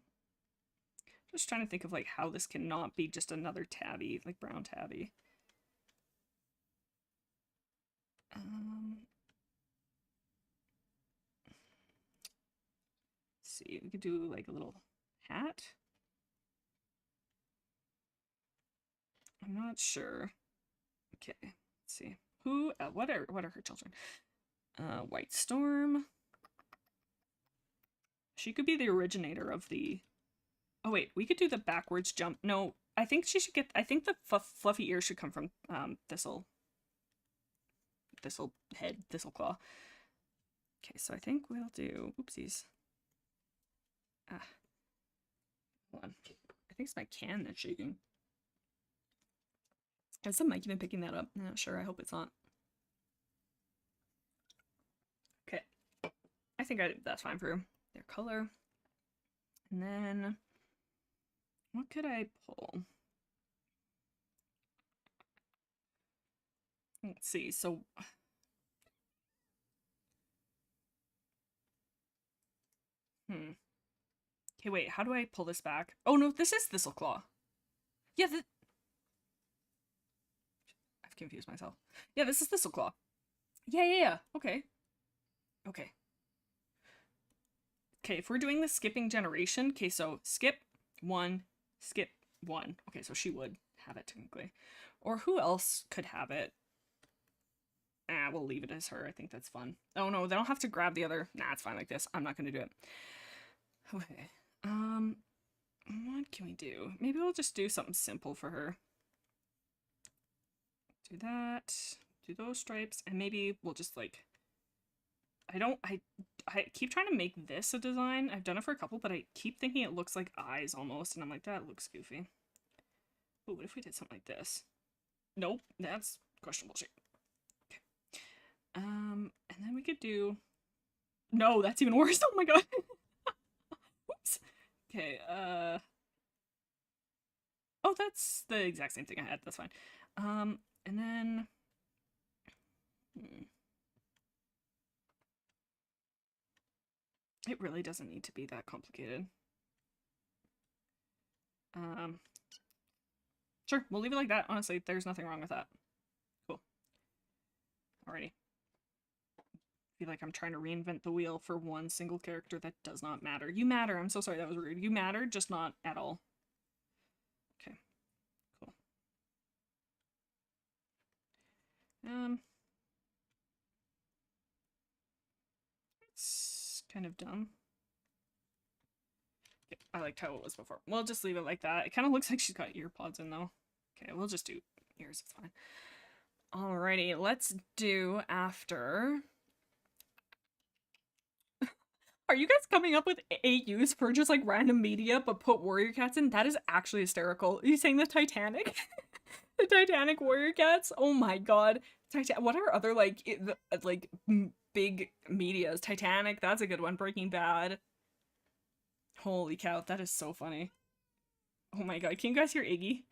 just trying to think of like how this cannot be just another tabby, like brown tabby. Let's see, we could do like a little hat. I'm not sure. Okay, let's see. Who, what are her children? White Storm. She could be the originator of the, oh wait, we could do the backwards jump. No, I think she should get, I think the fluffy ears should come from Thistle Claw. Okay, so I think we'll do, oopsies. Hold on. I think it's my can that's shaking. Is the mic even picking that up? I'm not sure. I hope it's not. Okay. I think that's fine for their color. And then, what could I pull? Let's see. So, okay, wait. How do I pull this back? Oh no, this is Thistleclaw. Yeah, I've confused myself. Yeah, this is Thistleclaw. Yeah. Okay. Okay, if we're doing the skipping generation, okay, so skip 1, skip 1. Okay, so she would have it technically. Or who else could have it? We'll leave it as her. I think that's fun. Oh no, they don't have to grab the other. Nah, it's fine like this. I'm not gonna do it. Okay. What can we do? Maybe we'll just do something simple for her. Do that. Do those stripes, and maybe we'll just like. I keep trying to make this a design. I've done it for a couple, but I keep thinking it looks like eyes almost, and I'm like, that looks goofy. Oh, what if we did something like this? Nope, that's questionable shape. Okay. And then we could do. No, that's even worse. Oh my god. Oops. Okay. Oh, that's the exact same thing I had. That's fine. And then. It really doesn't need to be that complicated. Sure, we'll leave it like that. Honestly, there's nothing wrong with that. Cool. Alrighty. I feel like I'm trying to reinvent the wheel for one single character that does not matter. You matter. I'm so sorry, that was rude. You matter, just not at all. Okay. Cool. It's kind of dumb. Okay, I liked how it was before. We'll just leave it like that. It kind of looks like she's got ear pods in though. Okay, we'll just do ears. It's fine. Alrighty, let's do after. Are you guys coming up with AUs for just like random media but put warrior cats in? That is actually hysterical. Are you saying the Titanic? The Titanic warrior cats? Oh my god. What are other like big medias? Titanic, that's a good one. Breaking Bad. Holy cow, that is so funny. Oh my god, can you guys hear Iggy?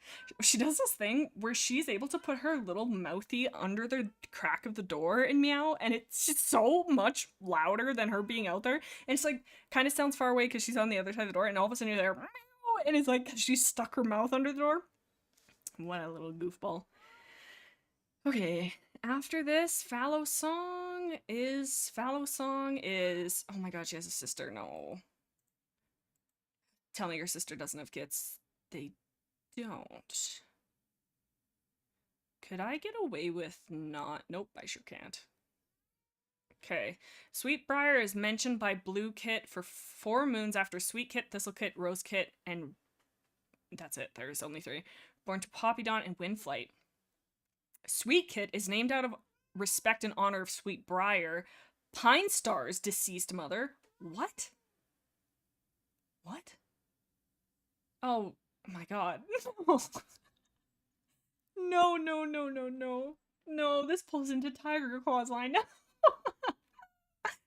She does this thing where she's able to put her little mouthy under the crack of the door and meow, and it's just so much louder than her being out there. And it's like, kind of sounds far away because she's on the other side of the door, and all of a sudden you're there, meow, and it's like she stuck her mouth under the door. What a little goofball. Okay, after this, Fallow Song is, oh my god, she has a sister, no. Tell me your sister doesn't have kids. They don't. Could I get away with not? Nope, I sure can't. Okay. Sweetbriar is mentioned by Blue Kit for 4 moons after Sweet Kit, Thistle Kit, Rose Kit, and that's it. There's only 3. Born to Poppydon and Windflight. Sweet Kit is named out of respect and honor of Sweetbriar, Pine Star's deceased mother. What? What? Oh my god. No, no, no, no, no. No, this pulls into Tiger Claw's line.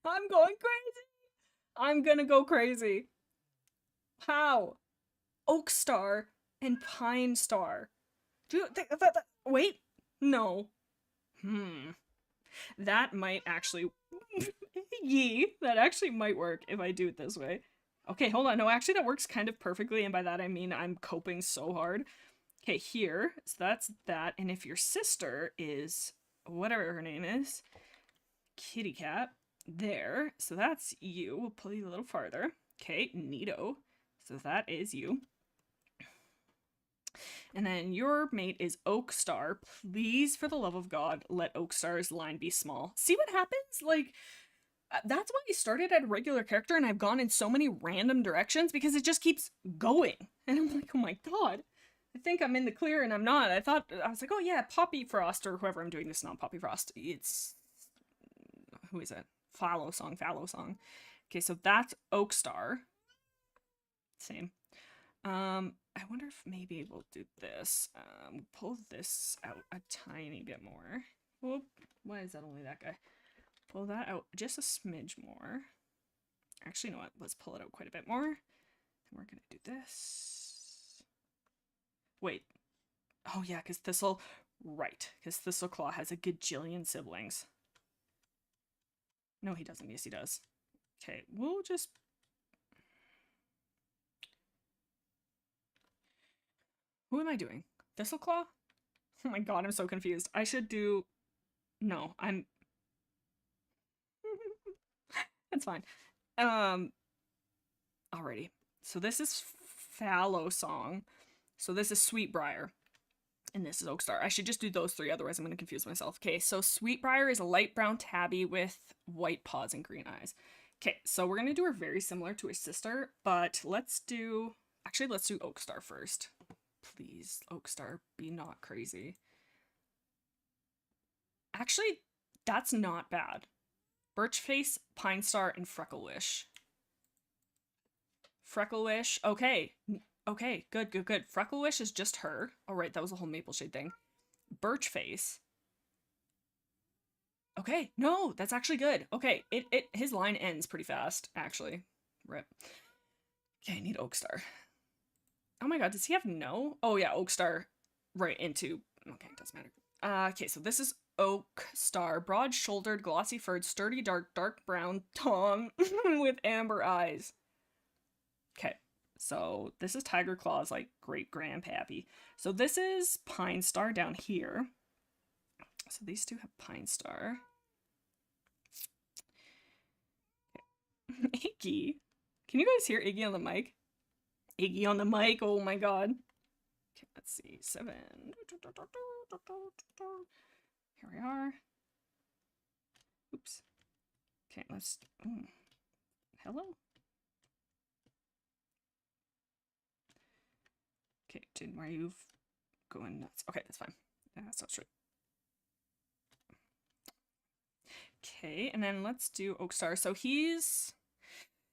I'm going crazy. I'm gonna go crazy. How? Oak Star and Pine Star. Wait. No. That might actually... that actually might work if I do it this way. Okay, hold on. No, actually that works kind of perfectly, and by that I mean I'm coping so hard. Okay, here. So that's that. And if your sister is... whatever her name is. Kitty Cat. There. So that's you. We'll pull you a little farther. Okay, neato. So that is you. And then your mate is Oak Star. Please, for the love of God, let Oak Star's line be small. See what happens? Like... that's why I started at a regular character and I've gone in so many random directions because it just keeps going. And I'm like, oh my god. I think I'm in the clear and I'm not. I was like, oh yeah, Poppy Frost or whoever I'm doing this, not Poppy Frost. It's... who is it? Fallow Song. Okay, so that's Oak Star. Same. I wonder if maybe we'll do this. Pull this out a tiny bit more. Whoop. Why is that only that guy? Pull that out just a smidge more. Actually, you know what? Let's pull it out quite a bit more. And we're going to do this. Wait. Oh, yeah, because Thistle... right, because Thistleclaw has a gajillion siblings. No, he doesn't. Yes, he does. Okay, we'll just... who am I doing? Thistleclaw? Oh my god, I'm so confused. I should do... no, I'm... That's fine. Alrighty. So this is Fallow Song. So this is Sweetbriar. And this is Oakstar. I should just do those three, otherwise I'm going to confuse myself. Okay, so Sweetbriar is a light brown tabby with white paws and green eyes. Okay, so we're going to do her very similar to her sister, but let's do Oakstar first. Please, Oakstar, be not crazy. Actually, that's not bad. Birchface, Pinestar, and Frecklewish. Frecklewish, okay. Okay, good. Frecklewish is just her. Oh, right, that was the whole maple shade thing. Birchface. Okay, no, that's actually good. Okay, his line ends pretty fast, actually. Rip. Okay, I need Oakstar. Oh my god, does he have no? Oh yeah, Oakstar right into... Okay, it doesn't matter. Okay, so this is Oakstar. Broad-shouldered, glossy-furred, sturdy, dark brown Tom with amber eyes. Okay, so this is Tiger Claw's, like, great-grandpappy. So this is Pinestar down here. So these two have Pinestar. Okay. Iggy. Can you guys hear Iggy on the mic? Iggy on the mic, oh my god. Okay, let's see, 7. Here we are. Oops. Okay, let's... Hello? Okay, didn't where you've going nuts. Okay, that's fine. That's not straight. Okay, and then let's do Oakstar. So he's...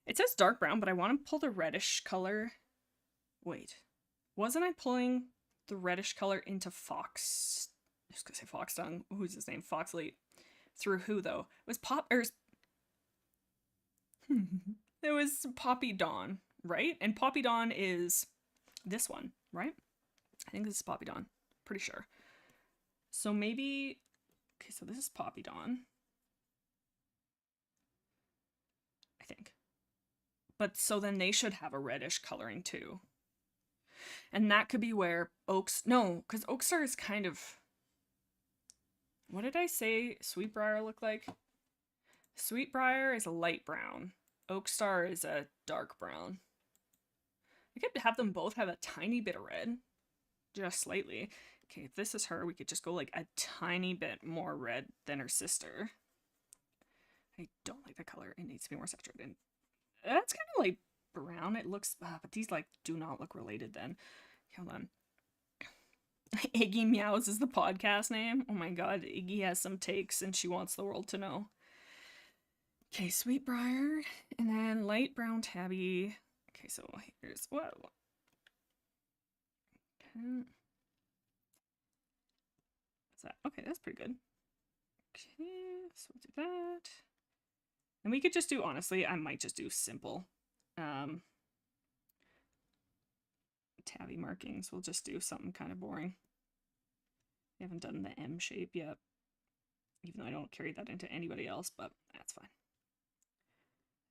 It says dark brown, but I want to pull the reddish color. Wait. Wasn't I pulling the reddish color into Fox? I was going to say Foxtongue. Who's his name? Foxley. Through who, though? It was it was Poppy Dawn, right? And Poppy Dawn is this one, right? I think this is Poppy Dawn. Pretty sure. So maybe... Okay, so this is Poppy Dawn. I think. But so then they should have a reddish coloring too. And that could be where no, because Oakstar is kind of... What did I say Sweetbriar look like? Sweetbriar is a light brown. Oakstar is a dark brown. I could have them both have a tiny bit of red. Just slightly. Okay, if this is her, we could just go like a tiny bit more red than her sister. I don't like the color. It needs to be more saturated. That's kind of like brown. It looks, but these like do not look related then. Hold on. Iggy Meows is the podcast name. Oh my god, Iggy has some takes and she wants the world to know. Okay, Sweetbriar, and then light brown tabby. Okay, so here's whoa. Okay. What's that? Okay, that's pretty good. Okay, so we'll do that. And we could just do, honestly, I might just do simple. Tabby markings. We'll just do something kind of boring. We haven't done the M shape yet. Even though I don't carry that into anybody else, but that's fine.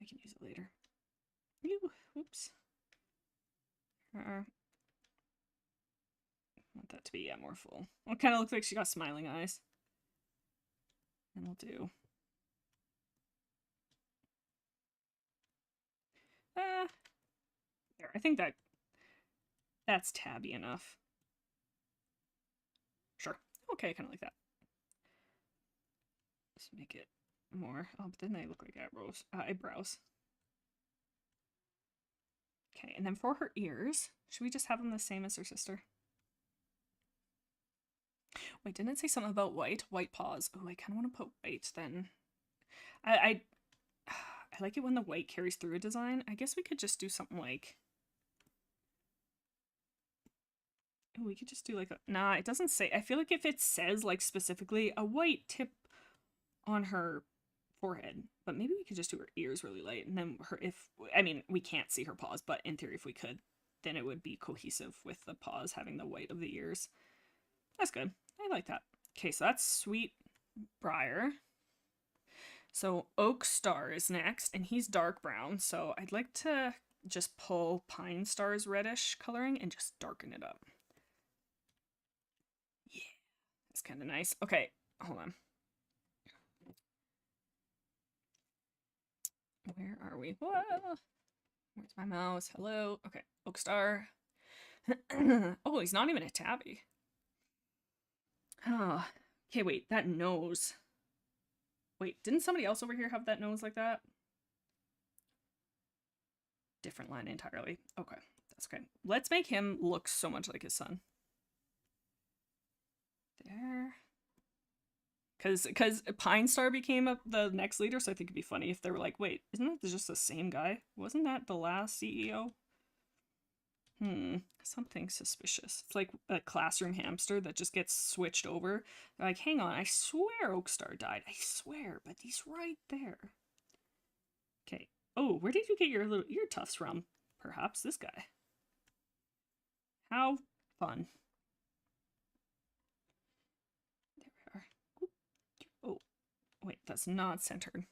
I can use it later. Whoops. Want that to be, yeah, more full. Well, it kind of looks like she got smiling eyes. And we'll do... there, I think that's tabby enough. Sure. Okay, I kind of like that. Let's make it more. Oh, but then they look like eyebrows. Okay, and then for her ears, should we just have them the same as her sister? Wait, didn't it say something about white? White paws. Oh, I kind of want to put white then. I like it when the white carries through a design. I guess we could just do something like... Oh, we could just do like a... Nah, it doesn't say... I feel like if it says, like, specifically a white tip on her forehead, but maybe we could just do her ears really light, and then her... I mean, we can't see her paws, but in theory, if we could, then it would be cohesive with the paws having the white of the ears. That's good. I like that. Okay, so that's Sweetbriar. So Oakstar is next, and he's dark brown, so I'd like to just pull Pinestar's reddish coloring and just darken it up. Yeah, that's kind of nice. Okay, hold on. Where are we? Whoa! Where's my mouse? Hello? Okay, Oakstar. Oh, he's not even a tabby. Oh, okay, wait, that nose. Wait, didn't somebody else over here have that nose like that? Different line entirely. Okay, that's okay. Let's make him look so much like his son. There. Because Firestar became the next leader, so I think it'd be funny if they were like, wait, isn't that just the same guy? Wasn't that the last CEO? Something suspicious. It's like a classroom hamster that just gets switched over. They're like, hang on, I swear Oakstar died. I swear, but he's right there. Okay. Oh, where did you get your little ear tufts from? Perhaps this guy. How fun. There we are. Oh, wait, that's not centered.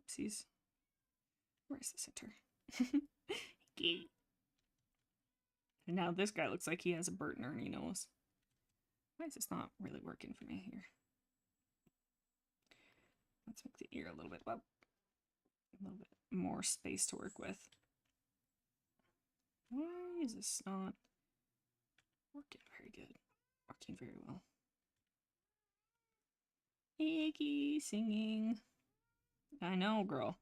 Oopsies. Where's the center? And now this guy looks like he has a Bert and Ernie nose. Why is this not really working for me here? Let's make the ear a little bit more space to work with. Why is this not working very good? Working very well. Iggy singing. I know, girl.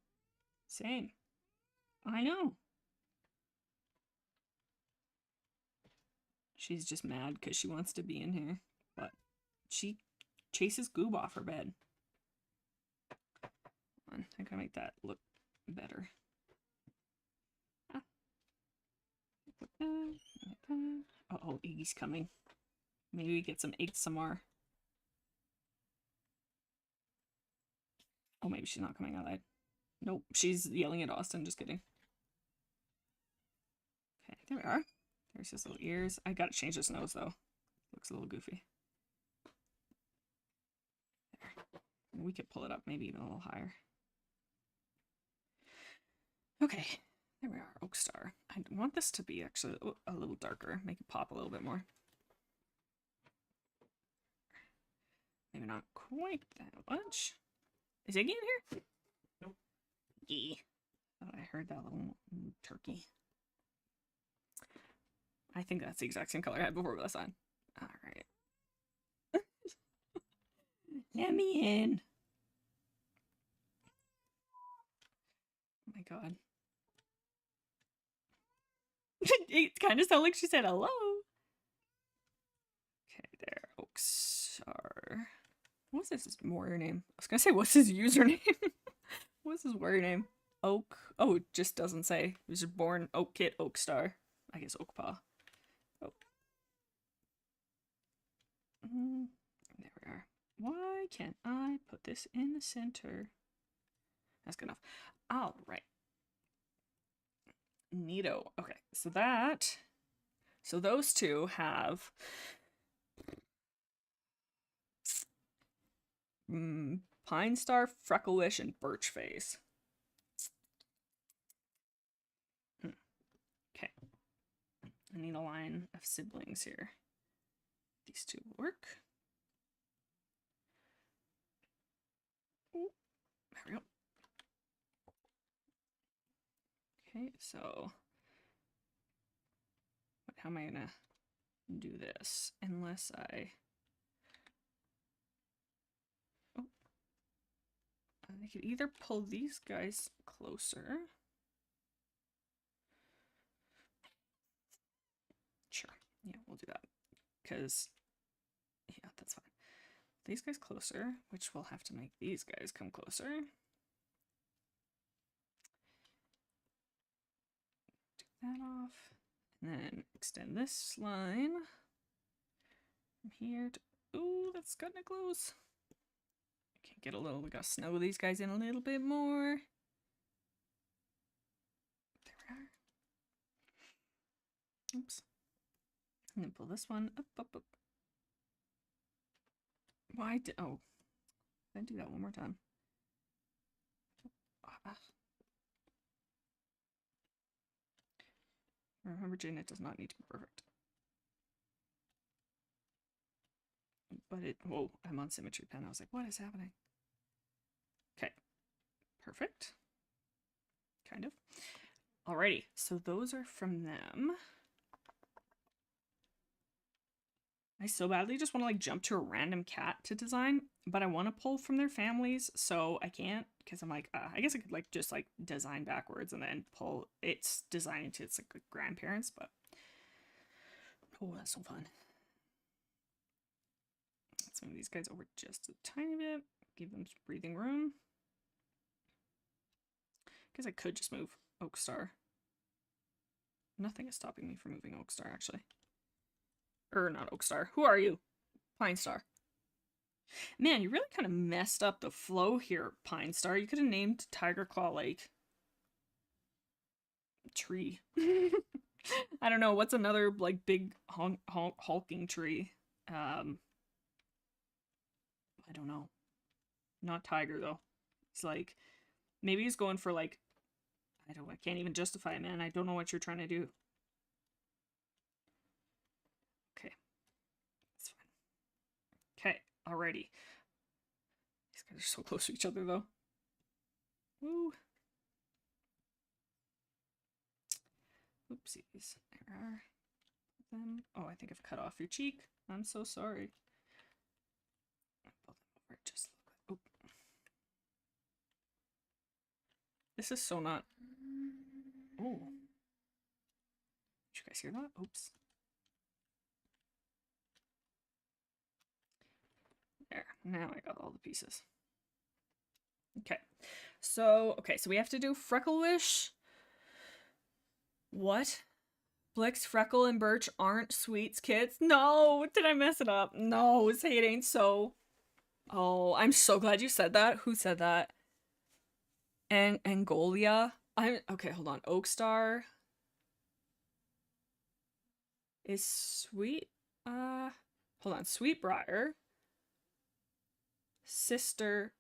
Same. I know. She's just mad because she wants to be in here, but she chases Goob off her bed. Come on, I gotta make that look better. Uh-oh, Iggy's coming. Maybe we get some ASMR. Oh, maybe she's not coming outside. Nope, she's yelling at Austin. Just kidding. Okay, there we are. There's his little ears. I gotta change his nose, though. Looks a little goofy. There. We could pull it up maybe even a little higher. Okay, there we are, Oakstar. I want this to be actually a little darker. Make it pop a little bit more. Maybe not quite that much. Is Iggy in here? Nope. Yeah. Oh, I heard that little turkey. I think that's the exact same color I had before with this on. Alright. Let me in. Oh my god. It kind of sounded like she said hello. Okay, there. Oakstar. What's his warrior name? I was gonna say, what's his username? What's his warrior name? Oak. Oh, it just doesn't say. He was just born Oak Kit Oakstar. I guess Oakpaw. Oh. There we are. Why can't I put this in the center? That's good enough. All right. Neato. Okay, so that. So those two have. Firestar, Freckleish, and Birchface. Okay. I need a line of siblings here. These two will work. Ooh, there we go. Okay, so how am I gonna do this? Unless I could either pull these guys closer. Sure. Yeah, we'll do that. Because, yeah, that's fine. These guys closer, which we'll have to make these guys come closer. Take that off. And then extend this line from here to. Ooh, that's kind of close. Okay, get a little. We gotta snow these guys in a little bit more. There we are. Oops. And then pull this one up, up, up. Why did. Oh. Then do that one more time. Remember, Jane, it does not need to be perfect. But it. Whoa, I'm on symmetry pen. I was like, what is happening? Okay. Perfect. Kind of. Alrighty, so those are from them. I so badly just want to like jump to a random cat to design, but I want to pull from their families, so I can't, because I'm like, I guess I could like just like design backwards and then pull its design into its like grandparents, but oh, that's so fun. Let's move these guys over just a tiny bit, give them some breathing room. Guess I could just move Oakstar. Nothing is stopping me from moving Oakstar, actually. Or not Oakstar. Who are you? Firestar. Man, you really kind of messed up the flow here, Firestar. You could have named Tigerclaw like tree. I don't know. What's another like big hulking tree? I don't know. Not tiger though. It's like maybe he's going for like I can't even justify it, man. I don't know what you're trying to do. Okay. That's fine. Okay, alrighty. These guys are so close to each other though. Woo. Oopsies. There are them. Oh, I think I've cut off your cheek. I'm so sorry. Pull them over. Just look. Oh. This is so not. Oh. Did you guys hear that? Oops. There. Now I got all the pieces. Okay. So we have to do Frecklewish. What? Blix, Freckle, and Birch aren't Sweet's kids? No! Did I mess it up? No, say it ain't so. Oh, I'm so glad you said that. Who said that? Angolia? Okay, hold on. Oakstar is Sweet. Hold on. Sweetbriar. Sister.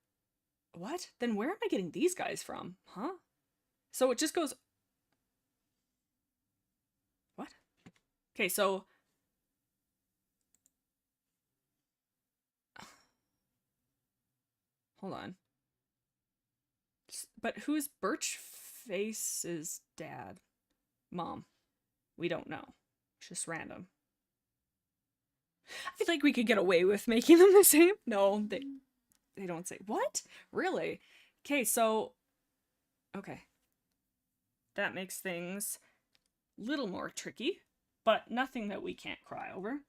What? Then where am I getting these guys from? Huh? So it just goes. What? Okay, so. Hold on. But who's Birchface's dad? Mom. We don't know. It's just random. I feel like we could get away with making them the same. No, they don't say. What? Really? Okay, so. Okay. That makes things a little more tricky, but nothing that we can't cry over.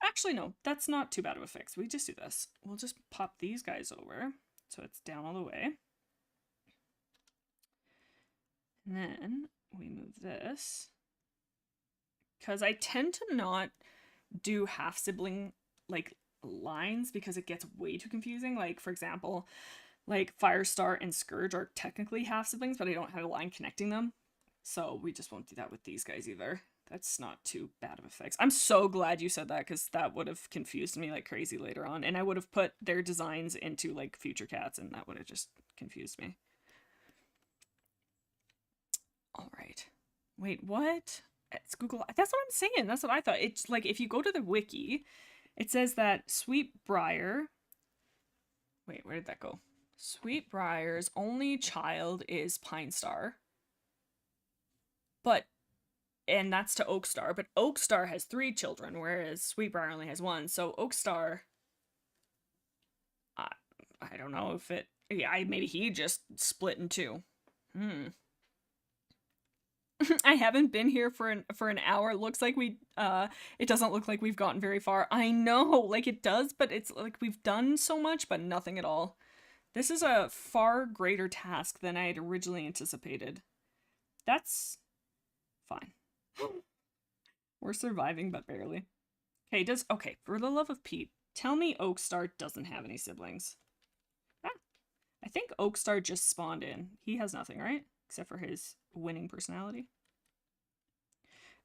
Actually, no, that's not too bad of a fix. We just do this. We'll just pop these guys over so it's down all the way. And then we move this. Because I tend to not do half-sibling, like, lines because it gets way too confusing. Like, for example, like, Firestar and Scourge are technically half-siblings, but I don't have a line connecting them. So we just won't do that with these guys either. That's not too bad of a fix. I'm so glad you said that because that would have confused me like crazy later on. And I would have put their designs into like future cats and that would have just confused me. All right. Wait, what? It's Google. That's what I'm saying. That's what I thought. It's like if you go to the wiki, it says that Sweetbriar. Wait, where did that go? Sweetbriar's only child is Firestar. And that's to Oakstar, but Oakstar has 3 children, whereas Sweetbriar only has 1. So Oakstar, I don't know if it, yeah, maybe he just split in 2. I haven't been here for an hour. It looks like it doesn't look like we've gotten very far. I know, like it does, but it's like we've done so much, but nothing at all. This is a far greater task than I had originally anticipated. That's fine. We're surviving, but barely. Okay, for the love of Pete, tell me Oakstar doesn't have any siblings. I think Oakstar just spawned in. He has nothing, right? Except for his winning personality.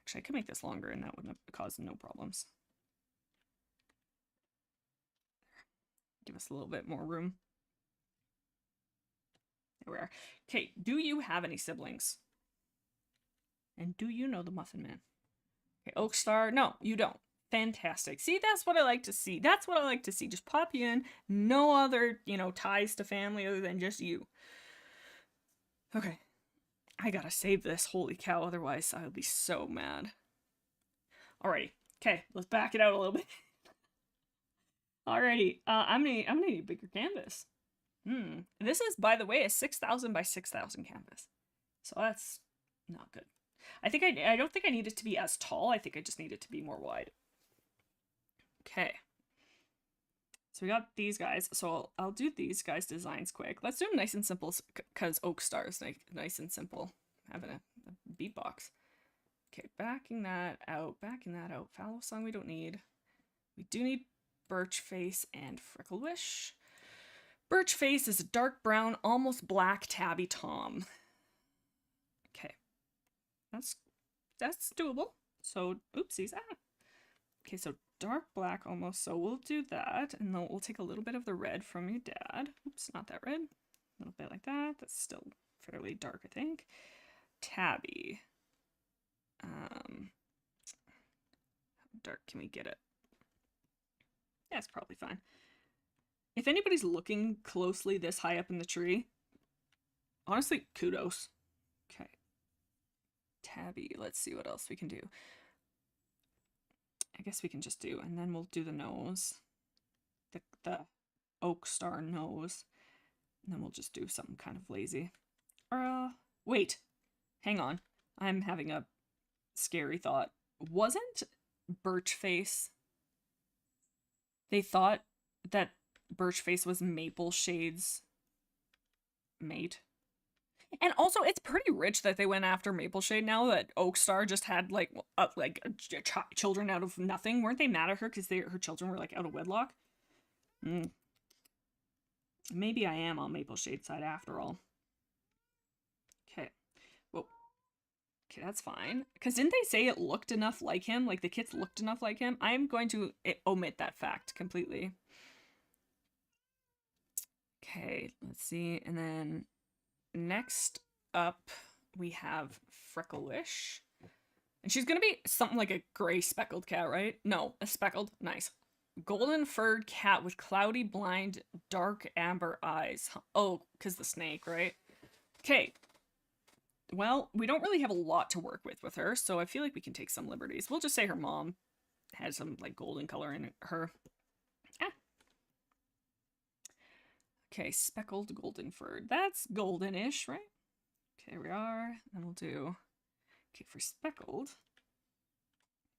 Actually, I could make this longer and that would cause no problems. Give us a little bit more room. There we are. Okay, do you have any siblings? And do you know the Muffin Man? Okay, Oakstar. No, you don't. Fantastic. See, that's what I like to see. That's what I like to see. Just pop you in. No other, ties to family other than just you. Okay. I gotta save this, holy cow, otherwise I'll be so mad. Alrighty. Okay, let's back it out a little bit. Alrighty, I'm gonna need a bigger canvas. This is, by the way, a 6,000 by 6,000 canvas. So that's not good. I don't think I need it to be as tall. I think I just need it to be more wide. Okay. So we got these guys. So I'll do these guys' designs quick. Let's do them nice and simple because Oak Star is nice and simple. Having a beatbox. Okay, backing that out. Fallow Song we don't need. We do need Birch Face and Freckle Wish. Birch Face is a dark brown, almost black tabby Tom. Okay. That's doable. So, oopsies. Okay, so dark black almost. So we'll do that. And then we'll take a little bit of the red from your dad. Oops, not that red. A little bit like that. That's still fairly dark, I think. Tabby. How dark can we get it? Yeah, it's probably fine. If anybody's looking closely this high up in the tree, honestly, kudos. Okay. Tabby, let's see what else we can do. I guess we can just do, and then we'll do the nose. The Oak Star nose. And then we'll just do something kind of lazy. Wait. Hang on. I'm having a scary thought. Wasn't Birch Face... They thought that Birch Face was Maple Shade's mate. And also, it's pretty rich that they went after Maple Shade now that Oak Star just had, like children out of nothing. Weren't they mad at her because her children were, like, out of wedlock? Maybe I am on Maple Shade's side after all. Okay. Well, okay, that's fine. Because didn't they say it looked enough like him? Like, the kits looked enough like him? I'm going to omit that fact completely. Okay, let's see. And then next up, we have Freckle Wish. And she's going to be something like a gray speckled cat, right? No, a speckled. Nice. Golden furred cat with cloudy blind, dark amber eyes. Oh, because the snake, right? Okay. Well, we don't really have a lot to work with her, so I feel like we can take some liberties. We'll just say her mom has some, like, golden color in her. Okay, speckled golden furred. That's golden-ish, right? Okay, we are. Then we'll do... Okay, for speckled...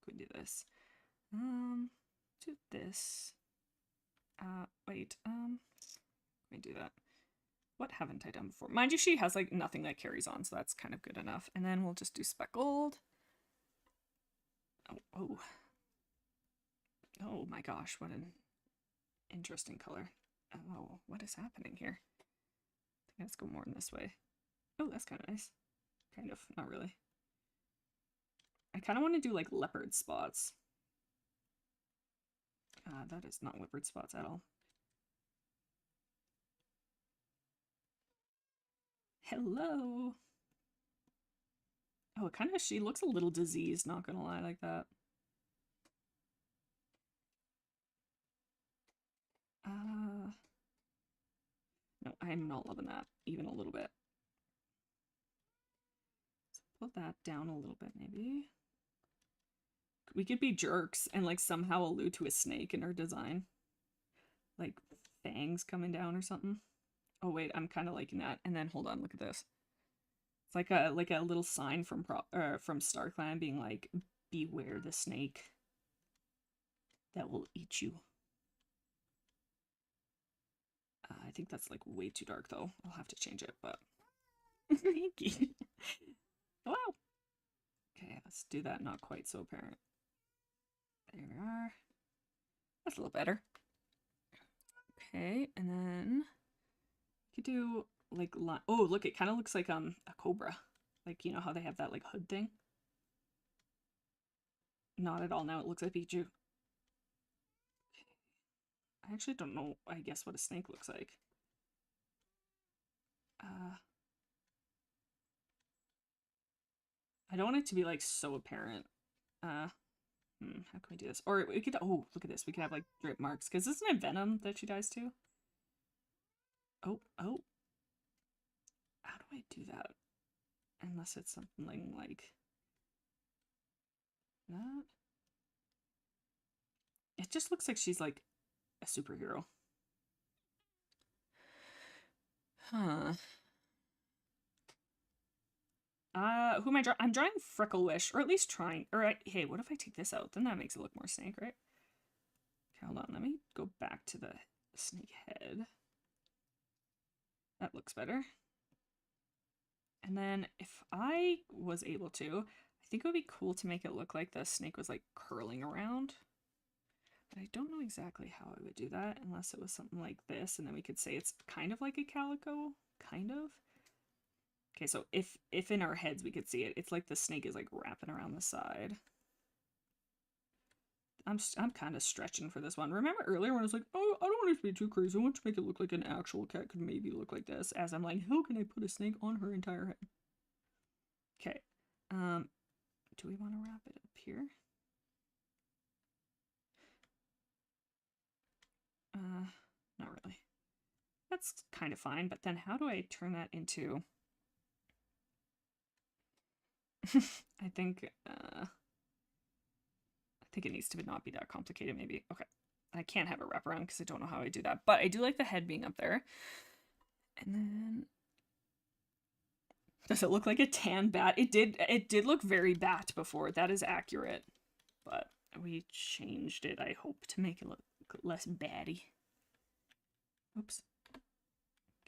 Go and do this. Do this. Wait, let me do that. What haven't I done before? Mind you, she has, like, nothing that carries on, so that's kind of good enough. And then we'll just do speckled. Oh my gosh, what an interesting color. Oh, what is happening here? I think let's go more in this way. Oh, that's kind of nice. Kind of, not really. I kind of want to do, like, leopard spots. That is not leopard spots at all. Hello! Oh, she looks a little diseased, not gonna lie, like that. No, I'm not loving that, even a little bit. So put that down a little bit, maybe. We could be jerks and, like, somehow allude to a snake in our design. Like, fangs coming down or something. Oh, wait, I'm kind of liking that. And then, hold on, look at this. It's like a little sign from StarClan being like, beware the snake that will eat you. I think that's, like, way too dark, though. I'll have to change it, but... Thank you. Wow. Okay, let's do that not quite so apparent. There we are. That's a little better. Okay, and then... You could do, like... Oh, look, it kind of looks like a cobra. Like, you know how they have that, like, hood thing? Not at all. Now it looks like Pichu. I actually don't know, I guess, what a snake looks like. I don't want it to be, like, so apparent. How can we do this? Or we could, oh, look at this. We could have, like, drip marks. Because isn't it venom that she dies to? Oh. How do do I do that? Unless it's something like that. It just looks like she's like a superhero. Huh. Who am I drawing? I'm drawing Frecklewish, or at least trying. Hey, what if I take this out? Then that makes it look more snake, right? Okay, hold on. Let me go back to the snake head. That looks better. And then if I was able to, I think it would be cool to make it look like the snake was like curling around. But I don't know exactly how I would do that unless it was something like this, and then we could say it's kind of like a calico, kind of. Okay, so if in our heads we could see it, it's like the snake is like wrapping around the side. I'm kind of stretching for this one. Remember earlier when I was like, oh, I don't want it to be too crazy. I want to make it look like an actual cat could maybe look like this. As I'm like, how can I put a snake on her entire head? Okay. Do we want to wrap it up here? Not really. That's kind of fine, but then how do I turn that into... I think it needs to not be that complicated, maybe. Okay. I can't have it wrap around because I don't know how I do that, but I do like the head being up there. And then... Does it look like a tan bat? It did look very bat before. That is accurate. But we changed it, I hope, to make it look less batty. Oops.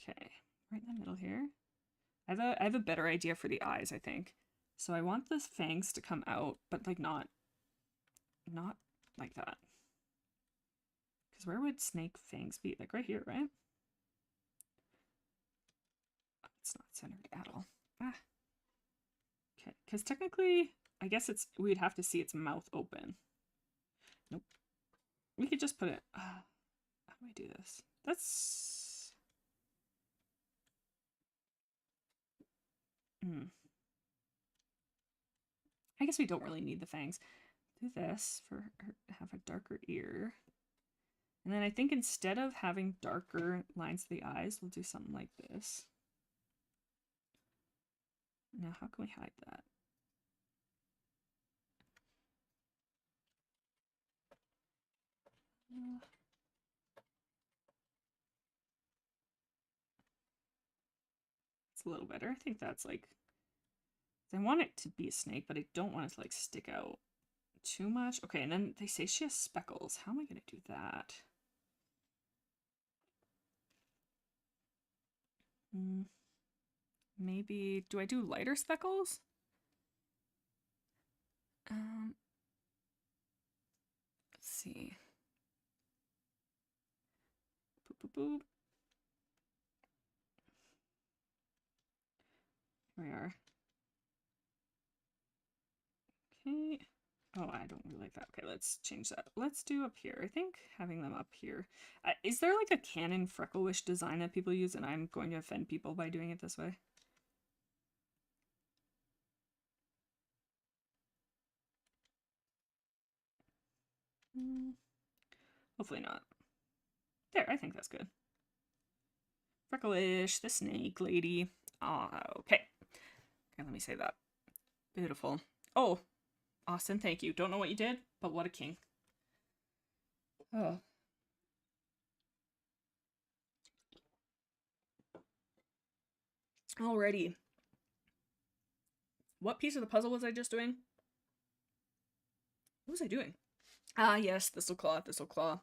Okay. Right in the middle here. I have a better idea for the eyes, I think. So I want the fangs to come out, but like not like that. Because where would snake fangs be? Like right here, right? Oh, it's not centered at all. Ah. Okay, because technically, I guess we'd have to see its mouth open. Nope. We could just put it... how do I do this? That's... I guess we don't really need the fangs. Do this for her to have a darker ear. And then I think instead of having darker lines to the eyes, we'll do something like this. Now, how can we hide that? It's a little better. I think that's like... I want it to be a snake, but I don't want it to like stick out too much. Okay, and then they say she has speckles. How am I going to do that? Maybe... Do I do lighter speckles? Let's see. Boop, boop, boop. Here we are. Okay. Oh, I don't really like that. Okay, let's change that. Let's do up here. I think having them up here. Is there like a canon Frecklewish design that people use and I'm going to offend people by doing it this way? Hopefully not. There, I think that's good. Frecklewish, the snake lady. Okay. Okay, let me say that. Beautiful. Oh, Austin, thank you. Don't know what you did, but what a king. Oh. Alrighty. What piece of the puzzle was I just doing? What was I doing? Ah, yes, this'll claw, this'll claw.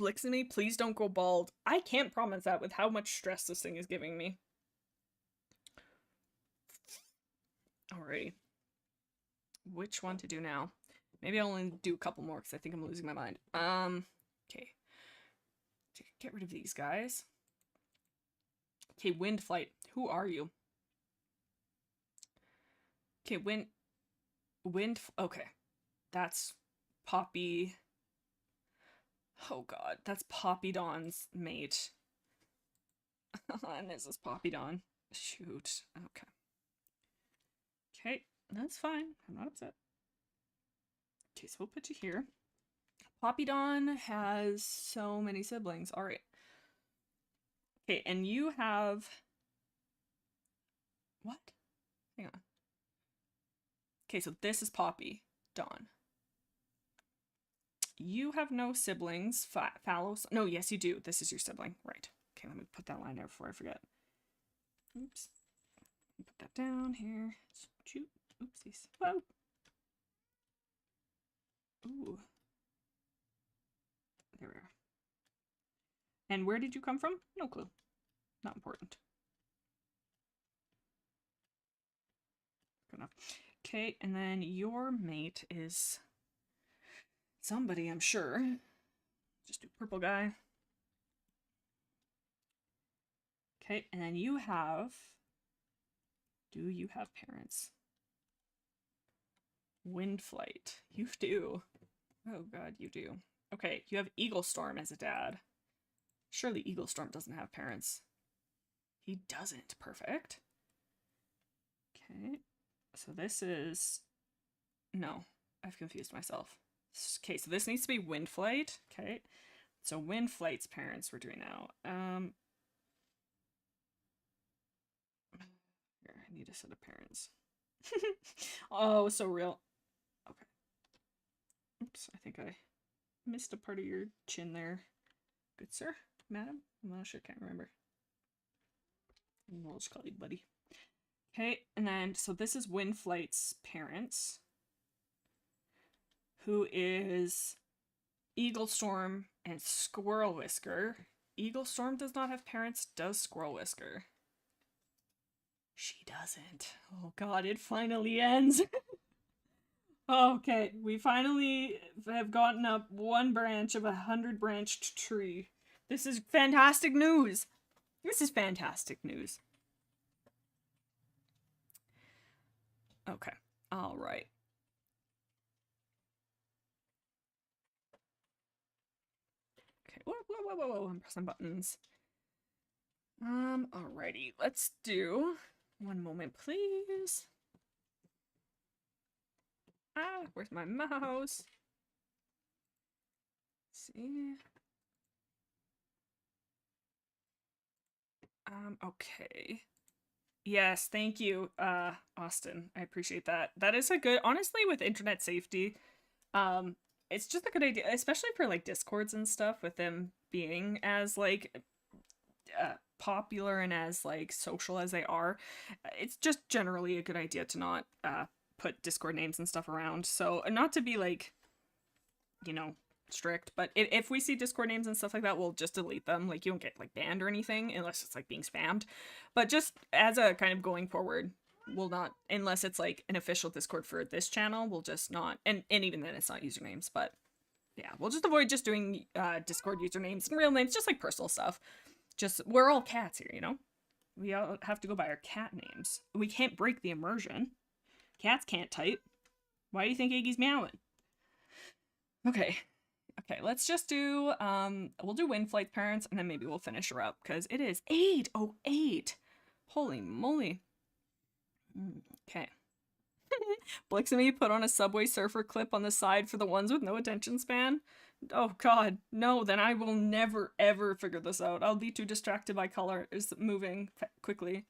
Blixeny, please don't go bald. I can't promise that with how much stress this thing is giving me. Alrighty. Which one to do now? Maybe I'll only do a couple more because I think I'm losing my mind. Okay. Get rid of these guys. Okay, Wind Flight. Who are you? Okay, okay. That's Poppy. Oh god, that's Poppy Dawn's mate. And this is Poppy Dawn. Shoot. Okay. Okay, that's fine. I'm not upset. Okay, so we'll put you here. Poppy Dawn has so many siblings. Alright. Okay, and you have... What? Hang on. Okay, so this is Poppy. Dawn. You have no siblings. Fallows. No, yes, you do. This is your sibling. Right. Okay, let me put that line there before I forget. Oops. Put that down here. Shoot. Oopsies. Whoa. Ooh. There we are. And where did you come from? No clue. Not important. Good enough. Okay, and then your mate is somebody, I'm sure. Just do purple guy. Okay, and then you have... Do you have parents? Windflight. You do. Oh god, you do. Okay, you have Eaglestorm as a dad. Surely Eaglestorm doesn't have parents. He doesn't. Perfect. Okay. So this is... No, I've confused myself. Okay, so this needs to be Windflight. Okay. So Windflight's parents we're doing now. Here, I need a set of parents. Oh, so real. Okay. Oops, I think I missed a part of your chin there. Good sir? Madam? I'm not sure, can't remember. We'll just call you buddy. Okay, and then, so this is Windflight's parents, who is Eaglestorm and Squirrel Whisker. Eaglestorm does not have parents, does Squirrel Whisker? She doesn't. Oh god, it finally ends. Okay, we finally have gotten up one branch of a 100-branched tree. This is fantastic news. This is fantastic news. Okay, all right. Okay, whoa, I'm pressing buttons. Alrighty, let's do... One moment, please. Ah, where's my mouse? Let's see. Okay. Yes, thank you, Austin. I appreciate that. That is a good, honestly, with internet safety, it's just a good idea, especially for, like, Discords and stuff, with them being as, like, popular and as, like, social as they are. It's just generally a good idea to not, put Discord names and stuff around. So, not to be, like, you know, strict, but if we see Discord names and stuff like that, we'll just delete them. Like, you don't get, like, banned or anything unless it's, like, being spammed. But just as a kind of going forward, we'll not, unless it's, like, an official Discord for this channel, we'll just not, and even then it's not usernames, but yeah, we'll just avoid just doing Discord usernames and real names, just, like, personal stuff. Just, we're all cats here, you know? We all have to go by our cat names. We can't break the immersion. Cats can't type. Why do you think Iggy's meowing? Okay. Okay, let's just do, we'll do Windflight's parents, and then maybe we'll finish her up, because it is 8:08. Holy moly. Okay. Blix and me put on a Subway Surfer clip on the side for the ones with no attention span. Oh god, no, then I will never ever figure this out. I'll be too distracted by colors moving quickly.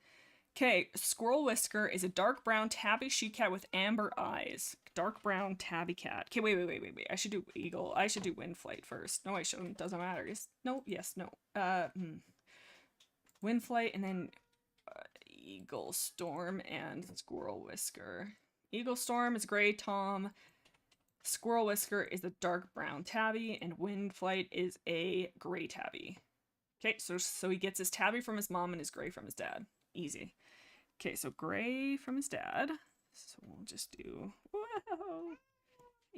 Okay, Squirrel Whisker is a dark brown tabby she-cat with amber eyes. Dark brown tabby cat. Okay, wait. I should do Eagle. I should do Windflight first. No, I shouldn't. Doesn't matter. No, yes, no. Windflight and then Eaglestorm and Squirrel Whisker. Eaglestorm is gray Tom. Squirrel Whisker is a dark brown tabby, and Windflight is a gray tabby. Okay, so he gets his tabby from his mom and his gray from his dad. Easy. Okay, so gray from his dad. So we'll just do... Whoa!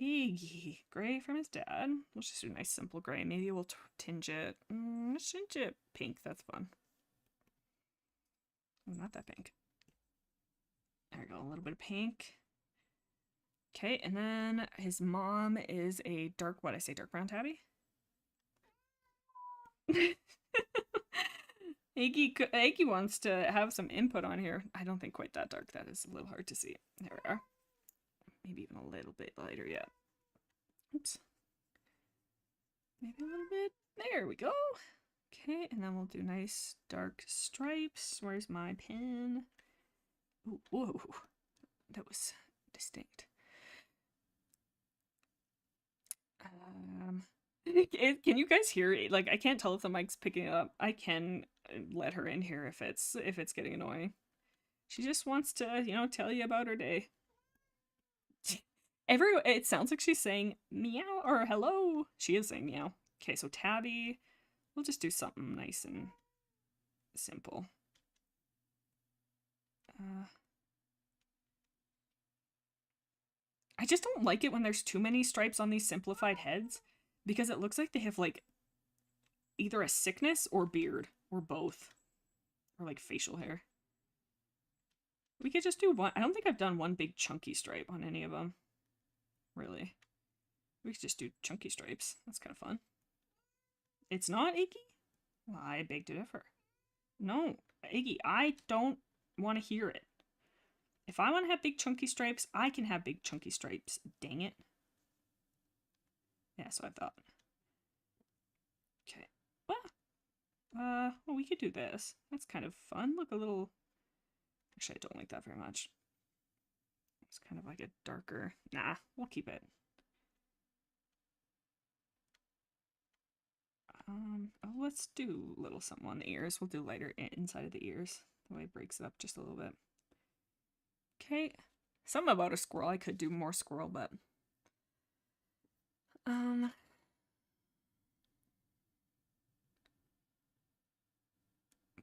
Iggy. Gray from his dad. We'll just do a nice simple gray. Maybe we'll tinge it... let's tinge it pink. That's fun. Oh, not that pink. There we go. A little bit of pink. Okay, and then his mom is a dark... What, I say dark brown tabby? Iggy wants to have some input on here. I don't think quite that dark. That is a little hard to see. There we are. Maybe even a little bit lighter yet. Oops. Maybe a little bit. There we go. Okay, and then we'll do nice dark stripes. Where's my pen? Ooh, whoa, that was distinct. Can you guys hear it? Like, I can't tell if the mic's picking it up. I can let her in here if it's getting annoying. She just wants to, you know, tell you about her day. It sounds like she's saying meow or hello. She is saying meow. Okay, so Tabby, we'll just do something nice and simple. I just don't like it when there's too many stripes on these simplified heads, because it looks like they have like either a sickness or beard or both, or like facial hair. We could just do one. I don't think I've done one big chunky stripe on any of them, really. We could just do chunky stripes. That's kind of fun. It's not, Iggy? Well, I beg to differ. No, Iggy, I don't want to hear it. If I want to have big chunky stripes, I can have big chunky stripes. Dang it. Yeah, so I thought. Okay. Well, we could do this. That's kind of fun. Look, a little... Actually, I don't like that very much. It's kind of like a darker... Nah, we'll keep it. Let's do a little something on the ears. We'll do lighter inside of the ears. That way it breaks it up just a little bit. Okay. Something about a squirrel. I could do more squirrel, but...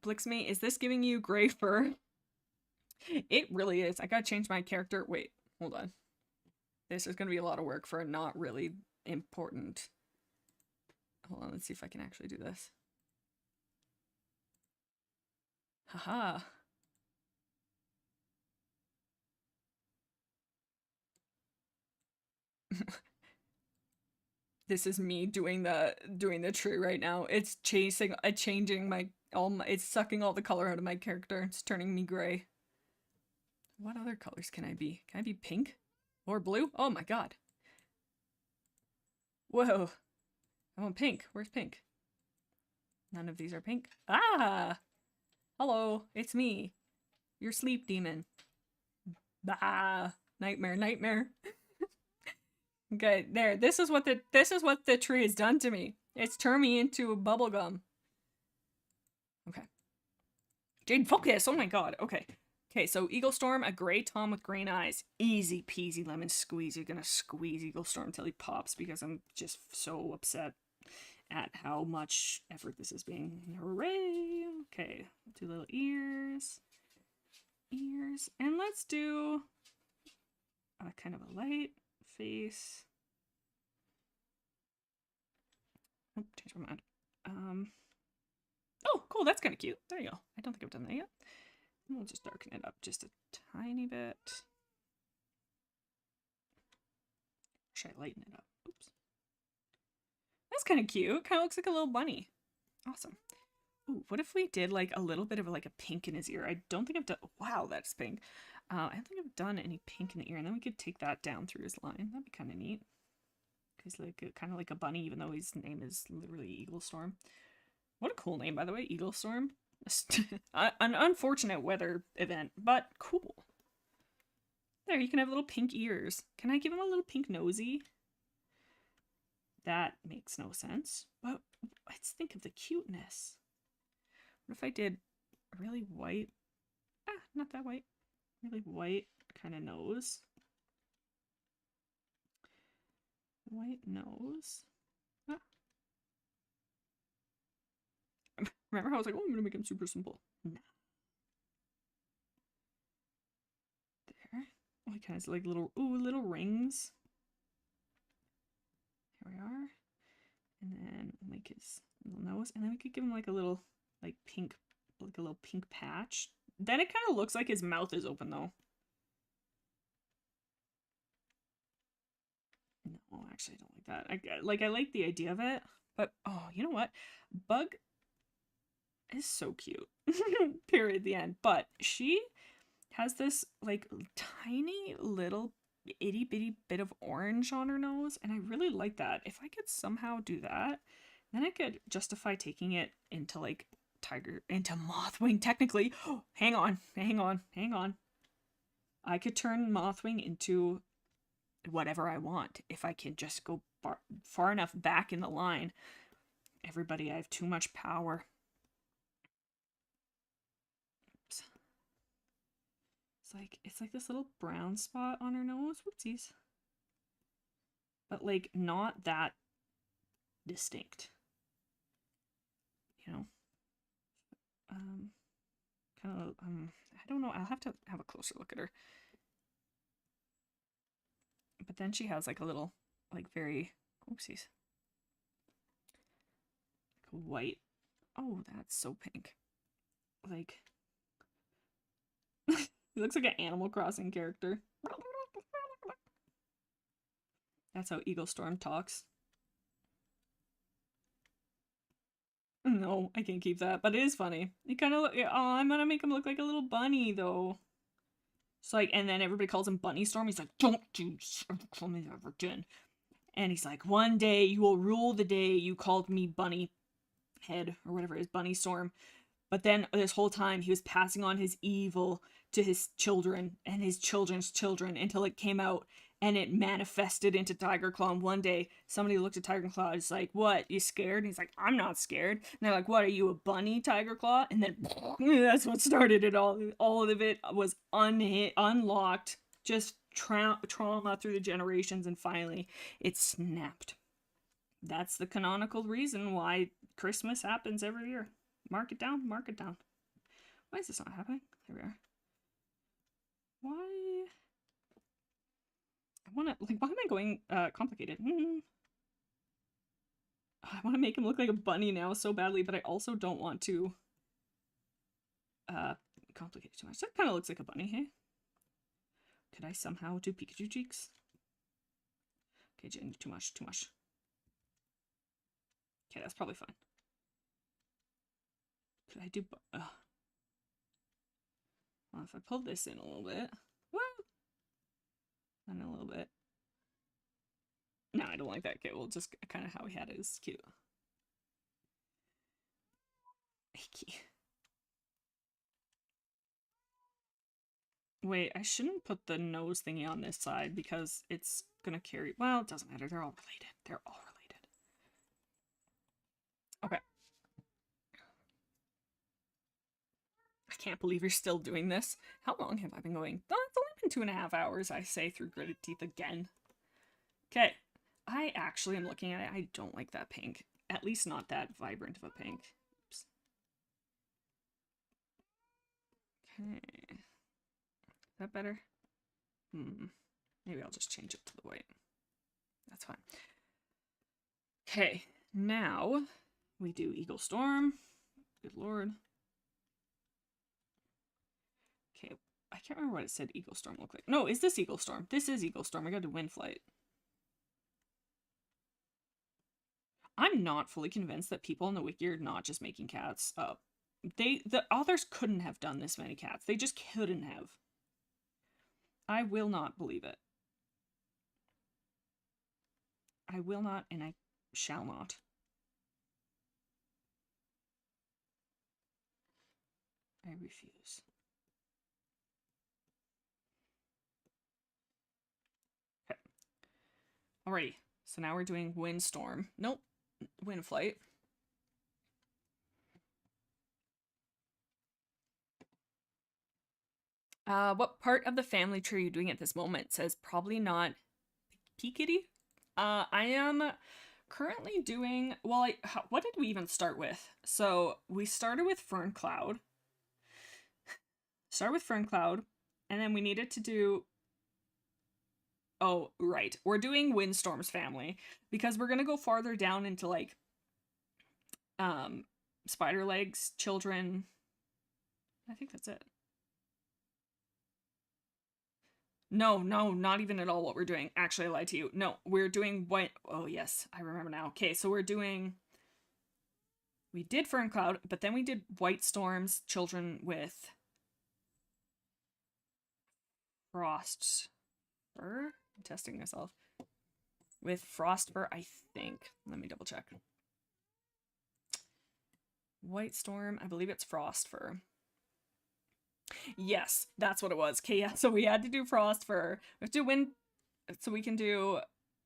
Blixme, is this giving you gray fur? It really is. I gotta change my character. Wait, hold on. This is gonna be a lot of work for a not really important... Hold on, let's see if I can actually do this. Haha. This is me doing the tree right now. It's changing my it's sucking all the color out of my character. It's turning me gray. What other colors can I be? Can I be pink? Or blue? Oh my god. Whoa. I want pink. Where's pink? None of these are pink. Ah! Hello, it's me. Your sleep demon. Bah! Nightmare, nightmare. Okay, there. This is what the tree has done to me. It's turned me into a bubblegum. Okay. Jade, focus! Oh my god. Okay. Okay, so Eagle Storm, a gray Tom with green eyes. Easy peasy lemon squeeze. You're gonna squeeze Eagle Storm until he pops because I'm just so upset at how much effort this is being. Hooray! Okay, do little ears. Ears. And let's do kind of a light face. Oh, change my mind. Oh, cool, that's kind of cute. There you go. I don't think I've done that yet. We'll just darken it up just a tiny bit. Should I lighten it up? Oops. That's kind of cute. Kind of looks like a little bunny. Awesome. Ooh, what if we did like a little bit of like a pink in his ear? I don't think I've done... Wow, that's pink. I don't think I've done any pink in the ear. And then we could take that down through his line. That'd be kind of neat. He's like kind of like a bunny, even though his name is literally Eagle Storm. What a cool name, by the way, Eagle Storm. An unfortunate weather event, but cool. There, you can have little pink ears. Can I give him a little pink nosy? That makes no sense. But let's think of the cuteness. What if I did a really white... Ah, not that white. Really white kind of nose. White nose. Ah. Remember how I was like, oh, I'm gonna make him super simple. Nah. There. Oh, he kind of has like little little rings. Here we are. And then we'll make his little nose. And then we could give him like a little like pink, like a little pink patch. Then it kind of looks like his mouth is open though. No, actually I don't like that. I like the idea of it, but oh, you know what? Bug is so cute. Period, the end. But she has this like tiny little itty bitty bit of orange on her nose, and I really like that. If I could somehow do that Then I could justify taking it into like into Mothwing technically. Oh, hang on. I could turn Mothwing into whatever I want if I can just go far enough back in the line. Everybody, I have too much power. Oops. It's like this little brown spot on her nose. Whoopsies. But like not that distinct. You know? Kind of I don't know. I'll have to have a closer look at her. But then she has like a little like very oopsies. Like white. Oh, that's so pink. Like he looks like an Animal Crossing character. That's how Eagle Storm talks. No, I can't keep that, but it is funny. It kind of oh, I'm gonna make him look like a little bunny though. It's like, and then everybody calls him Bunny Storm. He's like, don't you call me ever again. And he's like, one day you will rule the day you called me Bunny Head or whatever it is, Bunny Storm. But then this whole time he was passing on his evil to his children and his children's children until it came out and it manifested into Tigerclaw. And one day somebody looked at Tigerclaw and was like, what, you scared? And he's like, I'm not scared. And they're like, what, are you a bunny, Tigerclaw? And then that's what started it all. All of it was unlocked, just trauma through the generations, and finally it snapped. That's the canonical reason why Christmas happens every year. Mark it down, mark it down. Why is this not happening? There we are. Why? I want to, like, why am I going complicated? I want to make him look like a bunny now so badly, but I also don't want to complicate it too much. That kind of looks like a bunny, hey? Could I somehow do Pikachu cheeks? Okay, Jen, too much. Okay, that's probably fine. Could I do... well, if I pull this in a little bit... What? And a little bit. No, I don't like that. Okay, well, just kind of how he had it is cute. Icky. Wait, I shouldn't put the nose thingy on this side because it's gonna carry... Well, it doesn't matter. They're all related. They're all related. Okay. I can't believe you're still doing this. How long have I been going? Oh, it's only been 2.5 hours, I say, through Gritted Teeth again. Okay. I actually am looking at it. I don't like that pink. At least not that vibrant of a pink. Oops. Okay. Is that better? Maybe I'll just change it to the white. That's fine. Okay. Now we do Eagle Storm. Good lord. Okay, I can't remember what it said Eagle Storm looked like. No, is this Eagle Storm? This is Eagle Storm. I got to Wind Flight. I'm not fully convinced that people in the wiki are not just making cats up. The authors couldn't have done this many cats. They just couldn't have. I will not believe it. I will not, and I shall not. I refuse. Okay. Alrighty. So now we're doing Windstorm. Nope. Wind Flight. What part of the family tree are you doing at this moment? It says probably not Peakity. I am currently doing, well, what did we even start with? So we started with Ferncloud. And then we needed to do, oh, right. We're doing Windstorm's family because we're going to go farther down into like Spiderleg's children. I think that's it. No, not even at all what we're doing. Actually, I lied to you. No, we're doing what? Oh, yes, I remember now. Okay, so we're doing... We did Ferncloud, but then we did White Storm's children with... Frostfur? I'm testing myself. With Frostfur, I think. Let me double check. White Storm, I believe it's Frost Fur. Yes, that's what it was. Okay, yeah, so we had to do Frost Fur. We have to win, so we can do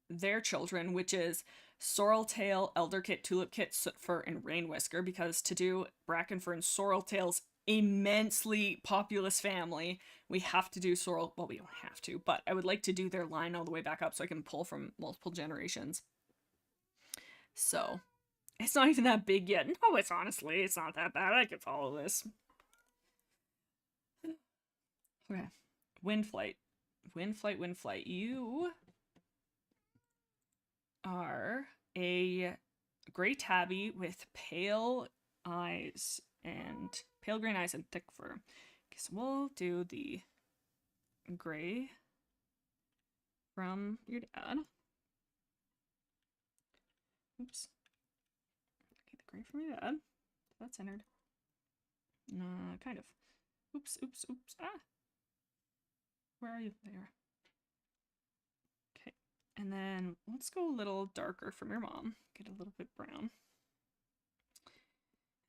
their children, which is Sorreltail, Elderkit, Tulipkit, Sootfur, and Rainwhisker, because to do Brackenfur and Sorreltail's immensely populous family, we have to do Sorrel. Well, we don't have to, but I would like to do their line all the way back up so I can pull from multiple generations. So, it's not even that big yet. No, it's honestly, it's not that bad. I can follow this. Okay. Windflight. Windflight, Windflight. You are a gray tabby with pale eyes and pale green eyes and thick fur. Okay, so we'll do the gray from your dad. Oops. Okay, the gray from your dad. That's centered. Kind of. Oops, oops, oops. Ah! Where are you? There. Okay. And then let's go a little darker from your mom. Get a little bit brown.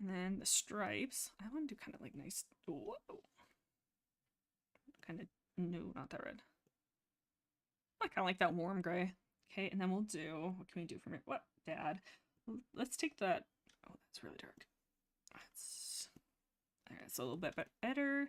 And then the stripes. I want to do kind of like nice. Whoa. Kind of. No, not that red. I kind of like that warm gray. Okay, and then we'll do. What can we do from here? What? Dad. Let's take that. Oh, that's really dark. It's a little bit better.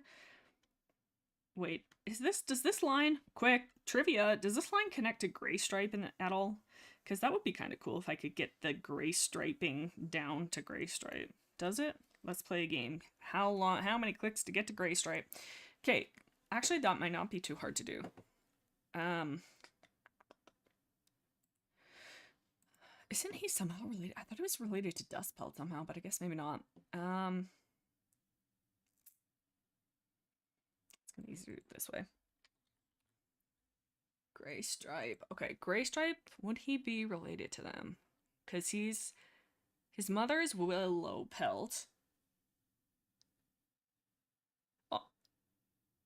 Wait, does this line, quick, trivia, does this line connect to gray stripe at all? Because that would be kind of cool if I could get the gray striping down to gray stripe. Does it? Let's play a game. How many clicks to get to gray stripe? Okay, actually that might not be too hard to do. Isn't he somehow related? I thought it was related to Dustpelt somehow, but I guess maybe not. It's gonna be easier to do it this way. Gray stripe. Okay, gray stripe. Would he be related to them? Because his mother is Willowpelt. Oh,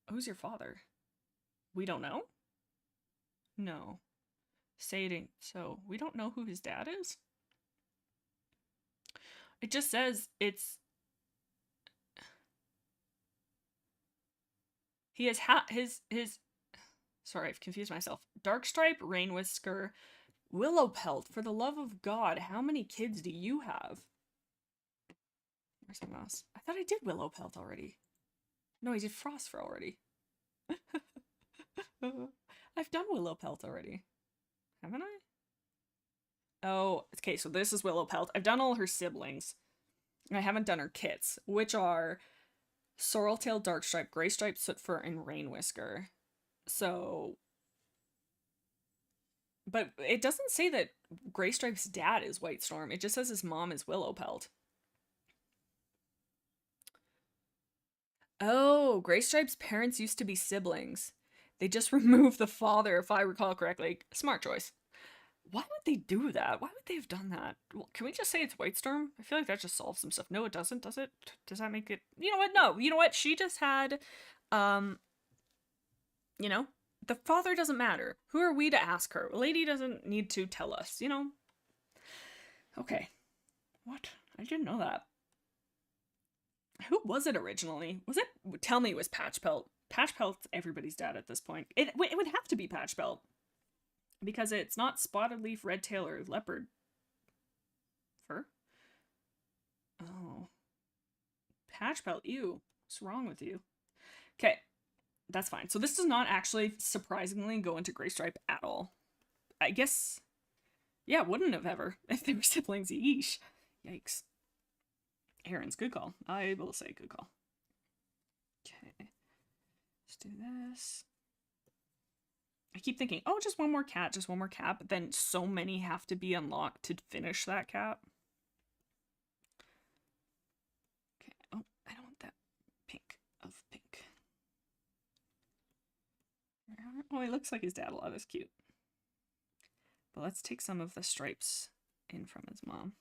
who's your father? We don't know? No. Sading. So we don't know who his dad is? It just says it's... He has his... Sorry, I've confused myself. Darkstripe, Rainwhisker, Willowpelt. For the love of God, how many kids do you have? Where's my mouse? I thought I did Willowpelt already. No, I did Frostfur already. I've done Willowpelt already. Haven't I? Oh, okay, so this is Willowpelt. I've done all her siblings. I haven't done her kits, which are Sorreltail, Darkstripe, Graystripe, Sootfur, and Rainwhisker. So... But it doesn't say that Graystripe's dad is White Storm. It just says his mom is Willowpelt. Oh, Graystripe's parents used to be siblings. They just removed the father, if I recall correctly. Smart choice. Why would they do that? Why would they have done that? Well, can we just say it's White Storm? I feel like that just solves some stuff. No, it doesn't, does it? Does that make it... You know what? No. You know what? She just had, you know, the father doesn't matter. Who are we to ask her? Lady doesn't need to tell us, you know? Okay. What? I didn't know that. Who was it originally? Was it... Tell me it was Patchpelt. Patchpelt's everybody's dad at this point. It would have to be Patchpelt. Because it's not spotted leaf, red tail, or leopard fur. Oh. Patchpelt, ew. What's wrong with you? Okay. That's fine. So this does not actually, surprisingly, go into Graystripe at all. I guess... Yeah, wouldn't have ever. If they were siblings, yeesh. Yikes. Aaron's, good call. I will say good call. Okay. Let's do this. I keep thinking, oh, just one more cat, but then so many have to be unlocked to finish that cat. Okay, oh, I don't want that pink of pink. Oh, he looks like his dad a lot, that's cute. But let's take some of the stripes in from his mom.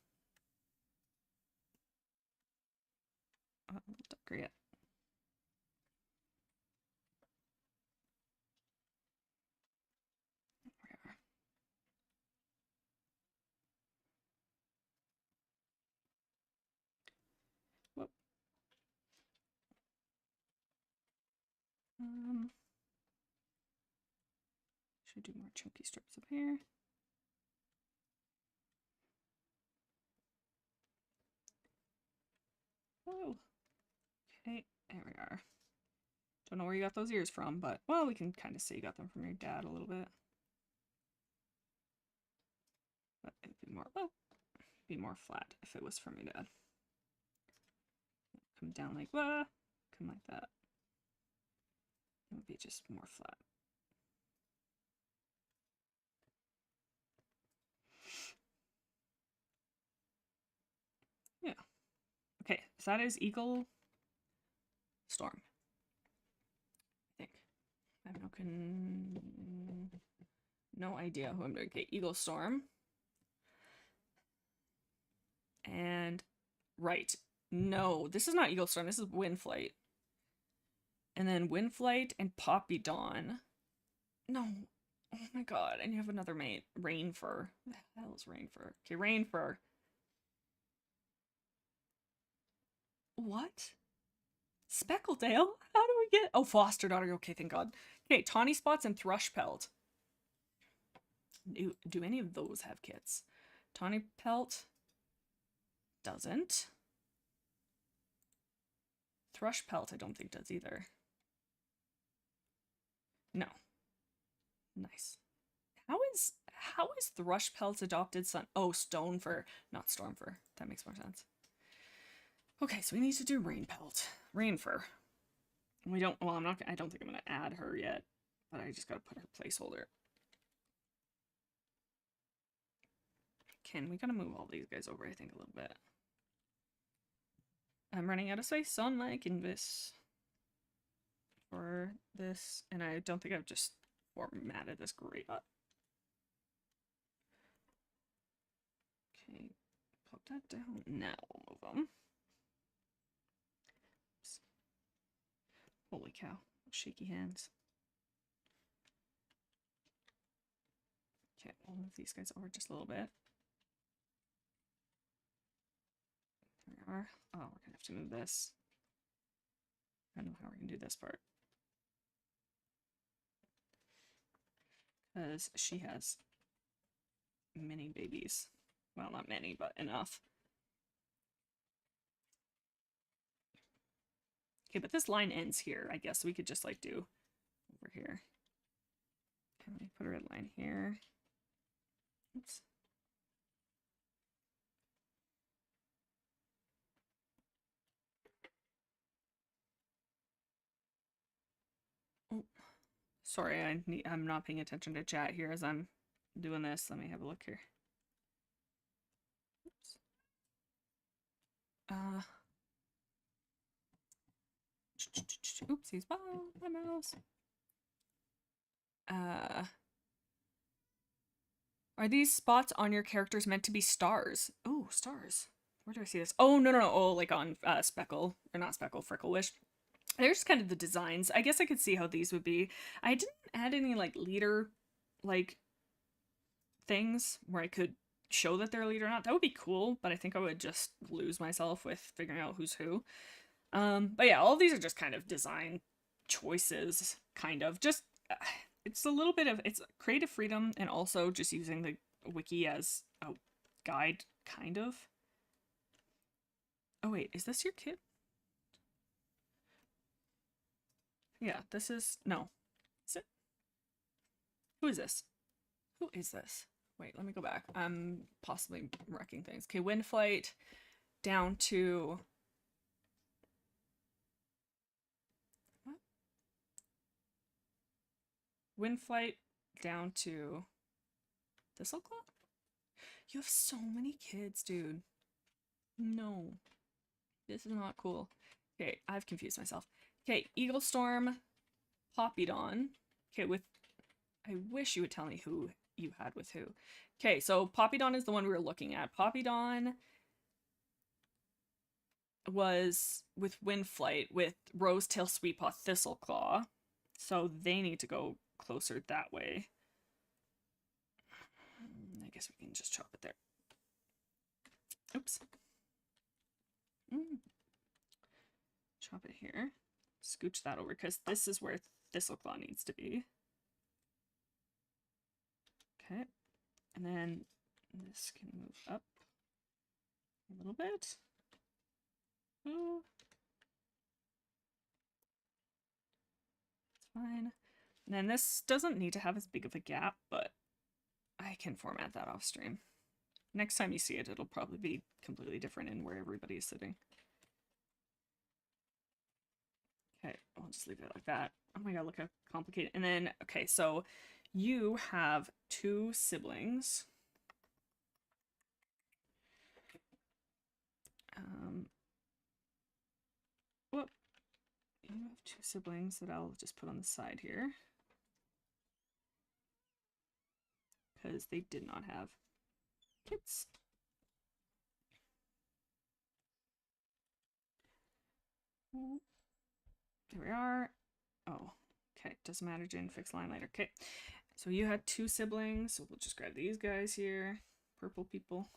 Oh, a little darker yet. Should do more chunky strips up here. Oh, okay, there we are. Don't know where you got those ears from, but, well, we can kind of say you got them from your dad a little bit. But it'd be more, oh, be more flat if it was from your dad. Come down like, come like that. It would be just more flat. Yeah. Okay, so that is Eagle Storm. I think. I have no idea who I'm doing. Okay, Eagle Storm. And right. No, this is not Eagle Storm, this is Windflight. And then Windflight and Poppy Dawn. No. Oh my god, and you have another mate. Rainfur. What the hell is Rainfur? Okay, Rainfur. What? Speckledale? How do we get... Oh, foster daughter. Okay, thank god. Okay, Tawny Spots and Thrushpelt. Do any of those have kits? Tawny Pelt doesn't. Thrushpelt I don't think does either. No. Nice. How is Thrushpelt's adopted son? Oh, Stonefur, not Stormfur. That makes more sense. Okay, so we need to do Rainpelt. Rainfur. We don't, well, I don't think I'm gonna add her yet, but I just gotta put her placeholder. We gotta move all these guys over, I think, a little bit. I'm running out of space on my canvas for this, and I don't think I've just formatted this great. Okay, pop that down. Now we'll move them. Oops. Holy cow, shaky hands. Okay, we'll move these guys over just a little bit. There we are. Oh, we're gonna have to move this. I don't know how we're gonna do this part. Because she has many babies. Well, not many, but enough. Okay, but this line ends here. I guess we could just like do over here. Okay, let me put a red line here. Oops. Oh, sorry, I'm not paying attention to chat here as I'm doing this. Let me have a look here. Oops. Oopsies, my mouse. Are these spots on your characters meant to be stars? Oh, stars. Where do I see this? Oh, no. Oh, like on Speckle, or not Speckle, Freckle Wish. There's kind of the designs. I guess I could see how these would be. I didn't add any like leader like things where I could show that they're a leader or not. That would be cool, but I think I would just lose myself with figuring out who's who. But yeah, all of these are just kind of design choices, kind of. Just, it's a little bit of, it's creative freedom and also just using the wiki as a guide, kind of. Oh wait, is this your kid? Yeah, this is, no. Is it? Who is this? Who is this? Wait, let me go back. I'm possibly wrecking things. Okay, Windflight down to... What? Windflight down to... Thistleclaw? You have so many kids, dude. No. This is not cool. Okay, I've confused myself. Okay, Eagle Storm, Poppy Dawn. Okay, with... I wish you would tell me who you had with who. Okay, so Poppy Dawn is the one we were looking at. Poppy Dawn was with Windflight with Rosetail, Sweetpaw, Thistleclaw. So they need to go closer that way. I guess we can just chop it there. Oops. Chop it here. Scooch that over because this is where Thistleclaw needs to be. Okay. And then this can move up a little bit. Oh. It's fine. And then this doesn't need to have as big of a gap, but I can format that off stream. Next time you see it, it'll probably be completely different in where everybody is sitting. Okay, I'll just leave it like that. Oh my god, look how complicated. And then, okay, so you have 2 siblings. Whoop. You have 2 siblings that I'll just put on the side here. Because they did not have kids. There we are. Oh, okay. Doesn't matter. Didn't fix line later. Okay. So you had 2 siblings. So we'll just grab these guys here. Purple people.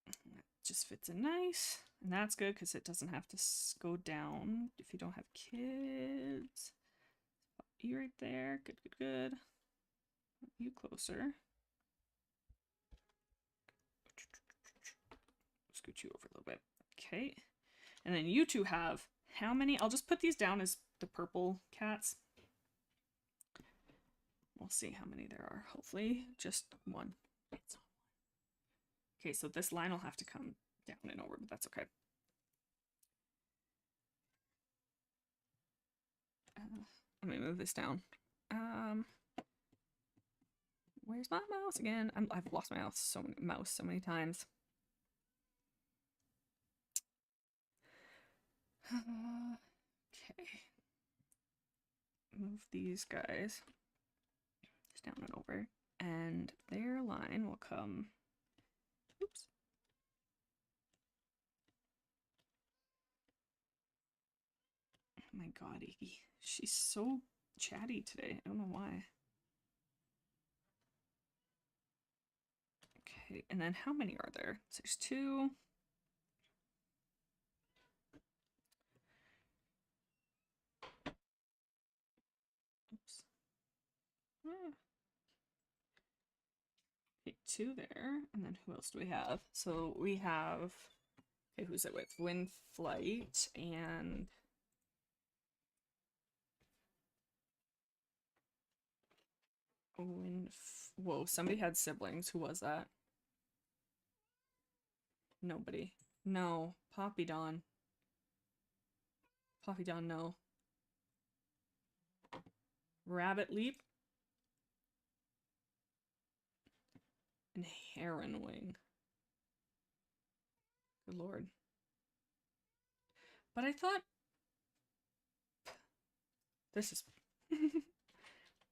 That just fits in nice. And that's good because it doesn't have to go down if you don't have kids. Put you right there. Good, good, good. Put you closer. Scoot you over a little bit. Okay. And then you 2 have how many? I'll just put these down as the purple cats. We'll see how many there are. Hopefully just 1. It's not 1. Okay, so this line will have to come down and over, but that's okay. Let me move this down. Where's my mouse again? I've lost my mouse so many times. Okay. Move these guys just down and over, and their line will come. Oops. Oh my god, Iggy. She's so chatty today. I don't know why. Okay, and then how many are there? So there's 2. Oops. Okay, 2 there, and then who else do we have? So we have, okay, who's it with? Wind Flight and whoa, somebody had siblings. Who was that? Nobody. No. Poppy Dawn. Poppy Dawn, no. Rabbit Leap. And Heron Wing. Good lord. But I thought this is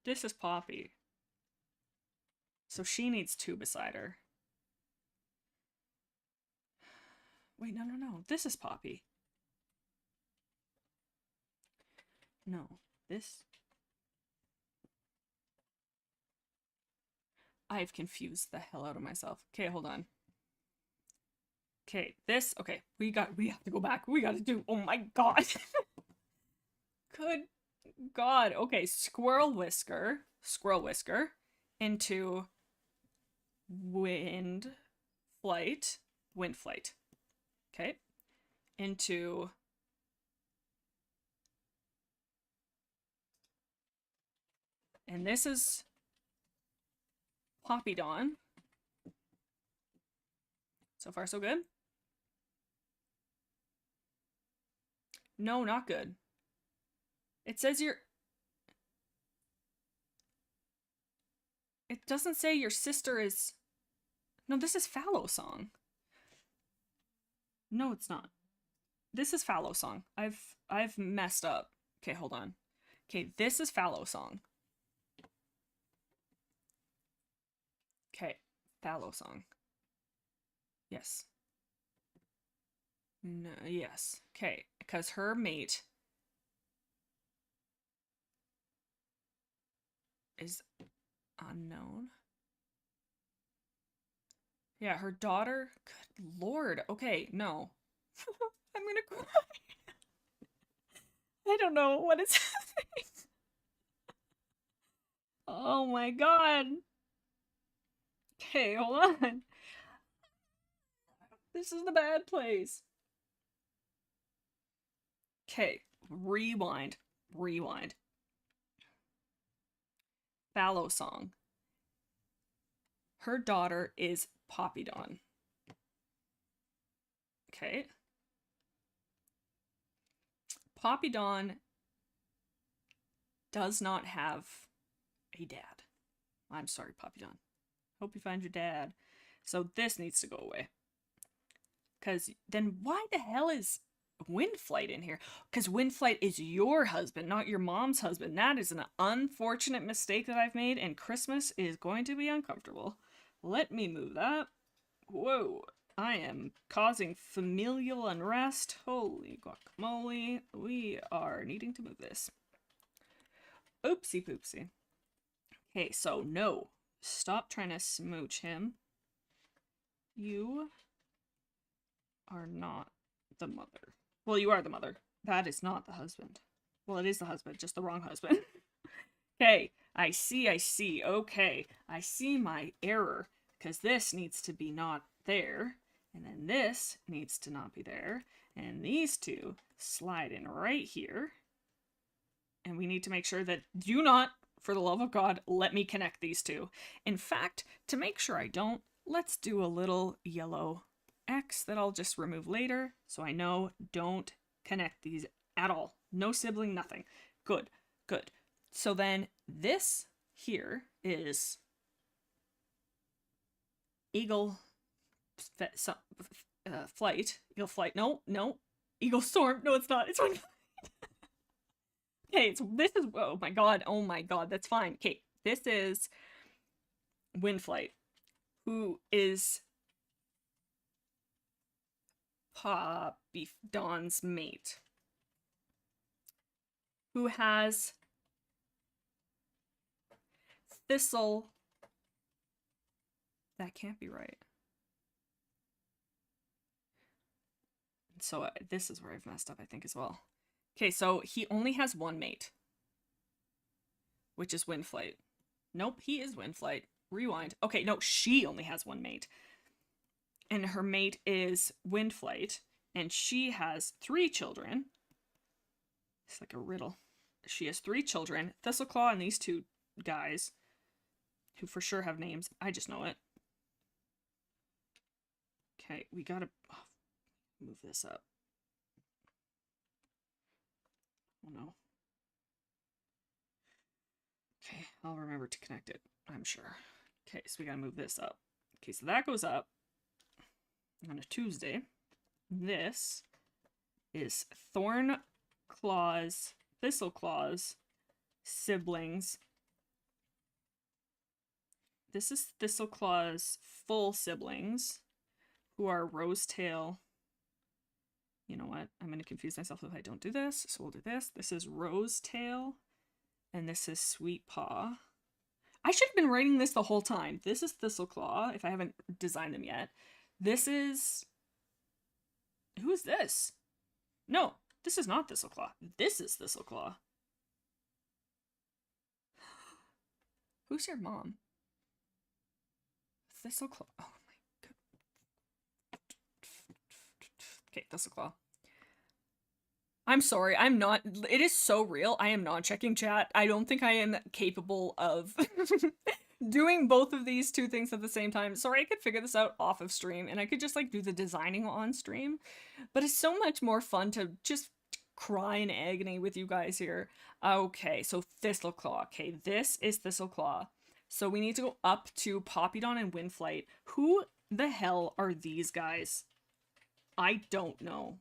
this is Poppy. So she needs 2 beside her. Wait, no. This is Poppy. No, this. I've confused the hell out of myself. Okay, hold on. Okay, this. Okay, we have to go back. We got to do. Oh my god. Good god. Okay, Squirrel Whisker into Wind Flight. Okay. Into and this is Poppy Dawn. So far, so good. No, not good. It says it doesn't say your sister is. No, this is Fallow Song. No, it's not. This is Fallow Song. I've messed up. Okay, hold on. Okay, this is Fallow Song. Okay, Fallow Song. Yes. No, yes. Okay, because her mate is unknown. Yeah, her daughter. Good lord. Okay, no. I'm gonna cry. I don't know what is happening. Oh my god. Okay, hold on. This is the bad place. Okay, rewind. Rewind. Fallow song. Her daughter is Poppy Dawn. Okay. Poppy Dawn does not have a dad. I'm sorry, Poppy Dawn. Hope you find your dad. So this needs to go away. Because then why the hell is Windflight in here? Because Windflight is your husband, not your mom's husband. That is an unfortunate mistake that I've made, and Christmas is going to be uncomfortable. Let me move that. Whoa. I am causing familial unrest. Holy guacamole. We are needing to move this. Oopsie poopsie. Okay, so no. Stop trying to smooch him. You are not the mother. Well, you are the mother. That is not the husband. Well, it is the husband, just the wrong husband. Okay, I see. Okay, I see my error. Because this needs to be not there. And then this needs to not be there. And these two slide in right here. And we need to make sure that do not, for the love of God, let me connect these two. In fact, to make sure I don't, let's do a little yellow X that I'll just remove later. So I know don't connect these at all. No sibling, nothing. Good, good. So then this here is Eagle Flight. Eagle Flight. No. Eagle Storm. No, it's not. It's one. Okay, so this is, oh my god, that's fine. Okay, this is Windflight, who is Poppy Dawn's mate, who has Thistle. That can't be right. So this is where I've messed up, I think, as well. Okay, so he only has one mate, which is Windflight. Nope, he is Windflight. Rewind. Okay, no, she only has one mate. And her mate is Windflight, and she has 3 children. It's like a riddle. She has 3 children, Thistleclaw and these 2 guys, who for sure have names. I just know it. Okay, we gotta move this up. Oh no. Okay, I'll remember to connect it, I'm sure. Okay, so we gotta move this up. Okay, so that goes up on a Tuesday. This is Thornclaw's, Thistleclaw's siblings. This is Thistleclaw's full siblings, who are Rosetail. You know what? I'm going to confuse myself if I don't do this, so we'll do this. This is Rosetail, and this is Sweet Paw. I should have been writing this the whole time. This is Thistleclaw, if I haven't designed them yet. This is... Who is this? No, this is not Thistleclaw. This is Thistleclaw. Who's your mom? Thistleclaw. Oh my god. Okay, Thistleclaw. I'm sorry, I'm not. It is so real. I am not checking chat. I don't think I am capable of doing both of these 2 things at the same time. Sorry, I could figure this out off of stream, and I could just like do the designing on stream. But it's so much more fun to just cry in agony with you guys here. Okay, so Thistleclaw. Okay, this is Thistleclaw. So we need to go up to Poppy Dawn and Windflight. Who the hell are these guys? I don't know.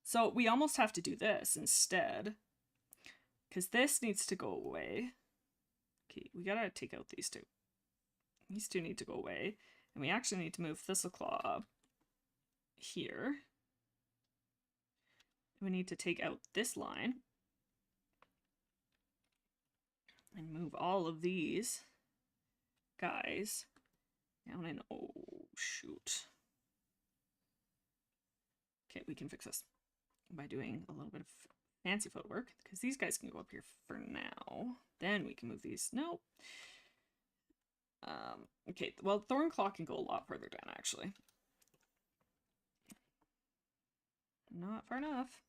So we almost have to do this instead. Because this needs to go away. Okay, we gotta take out these 2. These 2 need to go away. And we actually need to move Thistleclaw up here. We need to take out this line. And move all of these guys down and oh shoot. Okay, we can fix this by doing a little bit of fancy footwork, because these guys can go up here for now. Then we can move these. Nope. Okay, well, Thornclaw can go a lot further down, actually. Not far enough.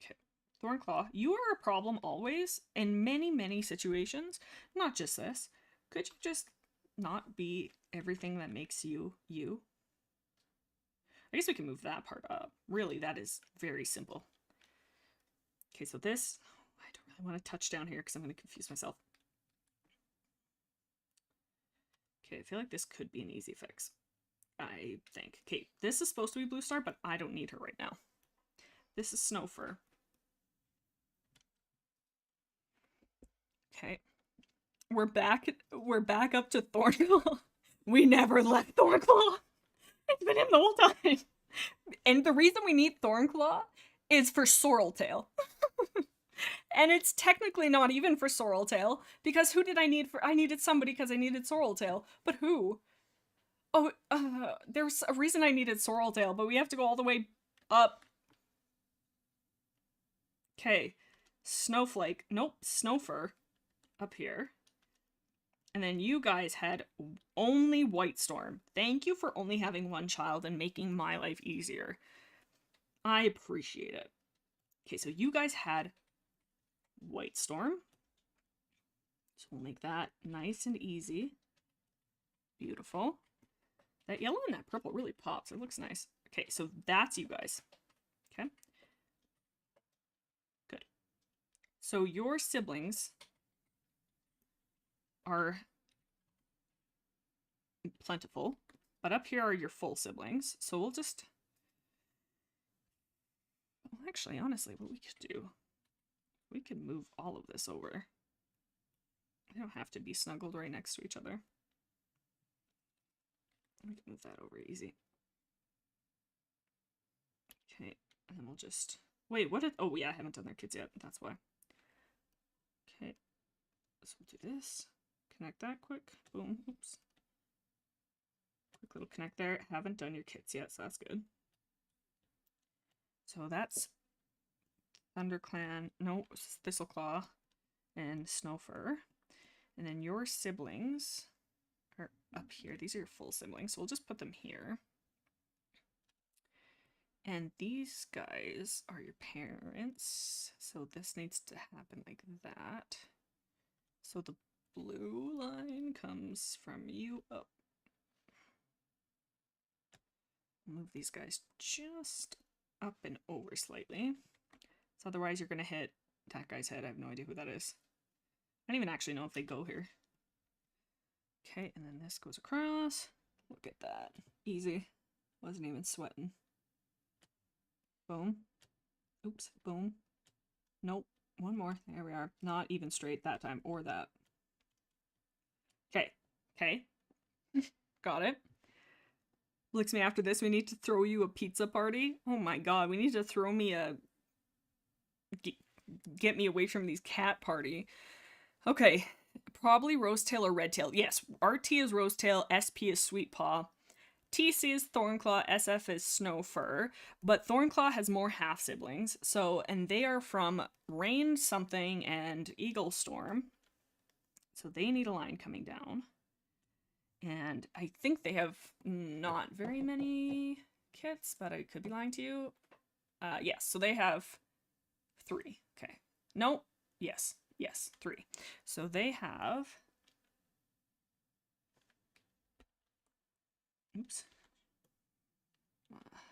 Okay, Thornclaw, you are a problem always, in many, many situations. Not just this. Could you just not be everything that makes you, you? I guess we can move that part up. Really, that is very simple. Okay, so this, I don't really want to touch down here because I'm going to confuse myself. Okay, I feel like this could be an easy fix. I think. Okay, this is supposed to be Blue Star, but I don't need her right now. This is Snowfur. Okay. We're back up to Thornclaw. We never left Thornclaw. It's been him the whole time. And the reason we need Thornclaw is for Sorreltail. And it's technically not even for Sorreltail, because who did I need for? I needed somebody because I needed Sorreltail. But who? Oh, there's a reason I needed Sorreltail, but we have to go all the way up. Okay. Snowflake. Nope. Snowfur. Up here. And then you guys had only White Storm. Thank you for only having one child and making my life easier. I appreciate it. Okay, so you guys had White Storm. So we'll make that nice and easy. Beautiful. That yellow and that purple really pops. It looks nice. Okay, so that's you guys. Okay. Good. So your siblings are plentiful, but up here are your full siblings. So we'll just... Well, actually, honestly, what we could do... We could move all of this over. They don't have to be snuggled right next to each other. We can move that over easy. Okay, and then we'll just... Wait, what did... Oh, yeah, I haven't done their kids yet. That's why. Okay, so we'll do this. Connect that quick. Boom. Oops. Quick little connect there. Haven't done your kits yet, so that's good. So that's Thunderclan, no, Thistleclaw, and Snowfur. And then your siblings are up here. These are your full siblings, so we'll just put them here. And these guys are your parents, so this needs to happen like that. So the blue line comes from you up. Move these guys just up and over slightly. So otherwise you're going to hit that guy's head. I have no idea who that is. I don't even actually know if they go here. Okay, and then this goes across. Look at that. Easy. Wasn't even sweating. Boom. Oops. Boom. Nope. One more. There we are. Not even straight that time. Or that. Okay. Okay. Got it. Looks me after this. We need to throw you a pizza party. Oh my god. We need to throw me a... Get me away from these cat party. Okay. Probably Rosetail or Redtail. Yes. RT is Rosetail. SP is Sweetpaw. TC is Thornclaw, SF is Snowfur, but Thornclaw has more half-siblings, so, and they are from Rain Something and Eagle Storm, so they need a line coming down, and I think they have not very many kits, but I could be lying to you. Yes, so they have 3, okay. No, yes, 3. So they have... Oops.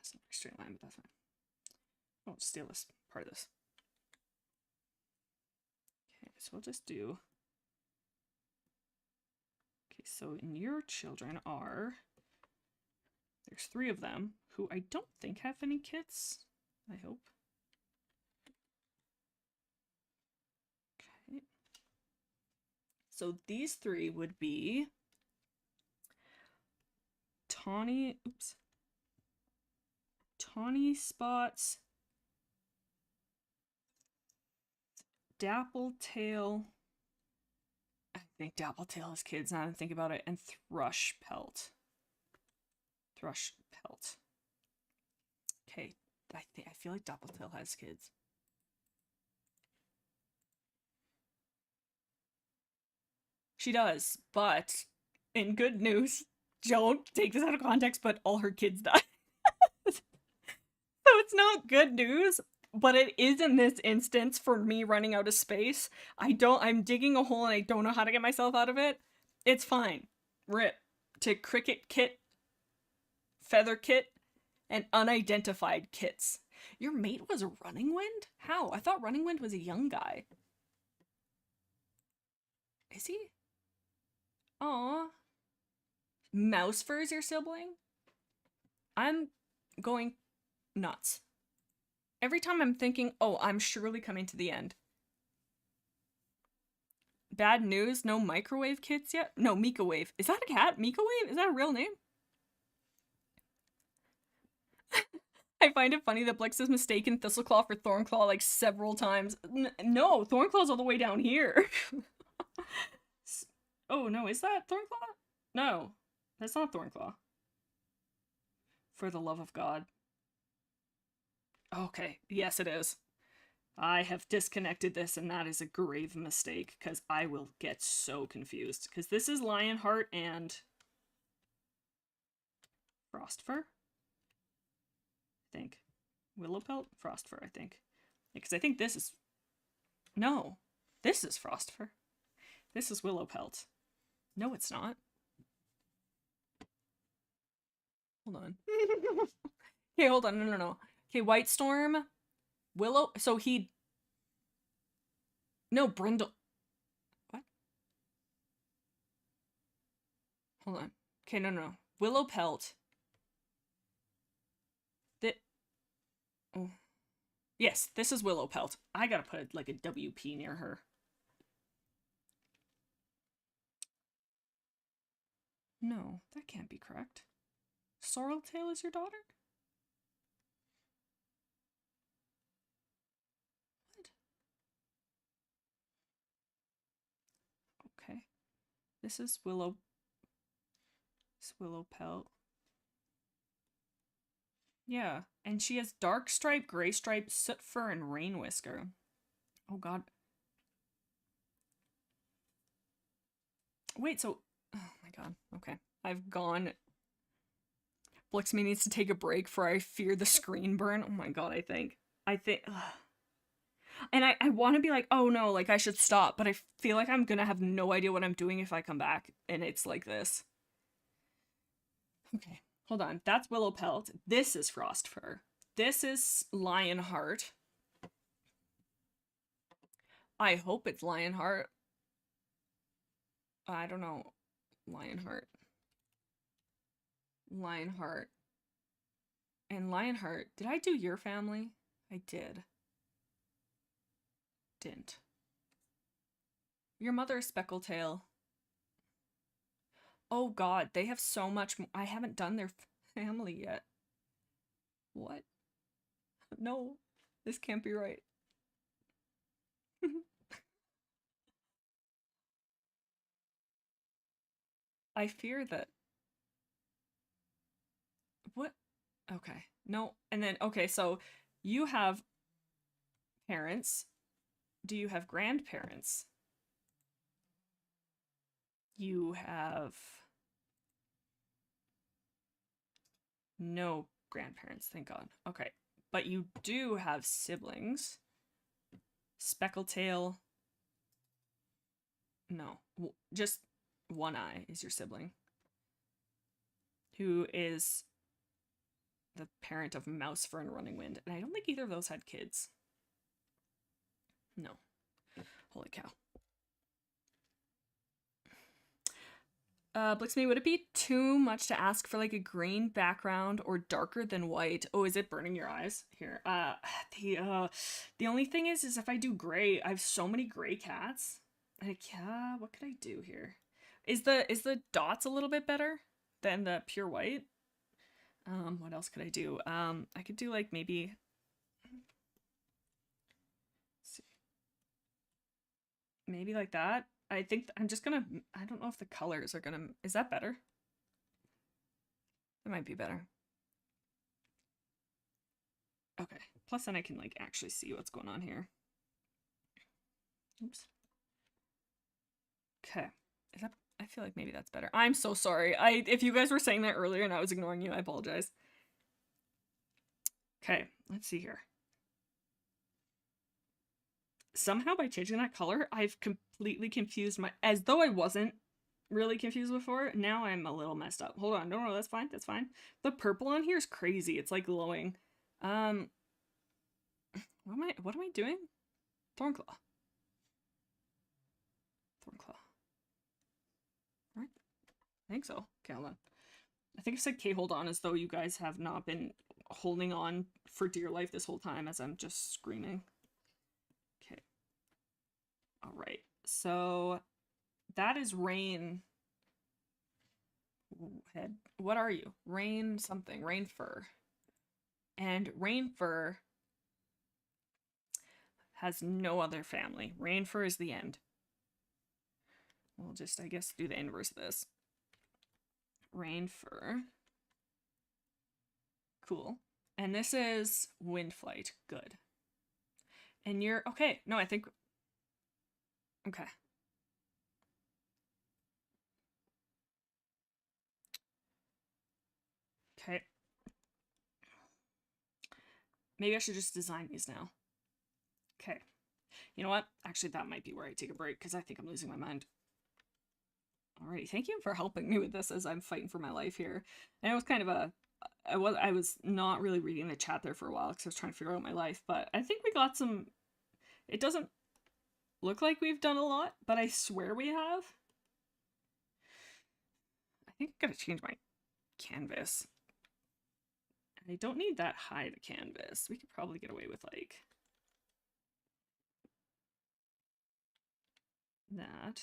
It's not a straight line, but that's fine. I'll steal this part of this. Okay, so we'll just do... Okay, so in your children are... There's 3 of them, who I don't think have any kits. I hope. Okay. So these 3 would be... Tawny Spots, Dappletail, I think Dappletail has kids now that I think about it, and Thrushpelt. Okay, I feel like Dappletail has kids. She does, but in good news, don't take this out of context, but all her kids die. So it's not good news, but it is in this instance for me running out of space. I'm digging a hole and I don't know how to get myself out of it. It's fine. Rip to cricket kit, feather kit, and unidentified kits. Your mate was Running Wind? How? I thought Running Wind was a young guy. Is he? Aw. Mousefur is your sibling? I'm going nuts. Every time I'm thinking, oh, I'm surely coming to the end. Bad news, no microwave kits yet? No, Micawave. Is that a cat? Micawave? Is that a real name? I find it funny that Blix has mistaken Thistleclaw for Thornclaw like several times. No, Thornclaw's all the way down here. Oh, no, is that Thornclaw? No, that's not Thornclaw. For the love of God. Okay, yes it is. I have disconnected this and that is a grave mistake because I will get so confused. Because this is Lionheart and Frostfur? I think. Willowpelt? Frostfur, I think. Because I think this is... No, this is Frostfur. This is Willowpelt. No, it's not. Hold on. Okay, hold on. No. Okay, White Storm. Willow. So he. No, Brindle. What? Hold on. Okay, no. Willowpelt. Oh. Yes, this is Willowpelt. I gotta put like a WP near her. No, that can't be correct. Sorreltail is your daughter? What? Okay. This is Willowpelt. Yeah, and she has Dark Stripe, Gray Stripe, Soot Fur, and Rain Whisker. Oh god. Wait, so... Oh my god, okay. I've gone... Blixme needs to take a break for I fear the screen burn. Oh my god, I think. Ugh. And I want to be like, oh no, like I should stop, but I feel like I'm gonna have no idea what I'm doing if I come back and it's like this. Okay, hold on. That's Willowpelt. This is Frostfur. This is Lionheart. I hope it's Lionheart. I don't know. Lionheart. And Lionheart. Did I do your family? I did. Didn't. Your mother is Speckletail. Oh god, they have so much. I haven't done their family yet. What? No, this can't be right. I fear that. What? Okay. No. And then, okay, so you have parents. Do you have grandparents? You have no grandparents, thank god. Okay. But you do have siblings. Speckletail. No. Just One Eye is your sibling. Who is the parent of Mousefur and Running Wind. And I don't think either of those had kids. No. Holy cow. Blixme, would it be too much to ask for like a green background or darker than white? Oh, is it burning your eyes? Here. The only thing is if I do gray, I have so many gray cats. Like, yeah, what could I do here? Is the dots a little bit better than the pure white? What else could I do? I could do like maybe... Let's see. Maybe like that. I think I'm just gonna... I don't know if the colors are gonna... Is that better? It might be better. Okay. Plus then I can like actually see what's going on here. Oops. Okay. Is that, I feel like maybe that's better. I'm so sorry. If you guys were saying that earlier and I was ignoring you, I apologize. Okay, let's see here. Somehow by changing that color, I've completely confused as though I wasn't really confused before. Now I'm a little messed up. Hold on, no, that's fine, that's fine. The purple on here is crazy. It's like glowing. What am I doing? Thornclaw. Right? I think so. Okay, hold on. I think I said K hold on as though you guys have not been holding on for dear life this whole time as I'm just screaming. Okay. Alright. So that is Rain. Head. What are you? Rain something. Rain Fur. And Rain Fur has no other family. Rain Fur is the end. We'll just, I guess, do the inverse of this. Rain Fur. Cool. And this is Windflight. Good. And you're... Okay. No, I think... Okay. Okay. Maybe I should just design these now. Okay. You know what? Actually, that might be where I take a break because I think I'm losing my mind. Alrighty, thank you for helping me with this as I'm fighting for my life here. And it was kind of a... I was not really reading the chat there for a while because I was trying to figure out my life, but I think we got some... It doesn't look like we've done a lot, but I swear we have. I think I gotta change my canvas. I don't need that high of a canvas. We could probably get away with, like, that.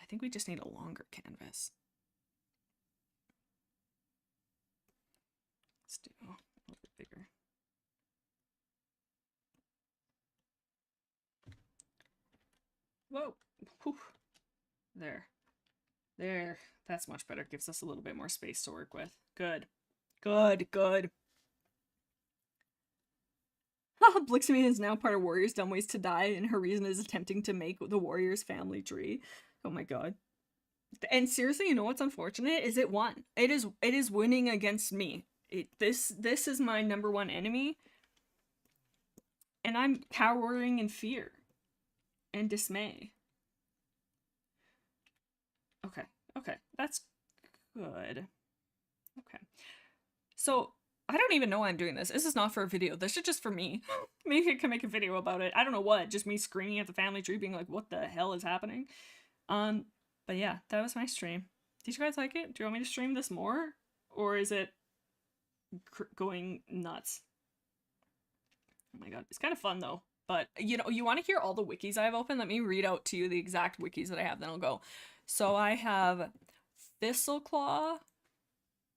I think we just need a longer canvas. Let's do a little bit bigger. Whoa. Whew. There. There. That's much better. Gives us a little bit more space to work with. Good. Good, good. Blixamy is now part of Warriors Dumb Ways to Die, and her reason is attempting to make the Warriors family tree. Oh my god. And seriously, you know what's unfortunate? Is it won. It is winning against me. This is my #1 enemy. And I'm cowering in fear. And dismay. Okay. Okay. That's good. Okay. So, I don't even know why I'm doing this. This is not for a video. This is just for me. Maybe I can make a video about it. I don't know what. Just me screaming at the family tree being like, what the hell is happening? But yeah, that was my stream. Did you guys like it? Do you want me to stream this more? Or is it going nuts? Oh my god. It's kind of fun though. But, you know, you want to hear all the wikis I have open? Let me read out to you the exact wikis that I have, then I'll go. So I have Thistleclaw,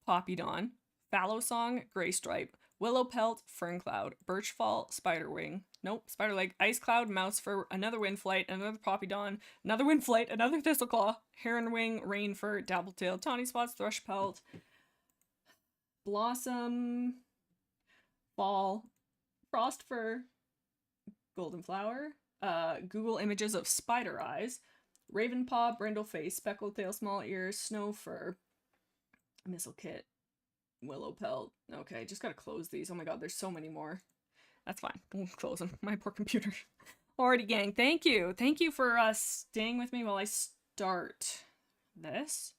Poppydon, Fallowsong, Greystripe, Willowpelt, Ferncloud, Birchfall, Spiderwing, nope, Spiderleg, Icecloud, Mousefur, another Windflight, another Poppydon, another Windflight, another Thistleclaw, Heronwing, Rainfur, Dabbletail, Tawny Spots, Thrushpelt, Blossom, Fall, Frostfur, Golden Flower, Google images of Spider Eyes, Ravenpaw, Brindleface, Speckled Tail, Small Ears, Snowfur, Mistlekit, Willowpelt. Okay, just gotta close these. Oh my god, there's so many more. That's fine. We'll close them. My poor computer. Alrighty, gang. Thank you. Thank you for staying with me while I start this.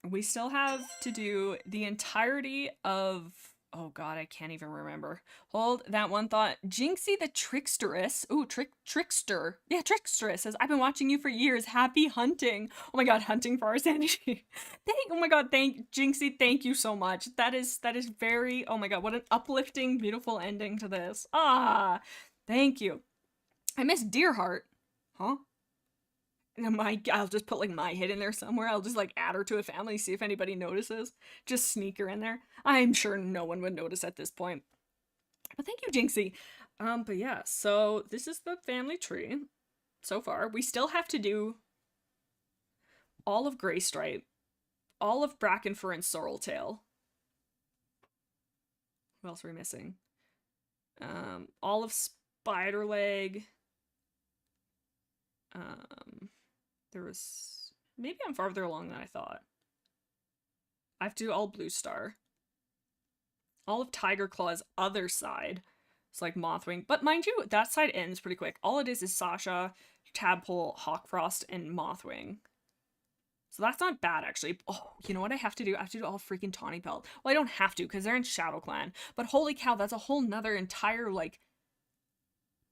We still have to do the entirety of... Oh god, I can't even remember. Hold that one thought. Jinxie the Tricksteress. Ooh, Trickster. Yeah, Tricksteress says, I've been watching you for years. Happy hunting. Oh my god, hunting for our sanity. Oh my god, Jinxie, thank you so much. That is very... Oh my god, what an uplifting, beautiful ending to this. Ah, thank you. I miss Deerheart. Huh? I'll just put like my hit in there somewhere. I'll just like add her to a family, see if anybody notices. Just sneak her in there. I'm sure no one would notice at this point. But thank you, Jinxie. But yeah, so this is the family tree so far. We still have to do all of Greystripe, all of Brackenfur and Sorreltail. What else are we missing? All of Spiderleg. There was... Maybe I'm farther along than I thought. I have to do all Blue Star. All of Tiger Claw's other side. It's like Mothwing. But mind you, that side ends pretty quick. All it is Sasha, Tadpole, Hawkfrost, and Mothwing. So that's not bad, actually. Oh, you know what I have to do? I have to do all freaking Tawny Pelt. Well, I don't have to, because they're in ShadowClan. But holy cow, that's a whole nother entire, like,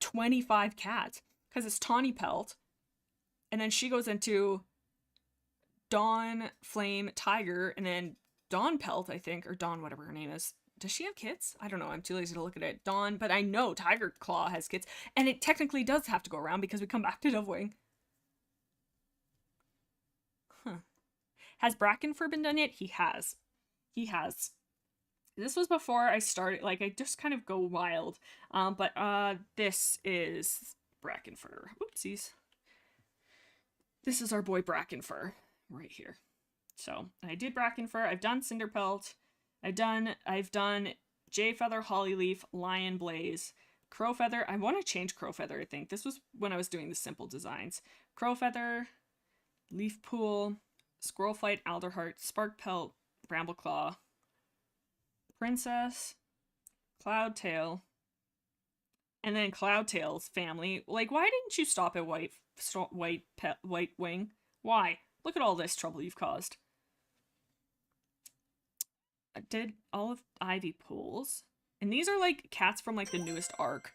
25 cats. Because it's Tawny Pelt. And then she goes into Dawn, Flame, Tiger, and then Dawn Pelt, I think, or Dawn, whatever her name is. Does she have kids? I don't know. I'm too lazy to look at it. Dawn, but I know Tiger Claw has kids. And it technically does have to go around because we come back to Dovewing. Huh. Has Brackenfur been done yet? He has. He has. This was before I started. Like, I just kind of go wild. But this is Brackenfur. Oopsies. This is our boy Brackenfur right here. So I did Brackenfur. I've done Cinderpelt. I've done Jayfeather, Hollyleaf, Lion Blaze, Crowfeather. I want to change Crowfeather, I think. This was when I was doing the simple designs. Crowfeather, Leafpool, Squirrelflight, Alderheart, Sparkpelt, Brambleclaw, Princess, Cloudtail, and then Cloudtail's family. Like, why didn't you stop at White Wing? Why? Look at all this trouble you've caused. I did all of Ivy Pools. And these are like cats from like the newest arc.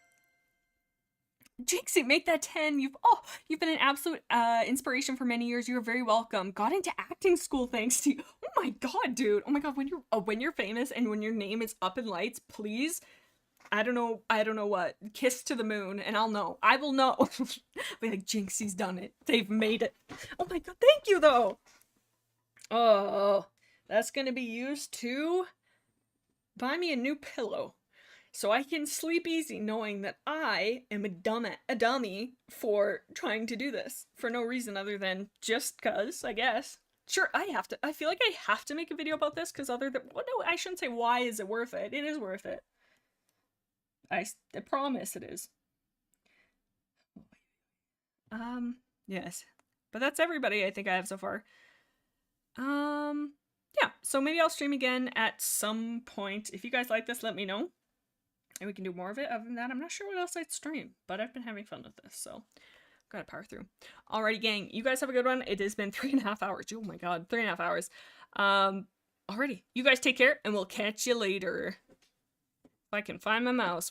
Jinxie, make that 10. You've been an absolute inspiration for many years. You're very welcome. Got into acting school thanks to you. Oh my god, dude. Oh my god, when you're famous and when your name is up in lights, please, I don't know what, kiss to the moon and I'll know. I will know. Be like, Jinxie's done it. They've made it. Oh my god, thank you though. Oh, that's gonna be used to buy me a new pillow. So I can sleep easy knowing that I am a dummy for trying to do this. For no reason other than just cause, I guess. Sure, I feel like I have to make a video about this because well, no, I shouldn't say why is it worth it. It is worth it. I promise it is. Yes. But that's everybody I think I have so far. Yeah, so maybe I'll stream again at some point. If you guys like this, let me know. And we can do more of it. Other than that, I'm not sure what else I'd stream. But I've been having fun with this, so gotta power through. Alrighty, gang. You guys have a good one. It has been 3.5 hours. Oh my god, 3.5 hours. Alrighty. You guys take care, and we'll catch you later. If I can find my mouse.